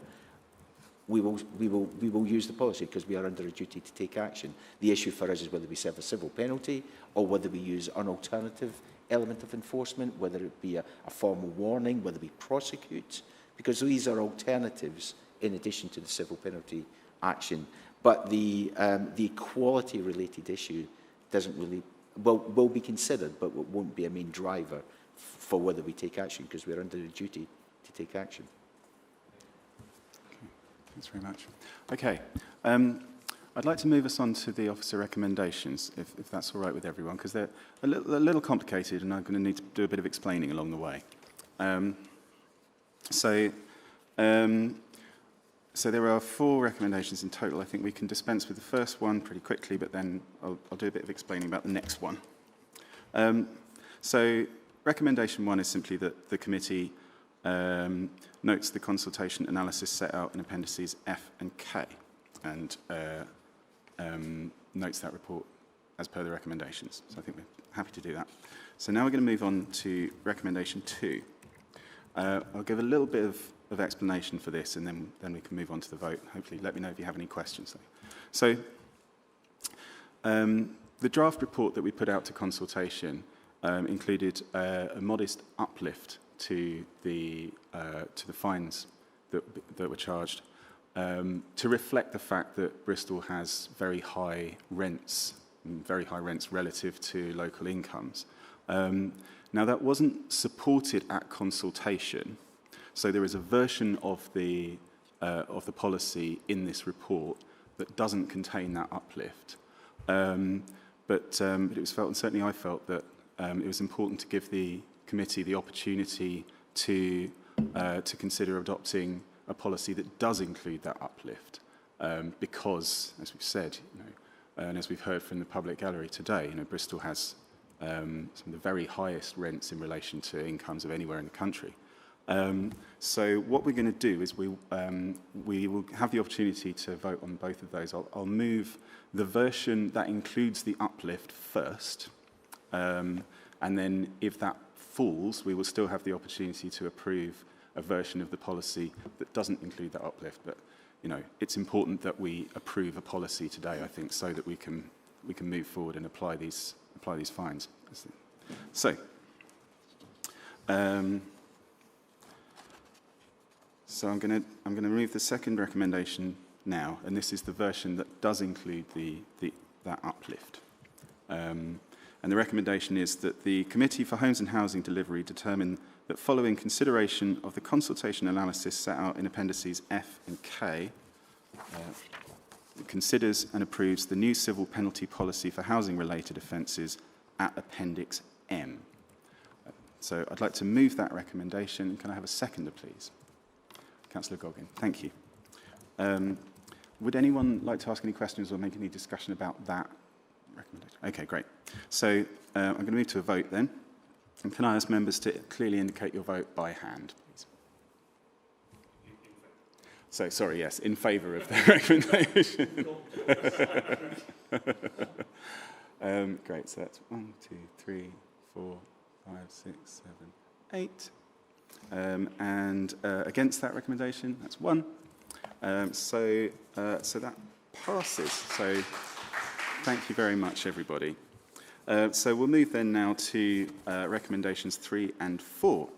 We will use the policy because we are under a duty to take action. The issue for us is whether we serve a civil penalty or whether we use an alternative element of enforcement, whether it be a formal warning, whether we prosecute, because these are alternatives in addition to the civil penalty action. But the equality-related issue doesn't really, will be considered, but won't be a main driver for whether we take action, because we're under a duty to take action. Okay. Thanks very much. Okay. I'd like to move us on to the officer recommendations, if that's all right with everyone, because they're a little complicated, and I'm going to need to do a bit of explaining along the way. So there are 4 recommendations in total. I think we can dispense with the first one pretty quickly, but then I'll do a bit of explaining about the next one. So recommendation 1 is simply that the committee notes the consultation analysis set out in appendices F and K, and notes that report as per the recommendations. So I think we're happy to do that. So now we're going to move on to recommendation 2. I'll give a little bit of explanation for this, and then we can move on to the vote. Hopefully, let me know if you have any questions. So, the draft report that we put out to consultation included a modest uplift to the fines that were charged to reflect the fact that Bristol has very high rents relative to local incomes. Now, that wasn't supported at consultation. So there is a version of the policy in this report that doesn't contain that uplift. But it was felt, and certainly I felt, that it was important to give the committee the opportunity to consider adopting a policy that does include that uplift, because, as we've said, and as we've heard from the public gallery today, Bristol has some of the very highest rents in relation to incomes of anywhere in the country. So what we're going to do is we will have the opportunity to vote on both of those. I'll move the version that includes the uplift first, and then if that falls, we will still have the opportunity to approve a version of the policy that doesn't include that uplift. But it's important that we approve a policy today, I think, so that we can move forward and apply these fines. So. So I'm going to remove the second recommendation now, and this is the version that does include that uplift. And the recommendation is that the Committee for Homes and Housing Delivery determine that following consideration of the consultation analysis set out in appendices F and K, it considers and approves the new civil penalty policy for housing-related offences at Appendix M. So I'd like to move that recommendation. Can I have a seconder, please? Councillor Goggin, thank you. Would anyone like to ask any questions or make any discussion about that recommendation? Okay, great. So I'm going to move to a vote then. And can I ask members to clearly indicate your vote by hand, please? So, sorry, yes, in favour of the recommendation. Great, so that's 1, 2, 3, 4, 5, 6, 7, 8. And against that recommendation, that's 1. So that passes. So thank you very much, everybody. So we'll move then now to recommendations 3 and 4,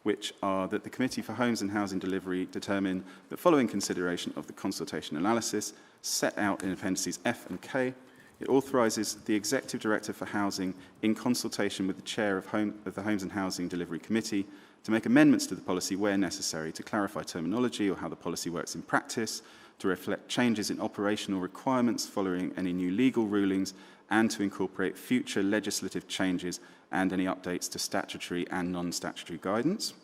which are that the Committee for Homes and Housing Delivery determine that following consideration of the consultation analysis set out in appendices F and K, it authorises the Executive Director for Housing, in consultation with the Chair of the Homes and Housing Delivery Committee, to make amendments to the policy where necessary to clarify terminology or how the policy works in practice, to reflect changes in operational requirements following any new legal rulings, and to incorporate future legislative changes and any updates to statutory and non-statutory guidance.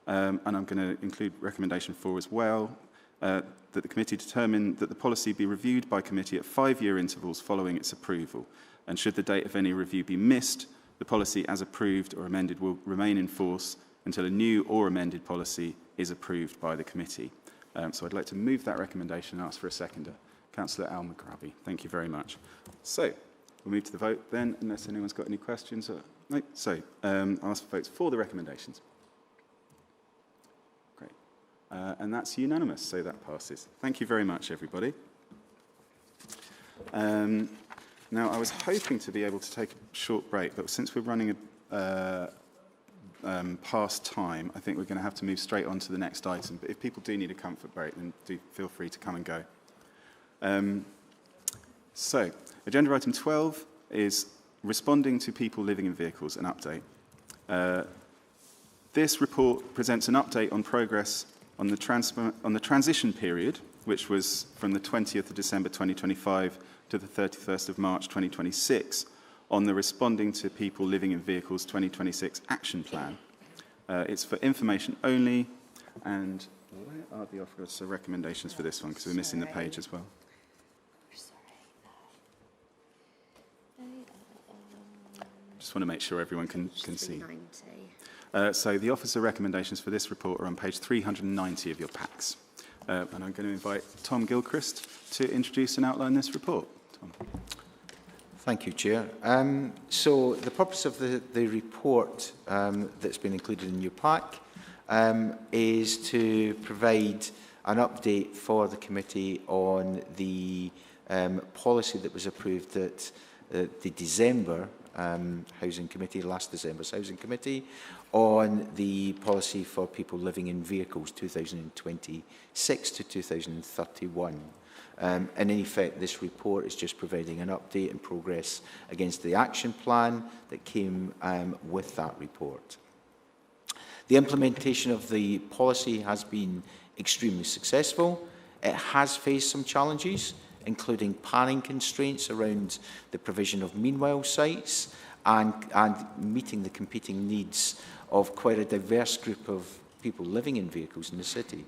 And I'm going to include recommendation 4 as well, that the committee determine that the policy be reviewed by committee at 5-year intervals following its approval. And should the date of any review be missed, the policy as approved or amended will remain in force until a new or amended policy is approved by the committee. So I'd like to move that recommendation and ask for a seconder. Councillor Al-Maghrabi. Thank you very much. So, we'll move to the vote then, unless anyone's got any questions. No? So, I'll ask for votes for the recommendations. Great. And that's unanimous, so that passes. Thank you very much, everybody. Now, I was hoping to be able to take a short break, but since we're running past time, I think we're going to have to move straight on to the next item. But if people do need a comfort break, then do feel free to come and go. So, agenda item 12 is responding to people living in vehicles, an update. This report presents an update on progress on the transition period, which was from the 20th of December 2025 to the 31st of March 2026, on the Responding to People Living in Vehicles 2026 Action Plan. It's for information only, and where are the offers of recommendations for this one? Because we're missing the page as well. Just want to make sure everyone can see. So the officer recommendations for this report are on page 390 of your packs. And I'm going to invite Tom Gilchrist to introduce and outline this report. Tom. Thank you, Chair. So the purpose of the report that's been included in your pack is to provide an update for the committee on the policy that was approved at the December Housing Committee, last December's Housing Committee, on the policy for people living in vehicles 2026 to 2031. And in effect, this report is just providing an update and progress against the action plan that came with that report. The implementation of the policy has been extremely successful. It has faced some challenges, including planning constraints around the provision of meanwhile sites and meeting the competing needs of quite a diverse group of people living in vehicles in the city.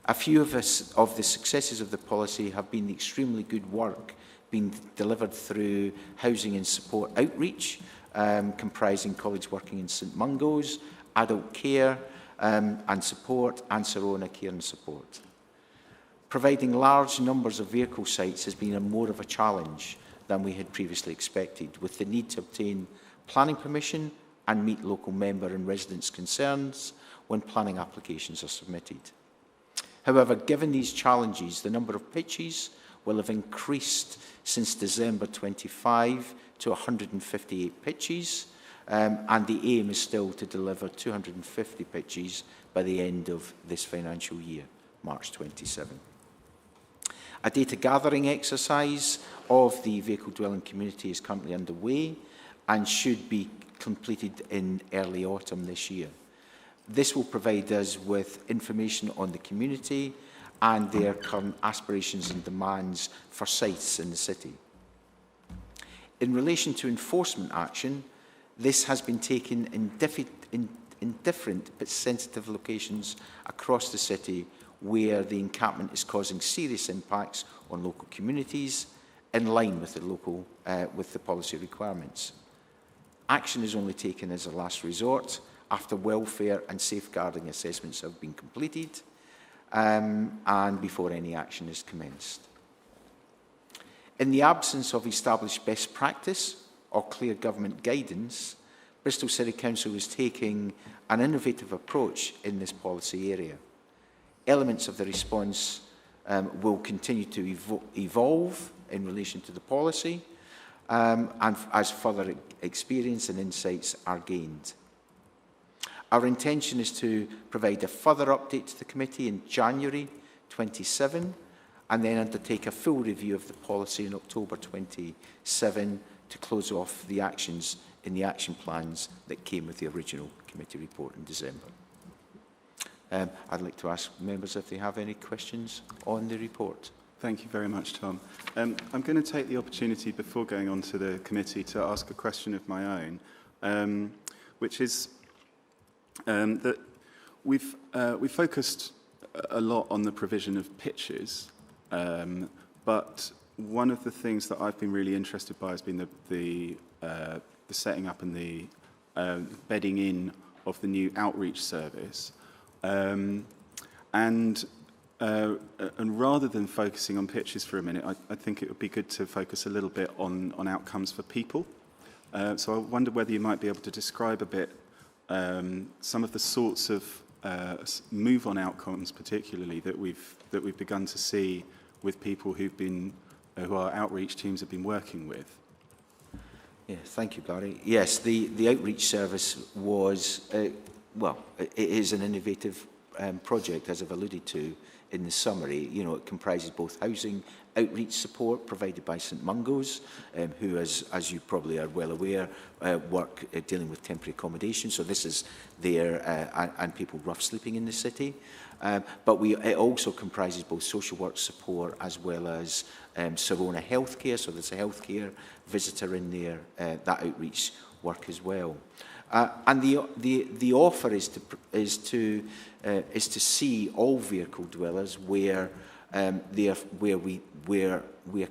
A few of the successes of the policy have been the extremely good work being delivered through housing and support outreach, comprising colleagues working in St Mungo's, adult care and support, and Sarona care and support. Providing large numbers of vehicle sites has been more of a challenge than we had previously expected, with the need to obtain planning permission and meet local member and residents' concerns when planning applications are submitted. However, given these challenges, the number of pitches will have increased since December 25 to 158 pitches, and the aim is still to deliver 250 pitches by the end of this financial year, March 27. A data gathering exercise of the vehicle dwelling community is currently underway and should be completed in early autumn this year. This will provide us with information on the community and their current aspirations and demands for sites in the city. In relation to enforcement action, this has been taken in different but sensitive locations across the city where the encampment is causing serious impacts on local communities in line with the policy requirements. Action is only taken as a last resort after welfare and safeguarding assessments have been completed and before any action is commenced. In the absence of established best practice or clear government guidance, Bristol City Council is taking an innovative approach in this policy area. Elements of the response will continue to evolve in relation to the policy and as further experience and insights are gained. Our intention is to provide a further update to the committee in January 27 and then undertake a full review of the policy in October 27 to close off the actions in the action plans that came with the original committee report in December. I'd like to ask members if they have any questions on the report. Thank you very much, Tom. I'm going to take the opportunity before going on to the committee to ask a question of my own, which is that we've focused a lot on the provision of pitches, but one of the things that I've been really interested by has been the setting up and the bedding in of the new outreach service. And And rather than focusing on pictures for a minute, I think it would be good to focus a little bit on outcomes for people. So I wonder whether you might be able to describe a bit some of the sorts of move-on outcomes, particularly that we've begun to see with people who our outreach teams have been working with. Yeah, thank you, Barry. Yes, the outreach service was, well, it is an innovative project, as I've alluded to in the summary. You know, it comprises both housing outreach support provided by St Mungo's, who, as you probably are well aware, work dealing with temporary accommodation. So this is there and people rough sleeping in the city. But it also comprises both social work support as well as Sarona Healthcare. So there's a healthcare visitor in there, that outreach work as well. And the offer is to see all vehicle dwellers where we are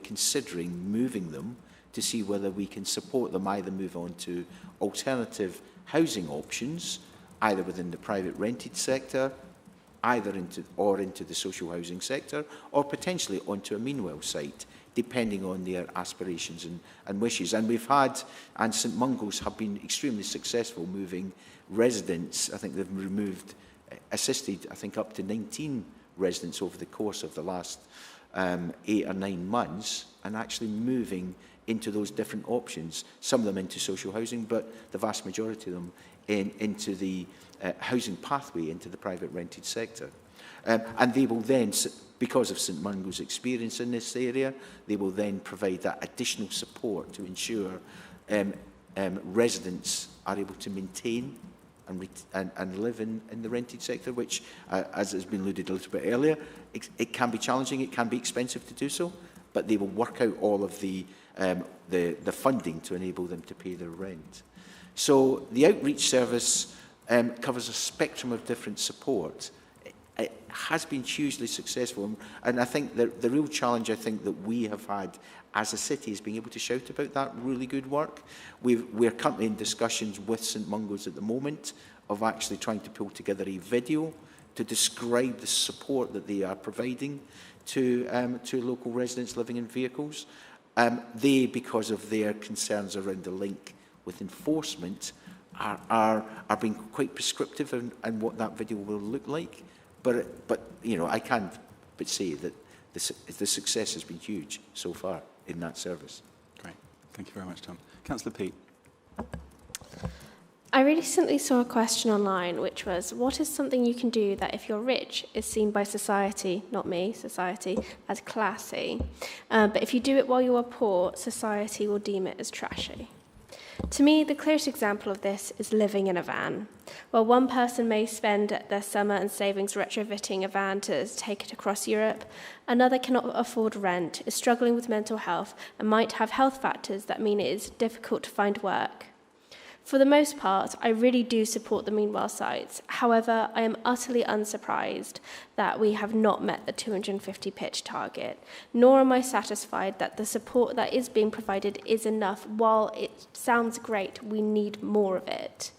considering moving them, to see whether we can support them either move on to alternative housing options, either within the private rented sector, either into the social housing sector, or potentially onto a Meanwell site, depending on their aspirations and wishes. And we've had, and St Mungo's have been extremely successful moving residents. I think they've assisted, I think, up to 19 residents over the course of the last 8 or 9 months, and actually moving into those different options, some of them into social housing, but the vast majority of them into the housing pathway into the private rented sector. And they will then, because of St Mungo's experience in this area, they will then provide that additional support to ensure residents are able to maintain and live in the rented sector, which, as has been alluded a little bit earlier, it can be challenging, it can be expensive to do so, but they will work out all of the funding to enable them to pay their rent. So the outreach service covers a spectrum of different support. It has been hugely successful, and I think that the real challenge I think that we have had as a city is being able to shout about that really good work. We're currently in discussions with St Mungo's at the moment of actually trying to pull together a video to describe the support that they are providing to local residents living in vehicles. They, because of their concerns around the link with enforcement, are being quite prescriptive in what that video will look like. But you know, I can't but say that the success has been huge so far in that service. Great. Thank you very much, Tom. Councillor Peat. I recently saw a question online which was, what is something you can do that if you're rich is seen by society, not me, society, as classy, but if you do it while you are poor, society will deem it as trashy? To me, the clearest example of this is living in a van. While one person may spend their summer and savings retrofitting a van to take it across Europe, another cannot afford rent, is struggling with mental health, and might have health factors that mean it is difficult to find work. For the most part, I really do support the Meanwell sites. However, I am utterly unsurprised that we have not met the 250 pitch target, nor am I satisfied that the support that is being provided is enough. While it sounds great, we need more of it.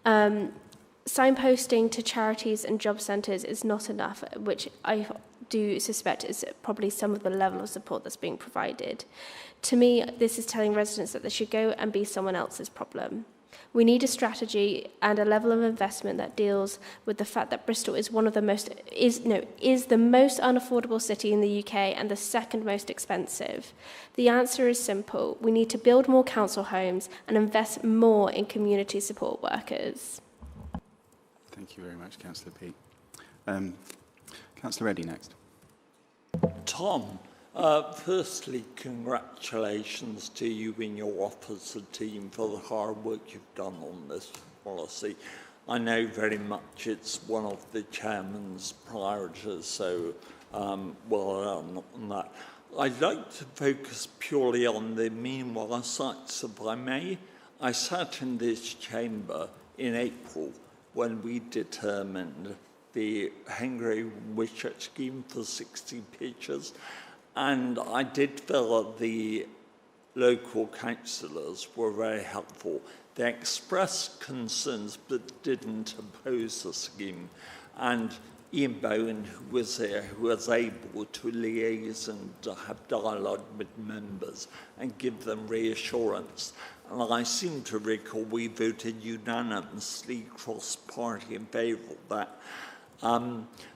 Signposting to charities and job centres is not enough, which I do suspect is probably some of the level of support that's being provided. To me, this is telling residents that they should go and be someone else's problem. We need a strategy and a level of investment that deals with the fact that Bristol is the most unaffordable city in the UK and the second most expensive. The answer is simple. We need to build more council homes and invest more in community support workers. Thank you very much, Councillor Peat. Councillor Eddy next. Tom, firstly, congratulations to you and your officer team for the hard work you've done on this policy. I know very much it's one of the chairman's priorities, so well done on that. I'd like to focus purely on the Meanwell sites, if I may. I sat in this chamber in April when we determined the Hengray Wishet scheme for 60 pitches. And I did feel that the local councillors were very helpful. They expressed concerns but didn't oppose the scheme. And Ian Bowen, who was here, who was able to liaise and have dialogue with members and give them reassurance. And I seem to recall we voted unanimously cross-party in favour of that.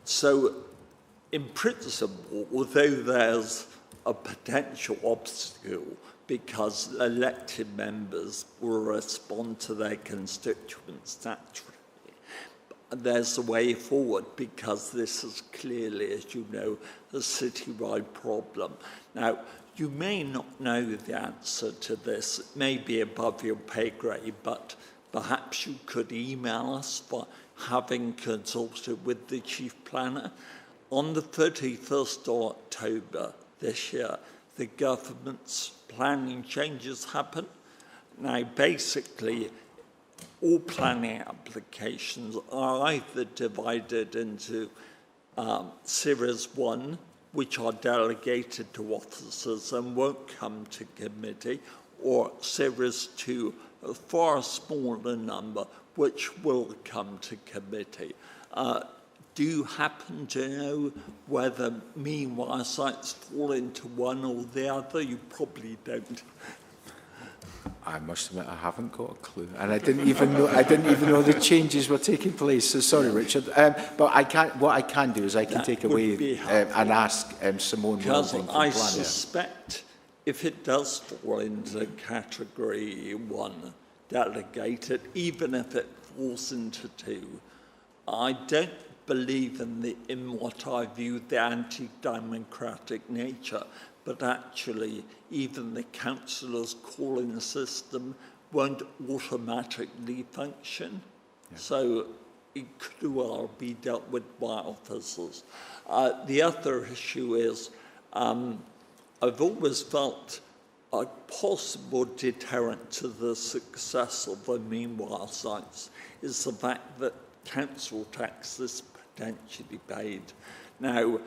So, in principle, although there's a potential obstacle because elected members will respond to their constituents naturally, there's a way forward because this is clearly, as you know, a citywide problem. Now, you may not know the answer to this. It may be above your pay grade, but perhaps you could email us for having consulted with the Chief Planner. On the 31st of October this year, the government's planning changes happen. Now, basically, all planning applications are either divided into Series 1, which are delegated to officers and won't come to committee, or Series 2, a far smaller number, which will come to committee. Do you happen to know whether meanwhile sites fall into one or the other? You probably don't. I must admit, I haven't got a clue, and I didn't even know the changes were taking place. So sorry, Richard. But I can. What I can do is I can take away and ask Simone. Because I suspect if it does fall into category 1, delegated, even if it falls into 2, I don't believe in what I view the anti-democratic nature. But actually, even the councillors' calling system won't automatically function. Yeah. So it could well be dealt with by officers. The other issue is, I've always felt a possible deterrent to the success of the meanwhile sites is the fact that council tax is potentially paid. Now,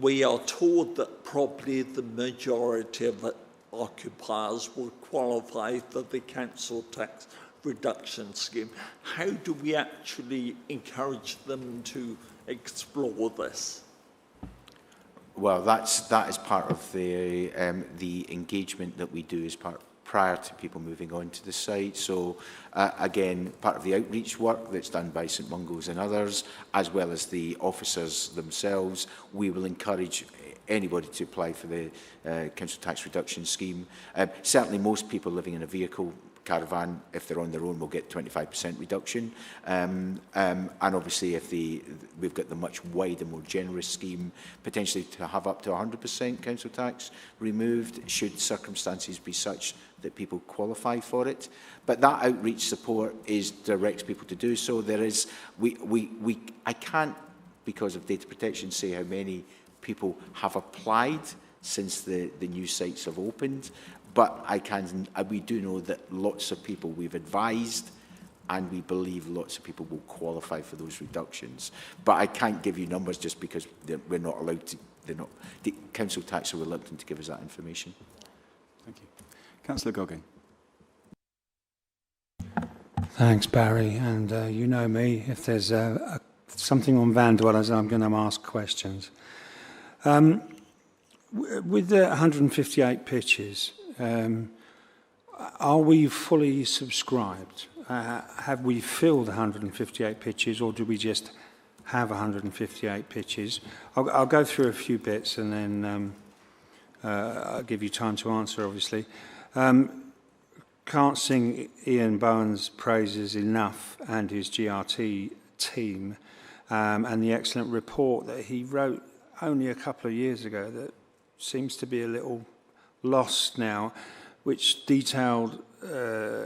we are told that probably the majority of occupiers will qualify for the council tax reduction scheme. How do we actually encourage them to explore this? Well, that is part of the engagement that we do as prior to people moving on to the site. So again, part of the outreach work that's done by St Mungo's and others, as well as the officers themselves, we will encourage anybody to apply for the council tax reduction scheme. Certainly most people living in a vehicle caravan, if they're on their own, will get 25% reduction. And obviously, if we've got the much wider, more generous scheme, potentially to have up to 100% council tax removed, should circumstances be such that people qualify for it. But that outreach support directs people to do so. There is, I can't, because of data protection, say how many people have applied since the new sites have opened. But we do know that lots of people we've advised, and we believe lots of people will qualify for those reductions. But I can't give you numbers just because we're not allowed to. The council tax are reluctant to give us that information. Thank you, Councillor Goggin. Thanks, Barry. And you know me. If there's something on van dwellers, I'm going to ask questions. With the 158 pitches. Are we fully subscribed? Have we filled 158 pitches, or do we just have 158 pitches? I'll go through a few bits and then I'll give you time to answer, obviously. Can't sing Ian Bowen's praises enough and his GRT team and the excellent report that he wrote only a couple of years ago that seems to be a little lost now, which detailed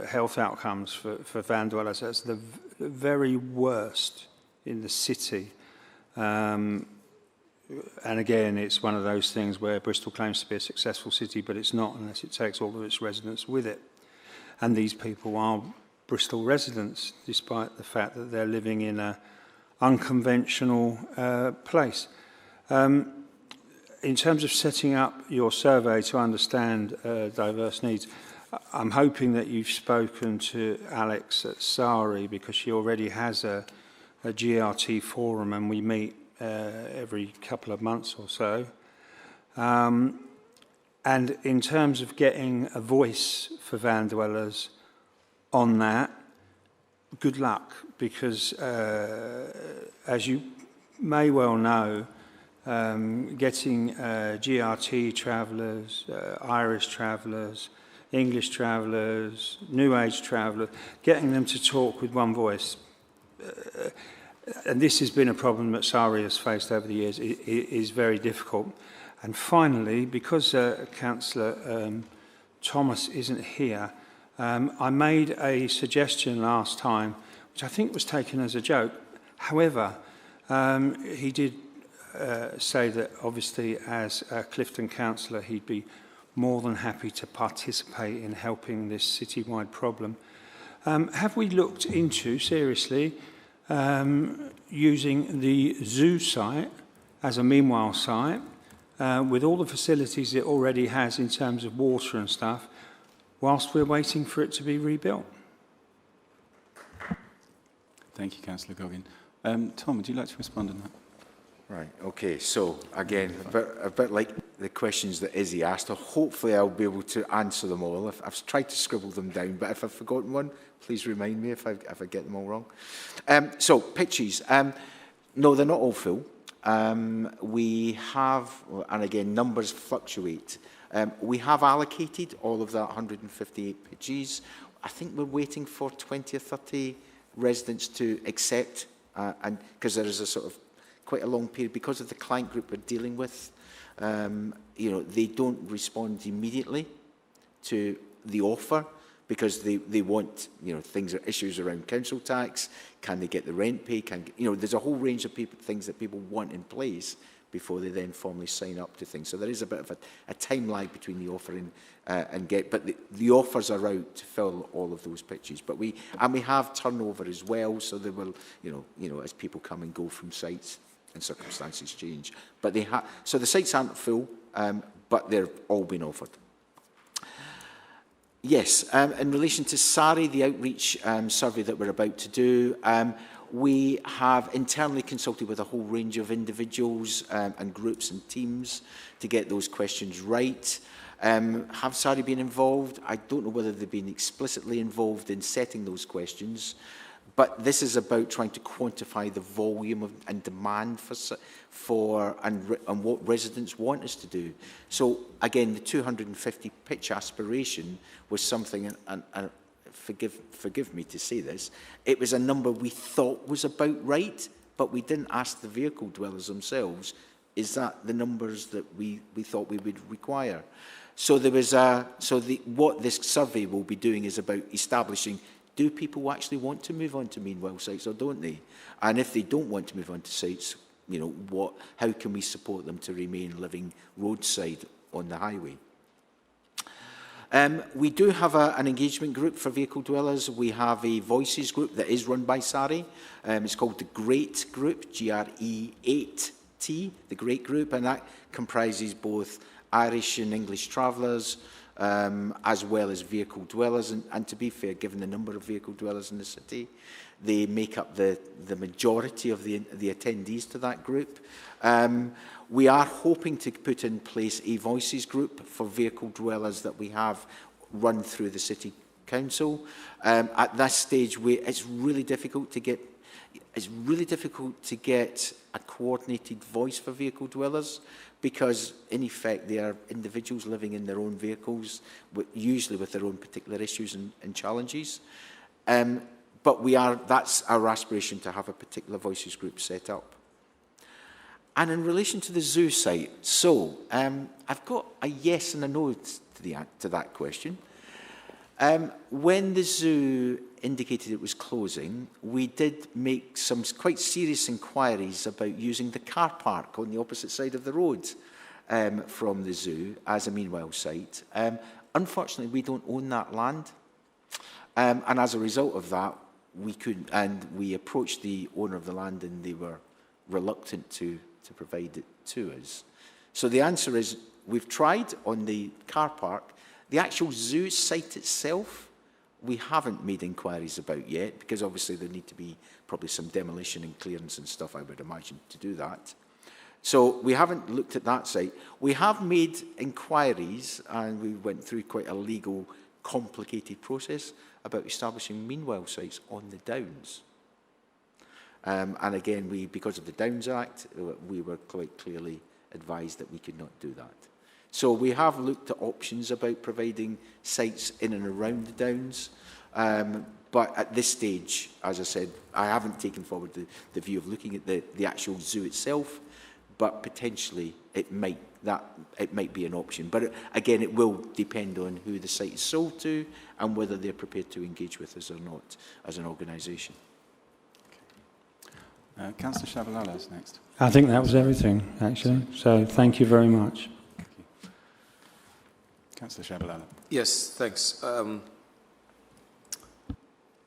health outcomes for van dwellers as the very worst in the city. And again, it's one of those things where Bristol claims to be a successful city, but it's not unless it takes all of its residents with it. And these people are Bristol residents, despite the fact that they're living in an unconventional place. In terms of setting up your survey to understand diverse needs, I'm hoping that you've spoken to Alex at SARI because she already has a a GRT forum, and we meet every couple of months or so. And in terms of getting a voice for van dwellers on that, good luck, because as you may well know, getting GRT travellers, Irish travellers, English travellers, New Age travellers, getting them to talk with one voice. And this has been a problem that SARI has faced over the years. It is very difficult. And finally, because Councillor Thomas isn't here, I made a suggestion last time, which I think was taken as a joke. However, he did say that obviously as a Clifton councillor he'd be more than happy to participate in helping this citywide problem. Have we looked into, seriously, using the zoo site as a meanwhile site with all the facilities it already has in terms of water and stuff, whilst we're waiting for it to be rebuilt? Thank you, Councillor Goggin. Tom, would you like to respond on that? Right, okay, so again, a bit like the questions that Izzy asked, so hopefully I'll be able to answer them all. I've tried to scribble them down, but if I've forgotten one, please remind me if I get them all wrong. So, pitches. No, they're not all full. We have, and again, numbers fluctuate. We have allocated all of that 158 pitches. I think we're waiting for 20 or 30 residents to accept, and because there is a sort of quite a long period, because of the client group we're dealing with, you know, they don't respond immediately to the offer because they want, you know, issues around council tax. Can they get the rent pay? You know, there's a whole range of things that people want in place before they then formally sign up to things. So there is a bit of a time lag between the offer and get, but the offers are out to fill all of those pitches. But we have turnover as well, so they will, you know, as people come and go from sites and circumstances change. But so the sites aren't full, but they're all been offered. Yes, in relation to SARI, the outreach survey that we're about to do, we have internally consulted with a whole range of individuals and groups and teams to get those questions right. Have SARI been involved? I don't know whether they've been explicitly involved in setting those questions, but this is about trying to quantify the volume and demand and what residents want us to do. So again, the 250 pitch aspiration was something, and forgive me to say this, it was a number we thought was about right, but we didn't ask the vehicle dwellers themselves, is that the numbers that we thought we would require? So there was what this survey will be doing is about establishing, do people actually want to move on to meanwhile sites or don't they? And if they don't want to move on to sites, you know, how can we support them to remain living roadside on the highway? We do have an engagement group for vehicle dwellers. We have a voices group that is run by SARI. It's called the GREAT Group, G-R-E-8-T, the GREAT Group, and that comprises both Irish and English travellers, as well as vehicle dwellers. And to be fair, given the number of vehicle dwellers in the city, they make up the majority of the attendees to that group. We are hoping to put in place a voices group for vehicle dwellers that we have run through the City Council. At this stage, it's really difficult to get a coordinated voice for vehicle dwellers, because in effect they are individuals living in their own vehicles, usually with their own particular issues and challenges. But that's our aspiration, to have a particular voices group set up. And in relation to the zoo site, so I've got a yes and a no to that question. When the zoo indicated it was closing, we did make some quite serious inquiries about using the car park on the opposite side of the road from the zoo as a meanwhile site. Unfortunately, we don't own that land. And as a result of that, we couldn't, and we approached the owner of the land and they were reluctant to provide it to us. So the answer is, we've tried on the car park. The actual zoo site itself, we haven't made inquiries about yet, because obviously there need to be probably some demolition and clearance and stuff, I would imagine, to do that. So we haven't looked at that site. We have made inquiries, and we went through quite a legal, complicated process about establishing meanwhile sites on the Downs. And again, because of the Downs Act, we were quite clearly advised that we could not do that. So we have looked at options about providing sites in and around the Downs, but at this stage, as I said, I haven't taken forward the view of looking at the actual zoo itself, but potentially it might be an option. But again, it will depend on who the site is sold to and whether they're prepared to engage with us or not as an organisation. Councillor Shabalala is next. I think that was everything, actually. So thank you very much. Councillor Shabalala. Yes, thanks.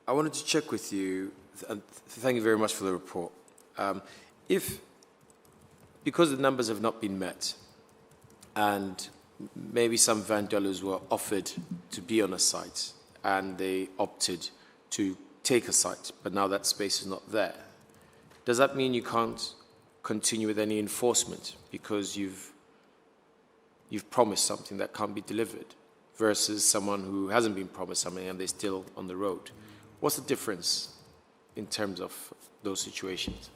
I wanted to check with you, and thank you very much for the report. Because the numbers have not been met, and maybe some vandals were offered to be on a site, and they opted to take a site, but now that space is not there, does that mean you can't continue with any enforcement because you've promised something that can't be delivered versus someone who hasn't been promised something and they're still on the road? What's the difference in terms of those situations?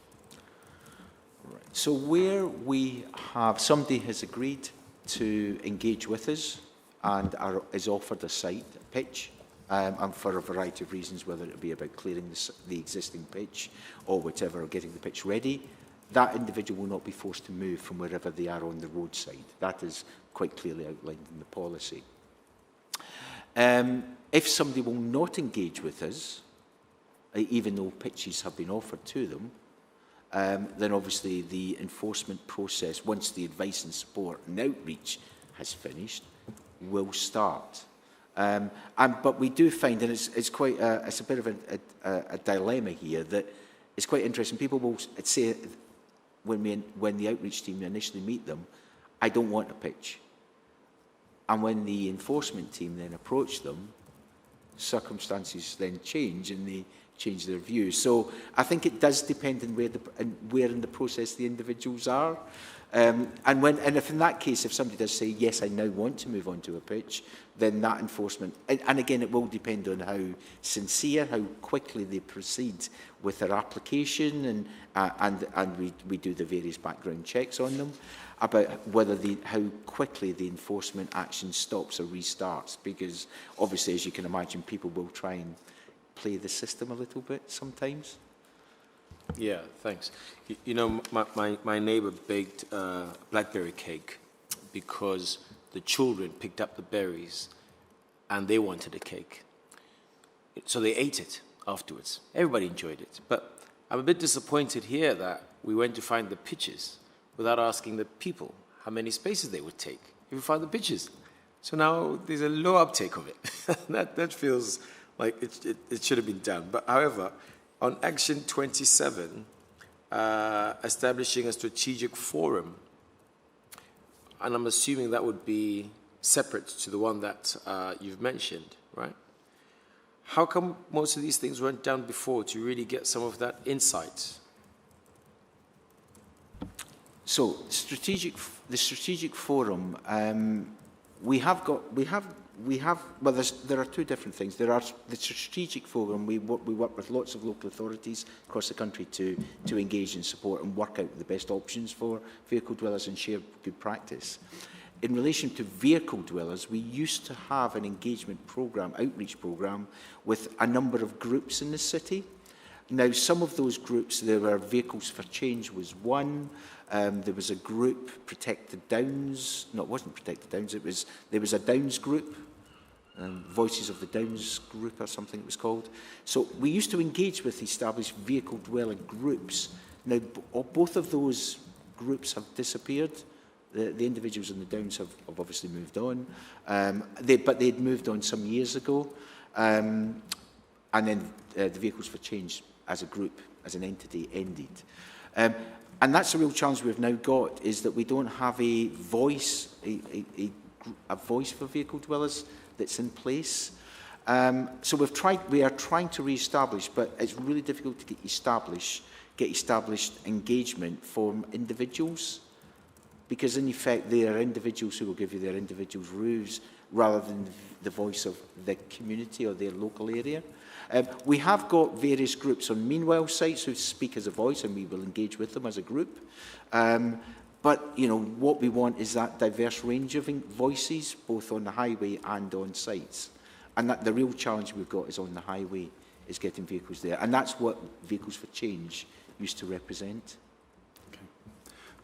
Right. So where we have, somebody has agreed to engage with us and is offered a site, a pitch, and for a variety of reasons, whether it be about clearing the existing pitch or whatever, or getting the pitch ready, that individual will not be forced to move from wherever they are on the roadside. That is quite clearly outlined in the policy. If somebody will not engage with us, even though pitches have been offered to them, then obviously the enforcement process, once the advice and support and outreach has finished, will start. But we do find, and it's a bit of a dilemma here, that it's quite interesting. People will say, when the outreach team initially meet them, I don't want a pitch. And when the enforcement team then approach them, circumstances then change and they change their view. So I think it does depend on where in the process the individuals are. And if in that case, if somebody does say, yes, I now want to move on to a pitch, then that enforcement, and again, it will depend on how sincere, how quickly they proceed with their application, and we do the various background checks on them, about how quickly the enforcement action stops or restarts, because obviously, as you can imagine, people will try and play the system a little bit sometimes. Yeah, thanks. You know, my neighbor baked blackberry cake because the children picked up the berries and they wanted a cake. So they ate it afterwards. Everybody enjoyed it. But I'm a bit disappointed here that we went to find the pitches without asking the people how many spaces they would take if we find the pitches. So now there's a low uptake of it. that feels like it should have been done. But however, on Action 27, establishing a strategic forum, and I'm assuming that would be separate to the one that you've mentioned, right? How come most of these things weren't done before to really get some of that insight? So, the strategic forum, well, there are two different things. There are the strategic forum. We work with lots of local authorities across the country to engage and support and work out the best options for vehicle dwellers and share good practice. In relation to vehicle dwellers, we used to have an engagement program, outreach program, with a number of groups in the city. Now, some of those groups, there were Vehicles for Change was one. There was a group, Protected Downs. No, it wasn't Protected Downs. There was a Downs group, Voices of the Downs group or something it was called. So we used to engage with established vehicle dwelling groups. Now, both of those groups have disappeared. The individuals in the Downs have obviously moved on. But they'd moved on some years ago. And then the Vehicles for Change as a group, as an entity, ended. And that's a real challenge we've now got, is that we don't have a voice, a voice for vehicle dwellers that's in place. So we are trying to re-establish, but it's really difficult to get established engagement from individuals, because in effect they are individuals who will give you their individual views rather than the voice of the community or their local area. We have got various groups on Meanwell sites who speak as a voice, and we will engage with them as a group. But, you know, what we want is that diverse range of voices, both on the highway and on sites. And that the real challenge we've got is on the highway, is getting vehicles there. And that's what Vehicles for Change used to represent. Okay.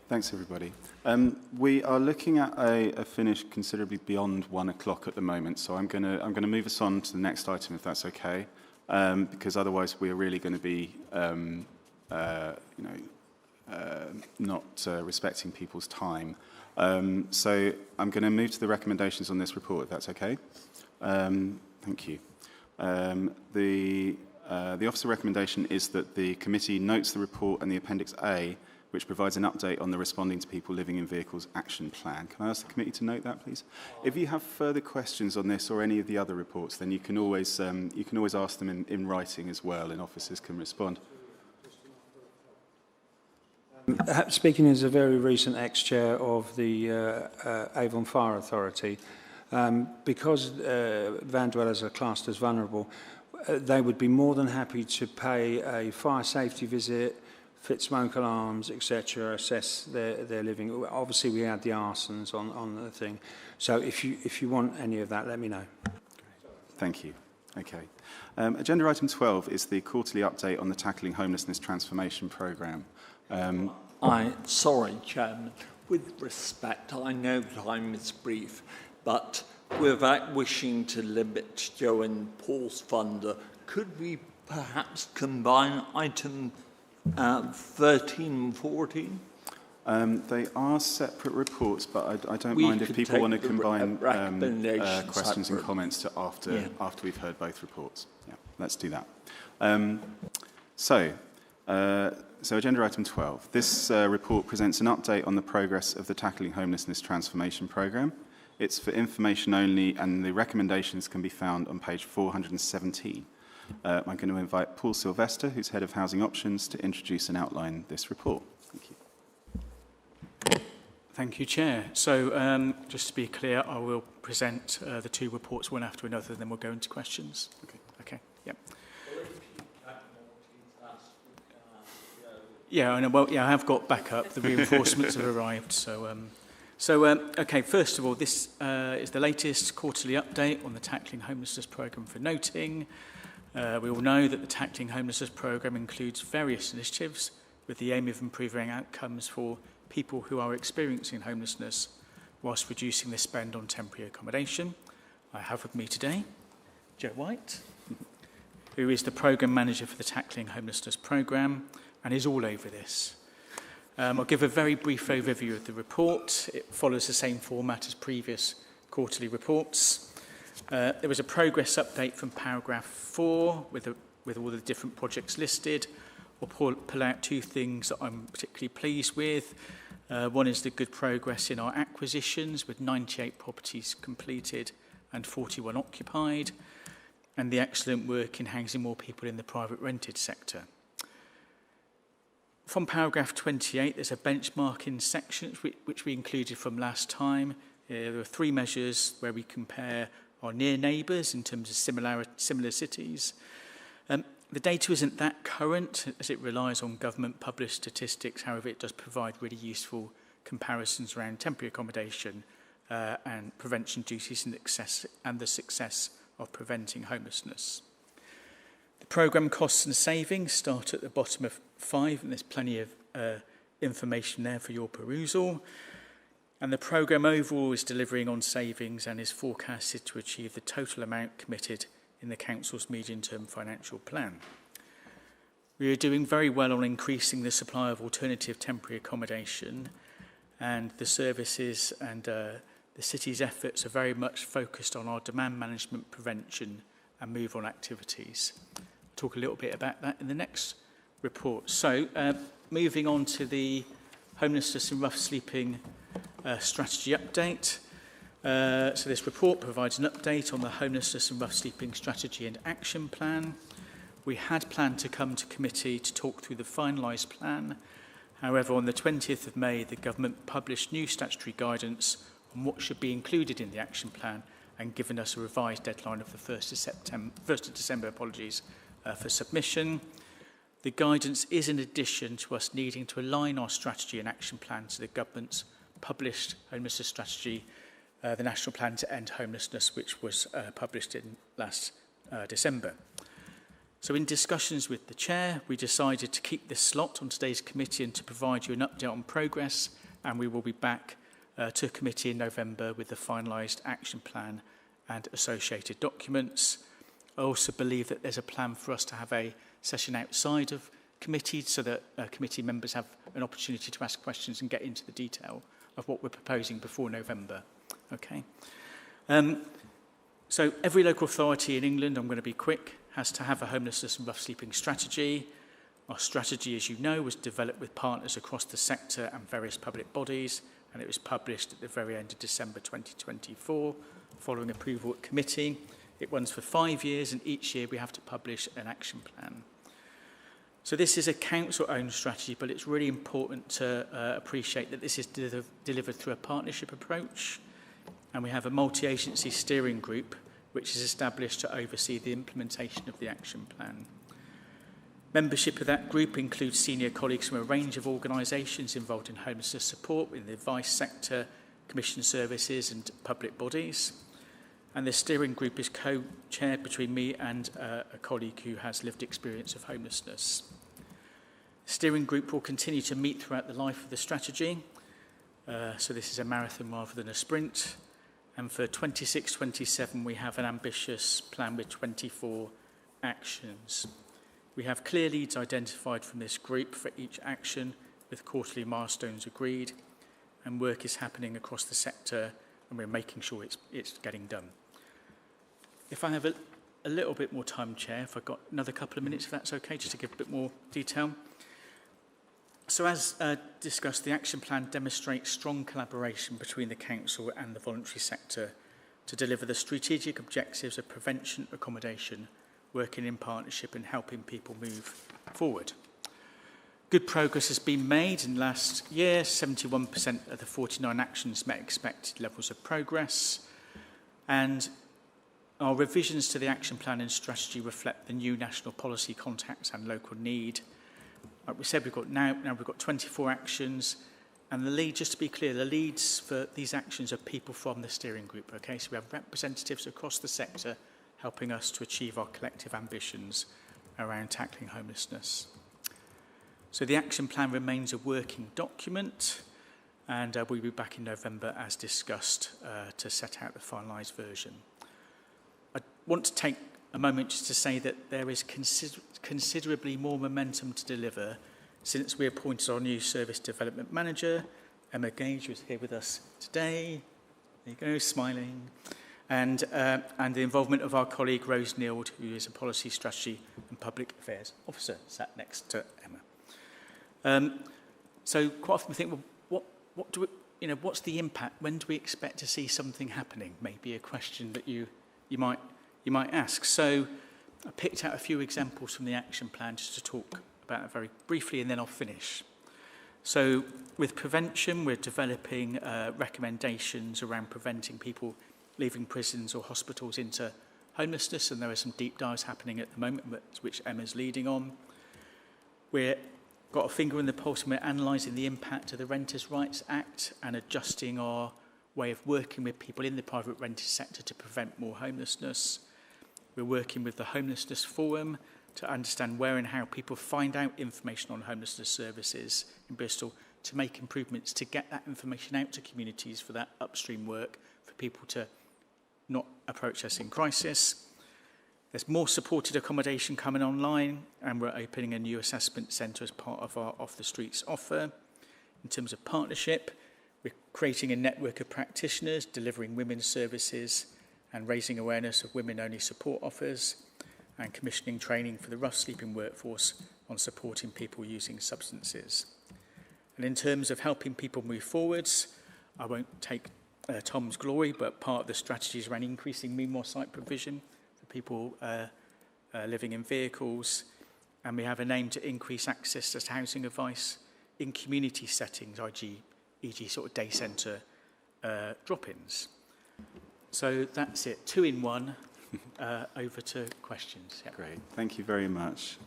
Thanks, everybody. We are looking at a finish considerably beyond 1 o'clock at the moment, so I'm going to move us on to the next item, if that's okay, because otherwise we are really going to be, not respecting people's time. So I'm going to move to the recommendations on this report, if that's okay. Thank you. The officer recommendation is that the committee notes the report and the Appendix A, which provides an update on the Responding to People Living in Vehicles action plan. Can I ask the committee to note that, please? If you have further questions on this or any of the other reports, then you can always ask them in writing as well, and officers can respond. Speaking as a very recent ex-chair of the Avon Fire Authority, because van dwellers are classed as vulnerable, they would be more than happy to pay a fire safety visit, fit smoke alarms, etc., assess their living. Obviously, we had the arsons on the thing. So if you want any of that, let me know. Thank you. Okay. Agenda item 12 is the quarterly update on the Tackling Homelessness Transformation Programme. Sorry, Chairman. With respect, I know time is brief, but without wishing to limit Joe and Paul's funder, could we perhaps combine item 13 and 14? They are separate reports, but I don't mind if people want to combine questions and comments to after we've heard both reports. Yeah, let's do that. So agenda item 12. This report presents an update on the progress of the Tackling Homelessness Transformation Programme. It's for information only, and the recommendations can be found on page 417. I'm going to invite Paul Sylvester, who's Head of Housing Options, to introduce and outline this report. Thank you. Thank you, Chair. So just to be clear, I will present the two reports one after another, and then we'll go into questions. Okay. Yep. Yeah, I have got backup. The reinforcements have arrived. Okay, first of all, this is the latest quarterly update on the Tackling Homelessness Programme for noting. We all know that the Tackling Homelessness Programme includes various initiatives with the aim of improving outcomes for people who are experiencing homelessness whilst reducing the spend on temporary accommodation. I have with me today Joe White, who is the Programme Manager for the Tackling Homelessness Programme and is all over this. I'll give a very brief overview of the report. It follows the same format as previous quarterly reports. There was a progress update from paragraph 4 with all the different projects listed. I'll pull out two things that I'm particularly pleased with. One is the good progress in our acquisitions, with 98 properties completed and 41 occupied, and the excellent work in housing more people in the private rented sector. From paragraph 28, there's a benchmarking section which we included from last time. There are 3 measures where we compare our near neighbours in terms of similar cities. The data isn't that current as it relies on government published statistics. However, it does provide really useful comparisons around temporary accommodation and prevention duties and the success of preventing homelessness. The programme costs and savings start at the bottom of 5, and there's plenty of information there for your perusal. And the programme overall is delivering on savings and is forecasted to achieve the total amount committed in the Council's medium-term financial plan. We are doing very well on increasing the supply of alternative temporary accommodation, and the services and the city's efforts are very much focused on our demand management, prevention and move-on activities. I'll talk a little bit about that in the next report. So, moving on to the homelessness and rough sleeping strategy update. So this report provides an update on the homelessness and rough sleeping strategy and action plan. We had planned to come to committee to talk through the finalised plan. However, on the 20th of May, the government published new statutory guidance on what should be included in the action plan and given us a revised deadline of the 1st of December, for submission. The guidance is in addition to us needing to align our strategy and action plan to the government's published homelessness strategy, the National Plan to End Homelessness, which was published in last December. So in discussions with the Chair, we decided to keep this slot on today's committee and to provide you an update on progress, and we will be back to committee in November with the finalised action plan and associated documents. I also believe that there's a plan for us to have a session outside of committee so that committee members have an opportunity to ask questions and get into the detail of what we're proposing before November. Okay. So every local authority in England, I'm going to be quick, has to have a homelessness and rough sleeping strategy. Our strategy, as you know, was developed with partners across the sector and various public bodies, and it was published at the very end of December 2024, following approval at committee. It runs for 5 years, and each year we have to publish an action plan. So this is a council-owned strategy, but it's really important to appreciate that this is delivered through a partnership approach, and we have a multi-agency steering group which is established to oversee the implementation of the action plan. Membership of that group includes senior colleagues from a range of organisations involved in homelessness support in the advice sector, commission services and public bodies. And the steering group is co-chaired between me and a colleague who has lived experience of homelessness. The steering group will continue to meet throughout the life of the strategy. So this is a marathon rather than a sprint. And for 26-27, we have an ambitious plan with 24 actions. We have clear leads identified from this group for each action, with quarterly milestones agreed, and work is happening across the sector, and we're making sure it's getting done. If I have a little bit more time, Chair, if I've got another couple of minutes, if that's okay, just to give a bit more detail. So as discussed, the action plan demonstrates strong collaboration between the council and the voluntary sector to deliver the strategic objectives of prevention, accommodation, working in partnership and helping people move forward. Good progress has been made in last year. 71% of the 49 actions met expected levels of progress. And our revisions to the action plan and strategy reflect the new national policy context and local need. Like we said, we've got 24 actions, and the lead, just to be clear, the leads for these actions are people from the steering group, okay? So we have representatives across the sector helping us to achieve our collective ambitions around tackling homelessness. So the action plan remains a working document, and we'll be back in November as discussed to set out the finalised version. I want to take a moment just to say that there is considerably more momentum to deliver since we appointed our new service development manager. Emma Gage was here with us today. There you go, smiling. And the involvement of our colleague Rose Neild, who is a policy strategy and public affairs officer, sat next to Emma. So quite often we think, well, what's the impact? When do we expect to see something happening? Maybe a question that you might ask. So I picked out a few examples from the action plan just to talk about it very briefly, and then I'll finish. So with prevention, we're developing recommendations around preventing people leaving prisons or hospitals into homelessness, and there are some deep dives happening at the moment, which Emma's leading on. We've got a finger in the pulse, and we're analysing the impact of the Renters' Rights Act and adjusting our way of working with people in the private rented sector to prevent more homelessness. We're working with the Homelessness Forum to understand where and how people find out information on homelessness services in Bristol, to make improvements to get that information out to communities for that upstream work for people to not approach us in crisis. There's more supported accommodation coming online, and we're opening a new assessment centre as part of our Off the Streets offer. In terms of partnership, we're creating a network of practitioners delivering women's services and raising awareness of women-only support offers, and commissioning training for the rough sleeping workforce on supporting people using substances. And in terms of helping people move forwards, I won't take Tom's glory, but part of the strategy is around increasing more site provision for people living in vehicles. And we have an aim to increase access to housing advice in community settings, e.g. sort of day centre drop-ins. So that's it, 2 in 1. Over to questions. Yeah. Great, thank you very much.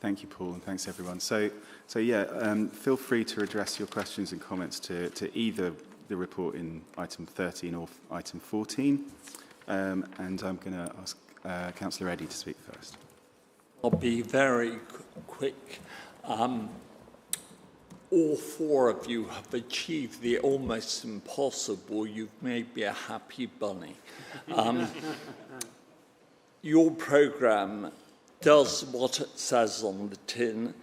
Thank you, Paul, and thanks everyone. So feel free to address your questions and comments to either the report in item 13 or item 14. And I'm going to ask Councillor Eddy to speak first. I'll be very quick. All 4 of you have achieved the almost impossible. You've made me a happy bunny. Your programme does what it says on the tin,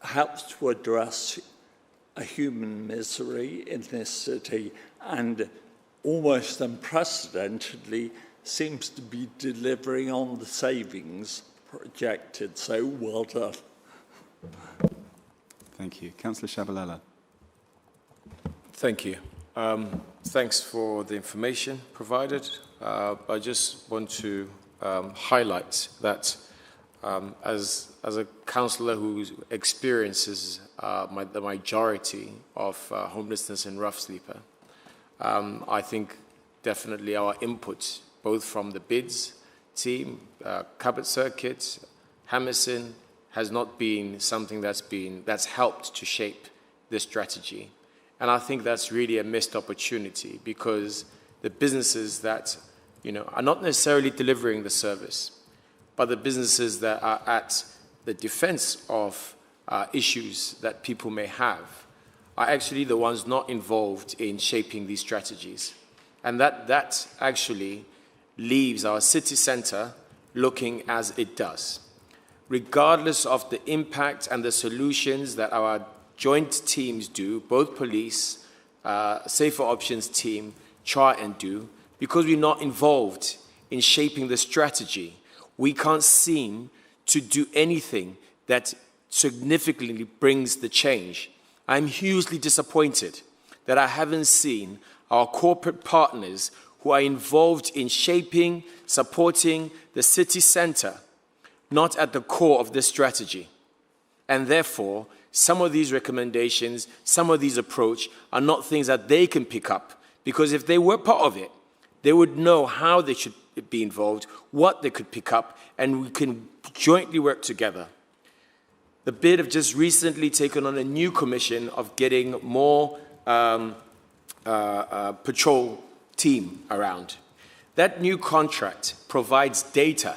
helps to address a human misery in this city, and almost unprecedentedly seems to be delivering on the savings projected. So well done. Thank you. Councillor Shabalala. Thank you. Thanks for the information provided. I just want to highlight that as a councillor who experiences the majority of homelessness and rough sleeper, I think definitely our input, both from the BIDS team, Cabot Circuit, Hammerson, has not been something that's helped to shape this strategy. And I think that's really a missed opportunity, because the businesses that are not necessarily delivering the service, but the businesses that are at the defense of issues that people may have are actually the ones not involved in shaping these strategies. And that actually leaves our city centre looking as it does. Regardless of the impact and the solutions that our joint teams do, both police, Safer Options team, try and do, because we're not involved in shaping the strategy, we can't seem to do anything that significantly brings the change. I'm hugely disappointed that I haven't seen our corporate partners who are involved in shaping, supporting the city centre not at the core of this strategy. And therefore, some of these recommendations, some of these approach are not things that they can pick up, because if they were part of it, they would know how they should be involved, what they could pick up, and we can jointly work together. The BID have just recently taken on a new commission of getting more patrol team around. That new contract provides data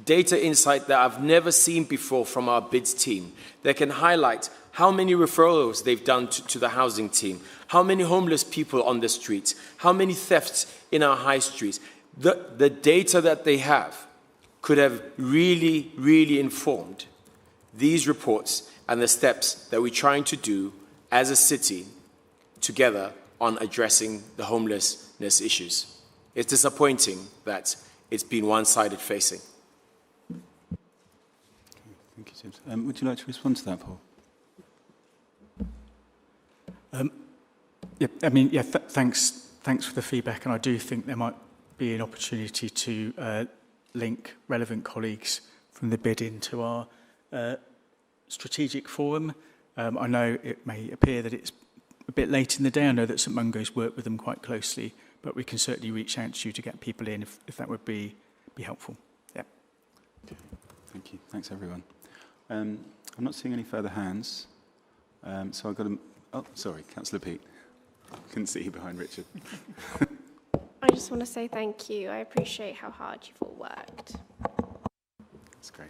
insight that I've never seen before from our BIDS team. They can highlight how many referrals they've done to the housing team, how many homeless people on the streets, how many thefts in our high streets. The data that they have could have really, really informed these reports and the steps that we're trying to do as a city together on addressing the homelessness issues. It's disappointing that it's been one-sided facing. Thank you, James. Would you like to respond to that, Paul? Thanks for the feedback, and I do think there might be an opportunity to link relevant colleagues from the BID into our strategic forum. I know it may appear that it's a bit late in the day. I know that St Mungo's work with them quite closely, but we can certainly reach out to you to get people in if that would be helpful. Yeah. Thank you. Thanks, everyone. I'm not seeing any further hands, so I've got to... Oh, sorry, Councillor Peake. Couldn't see you behind Richard. I just want to say thank you. I appreciate how hard you've all worked. That's great.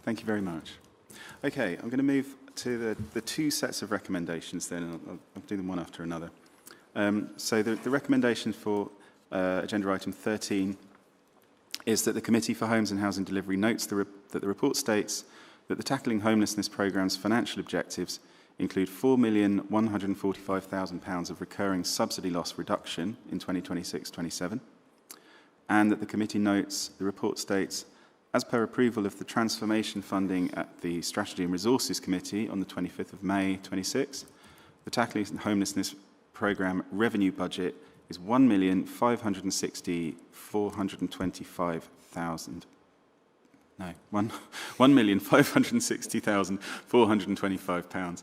Thank you very much. Okay, I'm going to move to the 2 sets of recommendations then, and I'll do them one after another. So the recommendation for agenda item 13 is that the Committee for Homes and Housing Delivery notes that the report states that the Tackling Homelessness Programme's financial objectives include £4,145,000 of recurring subsidy loss reduction in 2026-27, and that the committee notes the report states, as per approval of the transformation funding at the Strategy and Resources Committee on the 25th of May 26, the Tackling Homelessness Programme revenue budget is 1,560,425,000. No, £1,560,425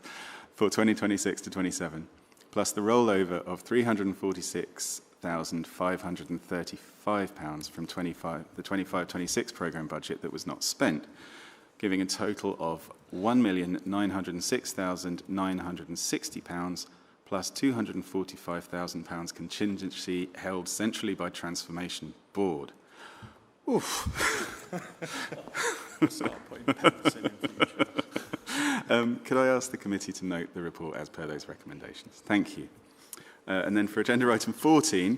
for 2026 to 27, plus the rollover of £346,535 from the 25-26 programme budget that was not spent, giving a total of £1,906,960 plus £245,000 contingency held centrally by Transformation Board. Oof. Could I ask the committee to note the report as per those recommendations? Thank you. And then for agenda item 14,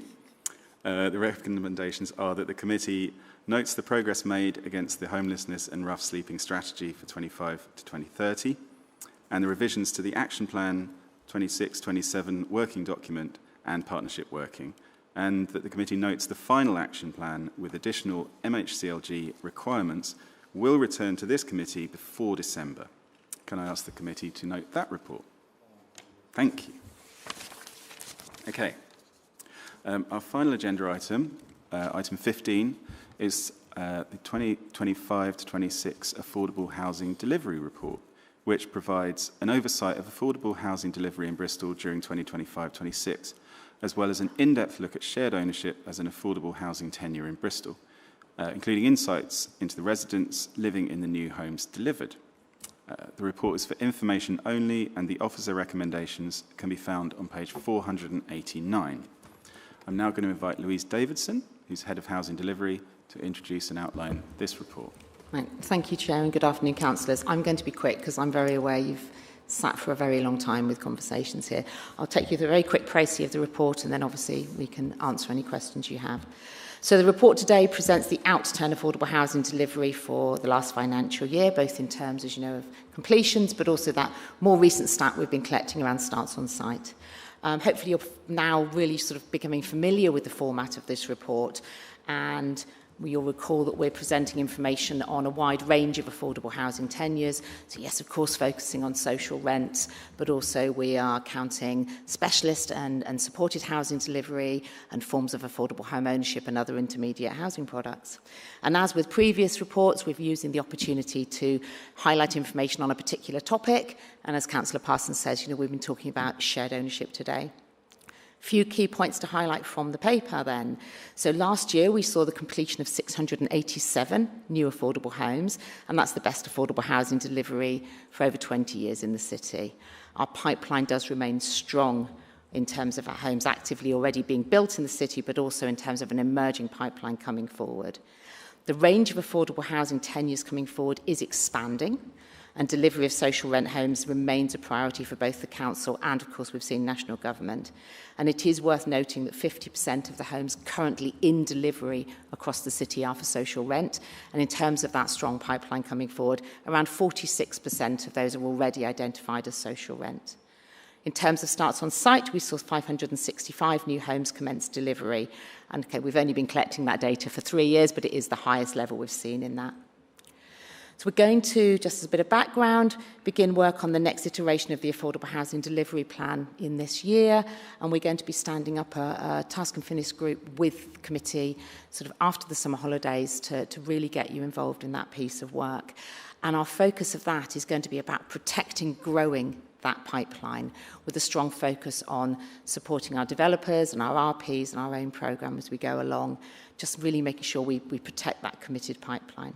the recommendations are that the committee notes the progress made against the homelessness and rough sleeping strategy for 25 to 2030, and the revisions to the action plan 26-27 working document and partnership working, and that the committee notes the final action plan with additional MHCLG requirements will return to this committee before December. Can I ask the committee to note that report? Thank you. Okay. Our final agenda item, item 15, is the 2025 to 26 Affordable Housing Delivery Report, which provides an oversight of affordable housing delivery in Bristol during 2025-26, as well as an in-depth look at shared ownership as an affordable housing tenure in Bristol, including insights into the residents living in the new homes delivered. The report is for information only, and the officer recommendations can be found on page 489. I'm now going to invite Louise Davidson, who's Head of Housing Delivery, to introduce and outline this report. Right. Thank you, Chair, and good afternoon, councillors. I'm going to be quick because I'm very aware you've sat for a very long time with conversations here. I'll take you through a very quick précis of the report, and then obviously we can answer any questions you have. So the report today presents the out-turn affordable housing delivery for the last financial year, both in terms, as you know, of completions, but also that more recent stat we've been collecting around starts on site. Hopefully you're now really sort of becoming familiar with the format of this report, and you'll recall that we're presenting information on a wide range of affordable housing tenures. So yes, of course, focusing on social rents, but also we are counting specialist and supported housing delivery and forms of affordable home ownership and other intermediate housing products. And as with previous reports, we're using the opportunity to highlight information on a particular topic. And as Councillor Parsons says, you know, we've been talking about shared ownership today. Few key points to highlight from the paper then. So last year we saw the completion of 687 new affordable homes, and that's the best affordable housing delivery for over 20 years in the city. Our pipeline does remain strong in terms of our homes actively already being built in the city, but also in terms of an emerging pipeline coming forward. The range of affordable housing tenures coming forward is expanding, and delivery of social rent homes remains a priority for both the council and, of course, we've seen national government. And it is worth noting that 50% of the homes currently in delivery across the city are for social rent. And in terms of that strong pipeline coming forward, around 46% of those are already identified as social rent. In terms of starts on site, we saw 565 new homes commence delivery. And okay, we've only been collecting that data for 3 years, but it is the highest level we've seen in that. So we're going to, just as a bit of background, begin work on the next iteration of the Affordable Housing Delivery Plan in this year, and we're going to be standing up a task and finish group with the committee sort of after the summer holidays to really get you involved in that piece of work. And our focus of that is going to be about protecting, growing that pipeline with a strong focus on supporting our developers and our RPs and our own programme as we go along, just really making sure we protect that committed pipeline.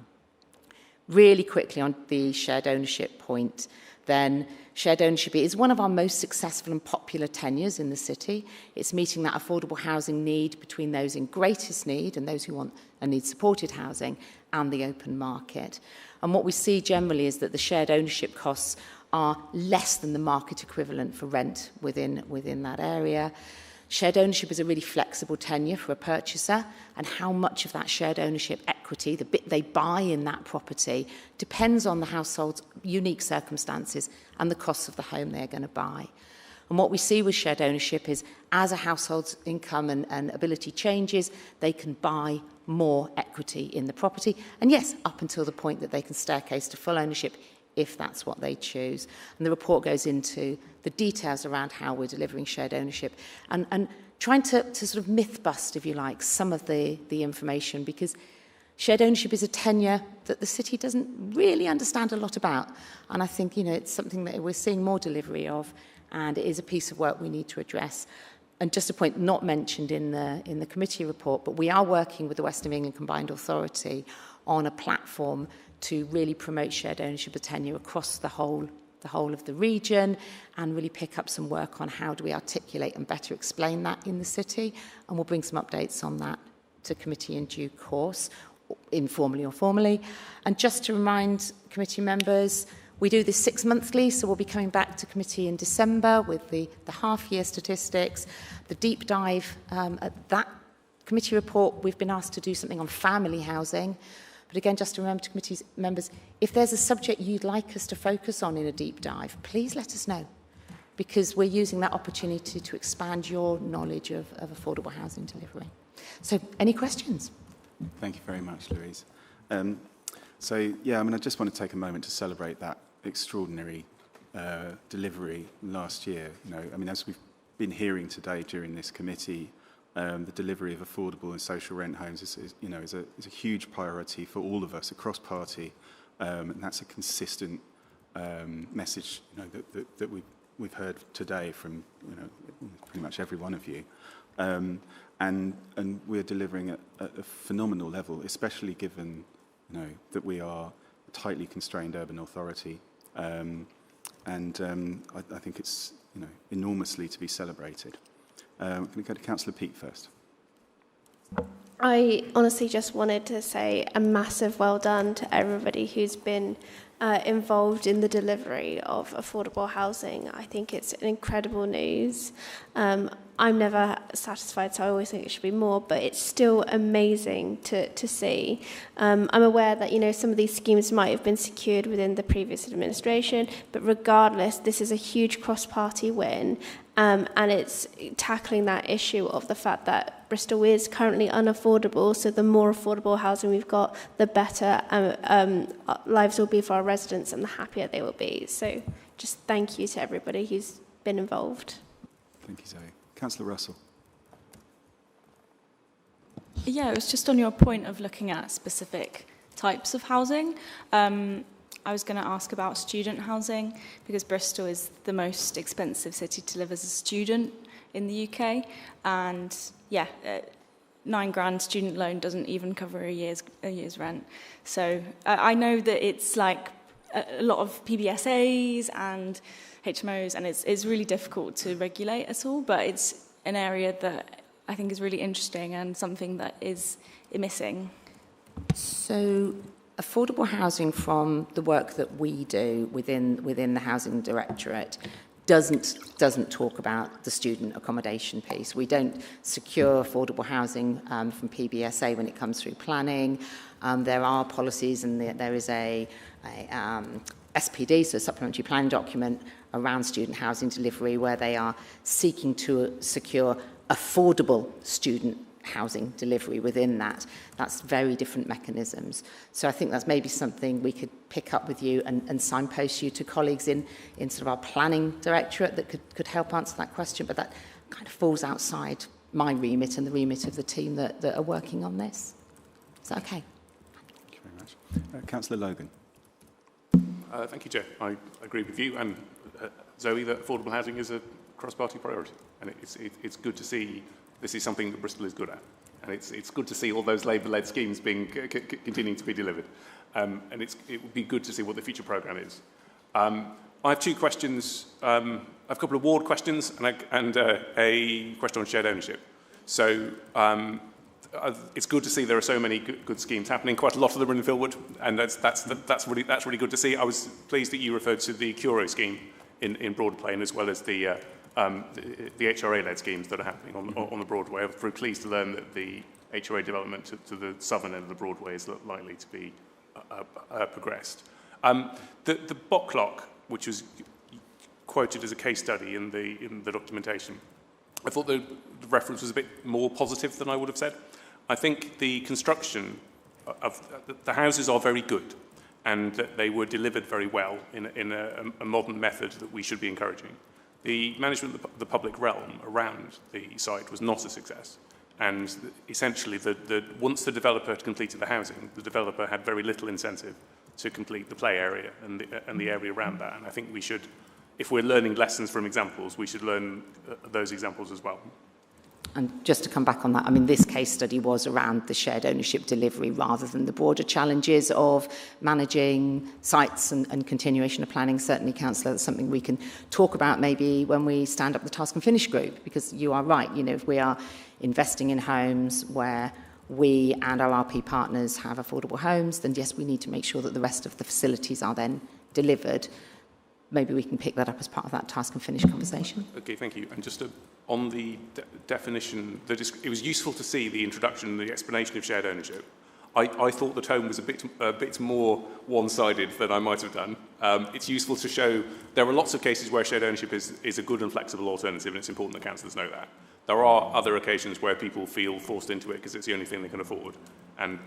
Really quickly on the shared ownership point, then shared ownership is one of our most successful and popular tenures in the city. It's meeting that affordable housing need between those in greatest need and those who want and need supported housing and the open market. And what we see generally is that the shared ownership costs are less than the market equivalent for rent within that area. Shared ownership is a really flexible tenure for a purchaser, and how much of that shared ownership equity, the bit they buy in that property, depends on the household's unique circumstances and the costs of the home they're going to buy. And what we see with shared ownership is as a household's income and ability changes, they can buy more equity in the property. And yes, up until the point that they can staircase to full ownership if that's what they choose. And the report goes into the details around how we're delivering shared ownership and trying to sort of myth bust, if you like, some of the information, because shared ownership is a tenure that the city doesn't really understand a lot about. And I think, it's something that we're seeing more delivery of, and it is a piece of work we need to address. And just a point not mentioned in the committee report, but we are working with the West of England Combined Authority on a platform to really promote shared ownership of tenure across the whole of the region, and really pick up some work on how do we articulate and better explain that in the city. And we'll bring some updates on that to committee in due course, informally or formally. And just to remind committee members, we do this 6 monthly, so we'll be coming back to committee in December with the half-year statistics. The deep dive at that committee report, we've been asked to do something on family housing. But again, just to remember to committee members, if there's a subject you'd like us to focus on in a deep dive, please let us know, because we're using that opportunity to expand your knowledge of affordable housing delivery. So, any questions? Thank you very much, Louise. I just want to take a moment to celebrate that extraordinary delivery last year. As we've been hearing today during this committee, the delivery of affordable and social rent homes is a huge priority for all of us across party, and that's a consistent message that we've heard today from pretty much every one of you, and we're delivering at a phenomenal level, especially given that we are a tightly constrained urban authority, I think it's enormously to be celebrated. I'm going to go to Councillor Peake first. I honestly just wanted to say a massive well done to everybody who's been involved in the delivery of affordable housing. I think it's an incredible news. I'm never satisfied, so I always think it should be more, but it's still amazing to see. I'm aware that, some of these schemes might have been secured within the previous administration, but regardless, this is a huge cross-party win, and it's tackling that issue of the fact that Bristol is currently unaffordable, so the more affordable housing we've got, the better lives will be for our residents and the happier they will be. So just thank you to everybody who's been involved. Thank you, Zoe. Councillor Russell. Yeah, it was just on your point of looking at specific types of housing. I was going to ask about student housing, because Bristol is the most expensive city to live as a student in the UK. And £9,000 student loan doesn't even cover a year's rent. So I know that it's like a lot of PBSAs and HMOs, and it's really difficult to regulate at all, but it's an area that I think is really interesting and something that is missing. So affordable housing, from the work that we do within the Housing Directorate, doesn't talk about the student accommodation piece. We don't secure affordable housing from PBSA when it comes through planning. There are policies, and there is a SPD, so a supplementary planning document, around student housing delivery, where they are seeking to secure affordable student housing delivery within that. That's very different mechanisms. So I think that's maybe something we could pick up with you and signpost you to colleagues in sort of our planning directorate that could help answer that question, but that kind of falls outside my remit and the remit of the team that are working on this. Is that okay? Thank you very much. Councillor Logan. Thank you, Joe. I agree with you and Zoe that affordable housing is a cross-party priority, and it's good to see this is something that Bristol is good at, and it's good to see all those Labour-led schemes being continuing to be delivered, and it would be good to see what the future programme is. I have two questions. I have a couple of ward questions and a question on shared ownership. So it's good to see there are so many good schemes happening. Quite a lot of them are in Philwood, and that's really good to see. I was pleased that you referred to the Curo scheme in Broadplain, as well as the HRA-led schemes that are happening on the Broadway. I'm very pleased to learn that the HRA development to the southern end of the Broadway is likely to be progressed. The bot clock, which was quoted as a case study in the documentation, I thought the reference was a bit more positive than I would have said. I think the construction of the houses are very good, and that they were delivered very well in a modern method that we should be encouraging. The management of the public realm around the site was not a success. And essentially, once the developer had completed the housing, the developer had very little incentive to complete the play area and the area around that. And I think we should, if we're learning lessons from examples, we should learn those examples as well. And just to come back on that, I mean, this case study was around the shared ownership delivery rather than the broader challenges of managing sites and continuation of planning. Certainly, Councillor, that's something we can talk about maybe when we stand up the task and finish group, because you are right, you know, if we are investing in homes where we and our RP partners have affordable homes, then yes, we need to make sure that the rest of the facilities are then delivered. Maybe we can pick that up as part of that task and finish conversation. Okay, thank you. And just on the definition, it was useful to see the introduction, the explanation of shared ownership. I thought the tone was a bit more one-sided than I might have done. It's useful to show there are lots of cases where shared ownership is a good and flexible alternative, and it's important that councillors know that. There are other occasions where people feel forced into it because it's the only thing they can afford, and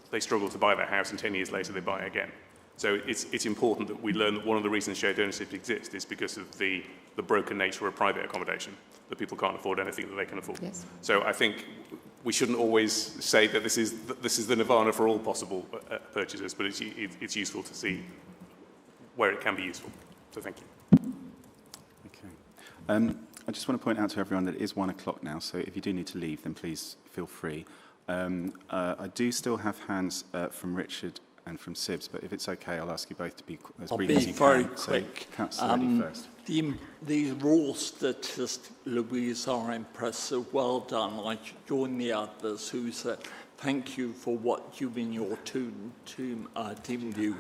they struggle to buy their house, and 10 years later they buy it again. So it's important that we learn that one of the reasons shared ownership exists is because of the broken nature of private accommodation, that people can't afford anything that they can afford. Yes. So I think we shouldn't always say that this is the nirvana for all possible purchases, but it's useful to see where it can be useful. So thank you. Okay. I just want to point out to everyone that it is 1 o'clock now, so if you do need to leave, then please feel free. I do still have hands from Richard and from Sibs, but if it's okay, I'll ask you both to be as brief as you can. I'll be very quick. So, Councillor Reddy first. The raw statistics, Louise, are impressive. Well done. I join the others who said thank you for what you and your team do.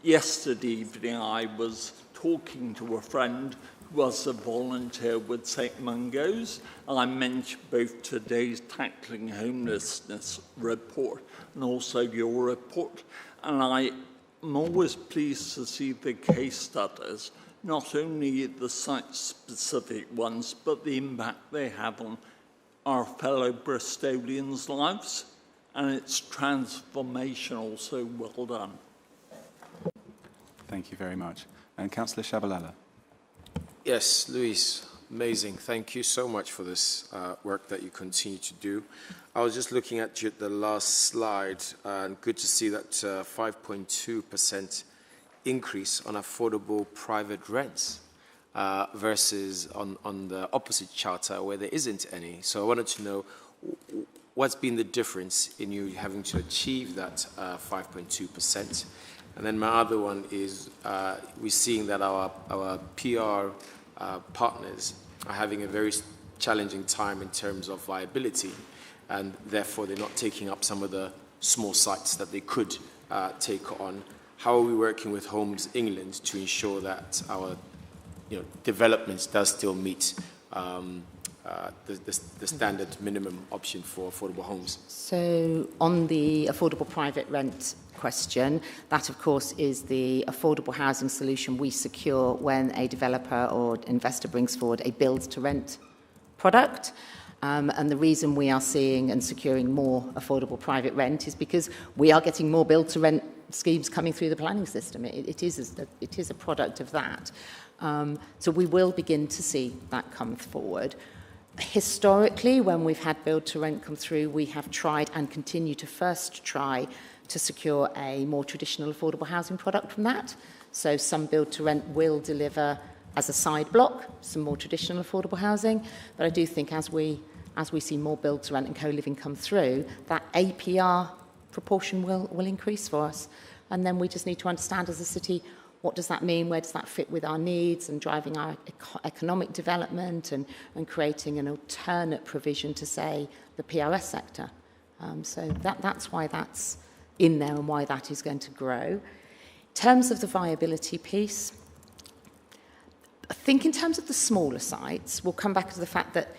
Yesterday evening, I was talking to a friend who was a volunteer with St Mungo's. I mentioned both today's Tackling Homelessness report and also your report. And I'm always pleased to see the case studies, not only the site-specific ones, but the impact they have on our fellow Bristolians' lives. And it's transformational, so well done. Thank you very much. And Councillor Shabalala. Yes, Luis, amazing. Thank you so much for this work that you continue to do. I was just looking at the last slide, and good to see that 5.2% increase on affordable private rents versus on the opposite charter where there isn't any. So I wanted to know what's been the difference in you having to achieve that 5.2%. And then my other one is we're seeing that our PR partners are having a very challenging time in terms of viability, and therefore they're not taking up some of the small sites that they could take on. How are we working with Homes England to ensure that our developments does still meet the standard minimum option for affordable homes? So on the affordable private rent question, that of course is the affordable housing solution we secure when a developer or investor brings forward a build to rent product. And the reason we are seeing and securing more affordable private rent is because we are getting more build to rent schemes coming through the planning system. It is a product of that. So we will begin to see that come forward. Historically, when we've had build to rent come through, we have tried and continue to first try to secure a more traditional affordable housing product from that. So some build to rent will deliver as a side block some more traditional affordable housing. But I do think as we see more build to rent and co-living come through, that APR proportion will increase for us. And then we just need to understand as a city, what does that mean? Where does that fit with our needs and driving our economic development and creating an alternate provision to, say, the PRS sector? So that's why that's in there and why that is going to grow. In terms of the viability piece, I think in terms of the smaller sites, we'll come back to the fact that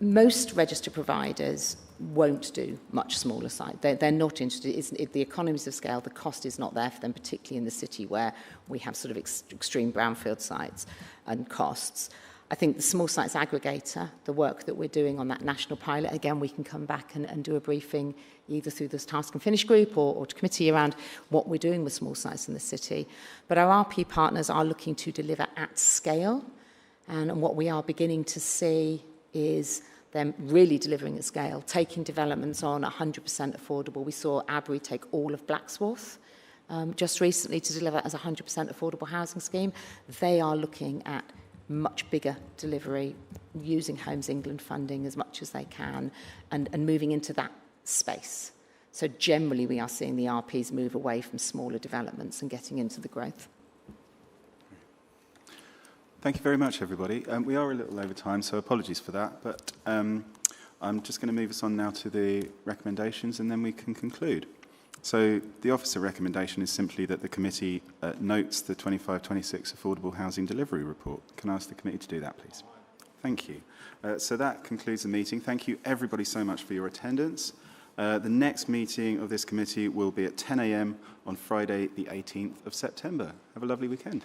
most register providers won't do much smaller sites. They're not interested. The economies of scale, the cost is not there for them, particularly in the city where we have sort of extreme brownfield sites and costs. I think the small sites aggregator, the work that we're doing on that national pilot, again, we can come back and do a briefing either through this task and finish group or to committee around what we're doing with small sites in the city. But our RP partners are looking to deliver at scale, and what we are beginning to see is them really delivering at scale, taking developments on 100% affordable. We saw Avery take all of Blacksworth just recently to deliver as a 100% affordable housing scheme. They are looking at much bigger delivery, using Homes England funding as much as they can, and moving into that space. So generally we are seeing the RPs move away from smaller developments and getting into the growth. Thank you very much, everybody. We are a little over time, so apologies for that, but I'm just going to move us on now to the recommendations, and then we can conclude. So the officer recommendation is simply that the committee notes the 25-26 Affordable Housing Delivery Report. Can I ask the committee to do that, please? Thank you. So that concludes the meeting. Thank you, everybody, so much for your attendance. The next meeting of this committee will be at 10 a.m. on Friday, the 18th of September. Have a lovely weekend.